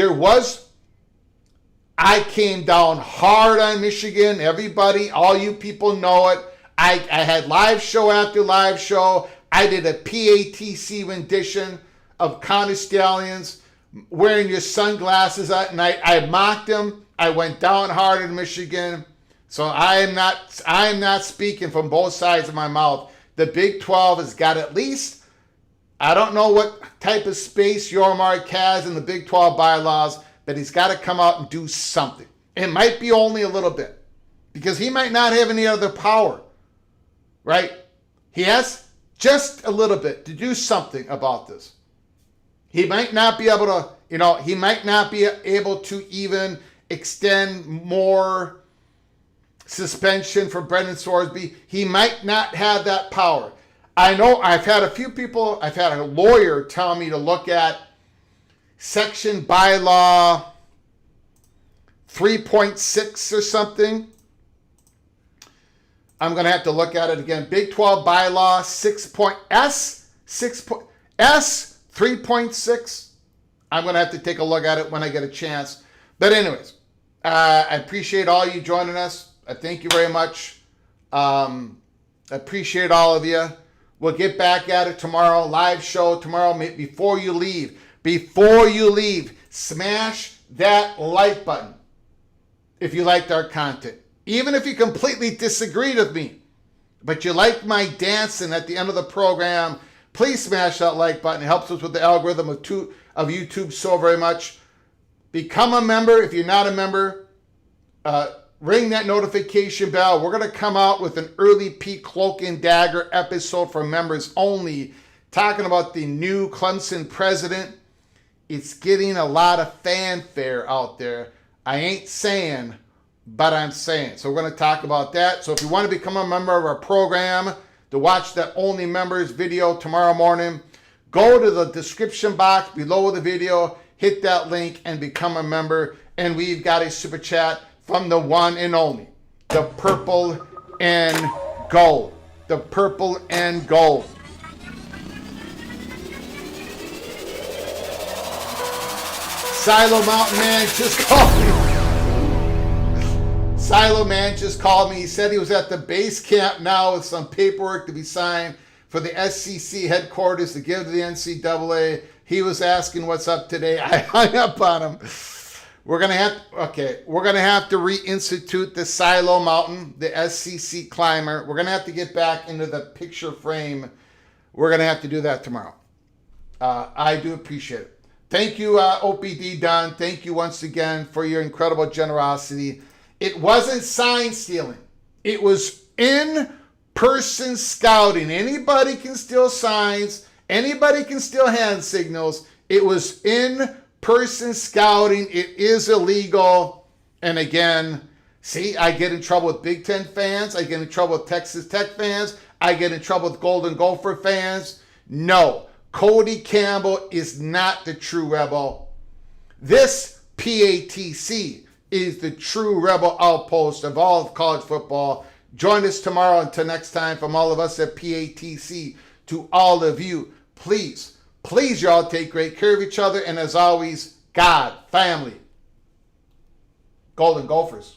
I came down hard on Michigan. Everybody, all you people know it. I had live show after live show. I did a PATC rendition of Conner Stallions wearing your sunglasses at night. I mocked them. I went down hard in Michigan. So I am not speaking from both sides of my mouth. The Big 12 has got at least, I don't know what type of space Yormark has in the Big 12 bylaws, but he's got to come out and do something. It might be only a little bit because he might not have any other power. Right? He has just a little bit to do something about this. He might not be able to, he might not be able to even extend more suspension for Brendan Sorsby. He might not have that power. I know I've had a lawyer tell me to look at section bylaw 3.6 or something. I'm going to have to look at it again. Big 12 bylaw 3.6. I'm going to have to take a look at it when I get a chance. But anyways, I appreciate all you joining us. I thank you very much. I appreciate all of you. We'll get back at it tomorrow. Live show tomorrow. Before you leave, smash that like button if you liked our content. Even if you completely disagreed with me, but you liked my dancing at the end of the program, please smash that like button. It helps us with the algorithm of YouTube so very much. Become a member if you're not a member. Ring that notification bell. We're going to come out with an early peek Cloak and Dagger episode for members only, talking about the new Clemson president. It's getting a lot of fanfare out there. I ain't saying, but I'm saying. So we're going to talk about that. So if you want to become a member of our program, to watch that only members video tomorrow morning, go to the description box below the video, hit that link and become a member. And we've got a super chat from the one and only, the purple and gold. The purple and gold. Silo Mountain Man just called me. Silo Man just called me. He said he was at the base camp now with some paperwork to be signed for the SEC headquarters to give to the NCAA. He was asking what's up today. I hung up on him. We're gonna have to reinstitute the Silo Mountain, the SCC climber. We're gonna have to get back into the picture frame. We're gonna have to do that tomorrow. I do appreciate it. Thank you, OPD Don. Thank you once again for your incredible generosity. It wasn't sign stealing. It was in-person scouting. Anybody can steal signs. Anybody can steal hand signals. It was in-person scouting. It is illegal. And again, see, I get in trouble with Big Ten fans. I get in trouble with Texas Tech fans. I get in trouble with Golden Gopher fans. No. Cody Campbell is not the true rebel. This PATC is the true rebel outpost of all of college football. Join us tomorrow. Until next time, from all of us at PATC to all of you, please, y'all take great care of each other. And as always, God, family, Golden Gophers.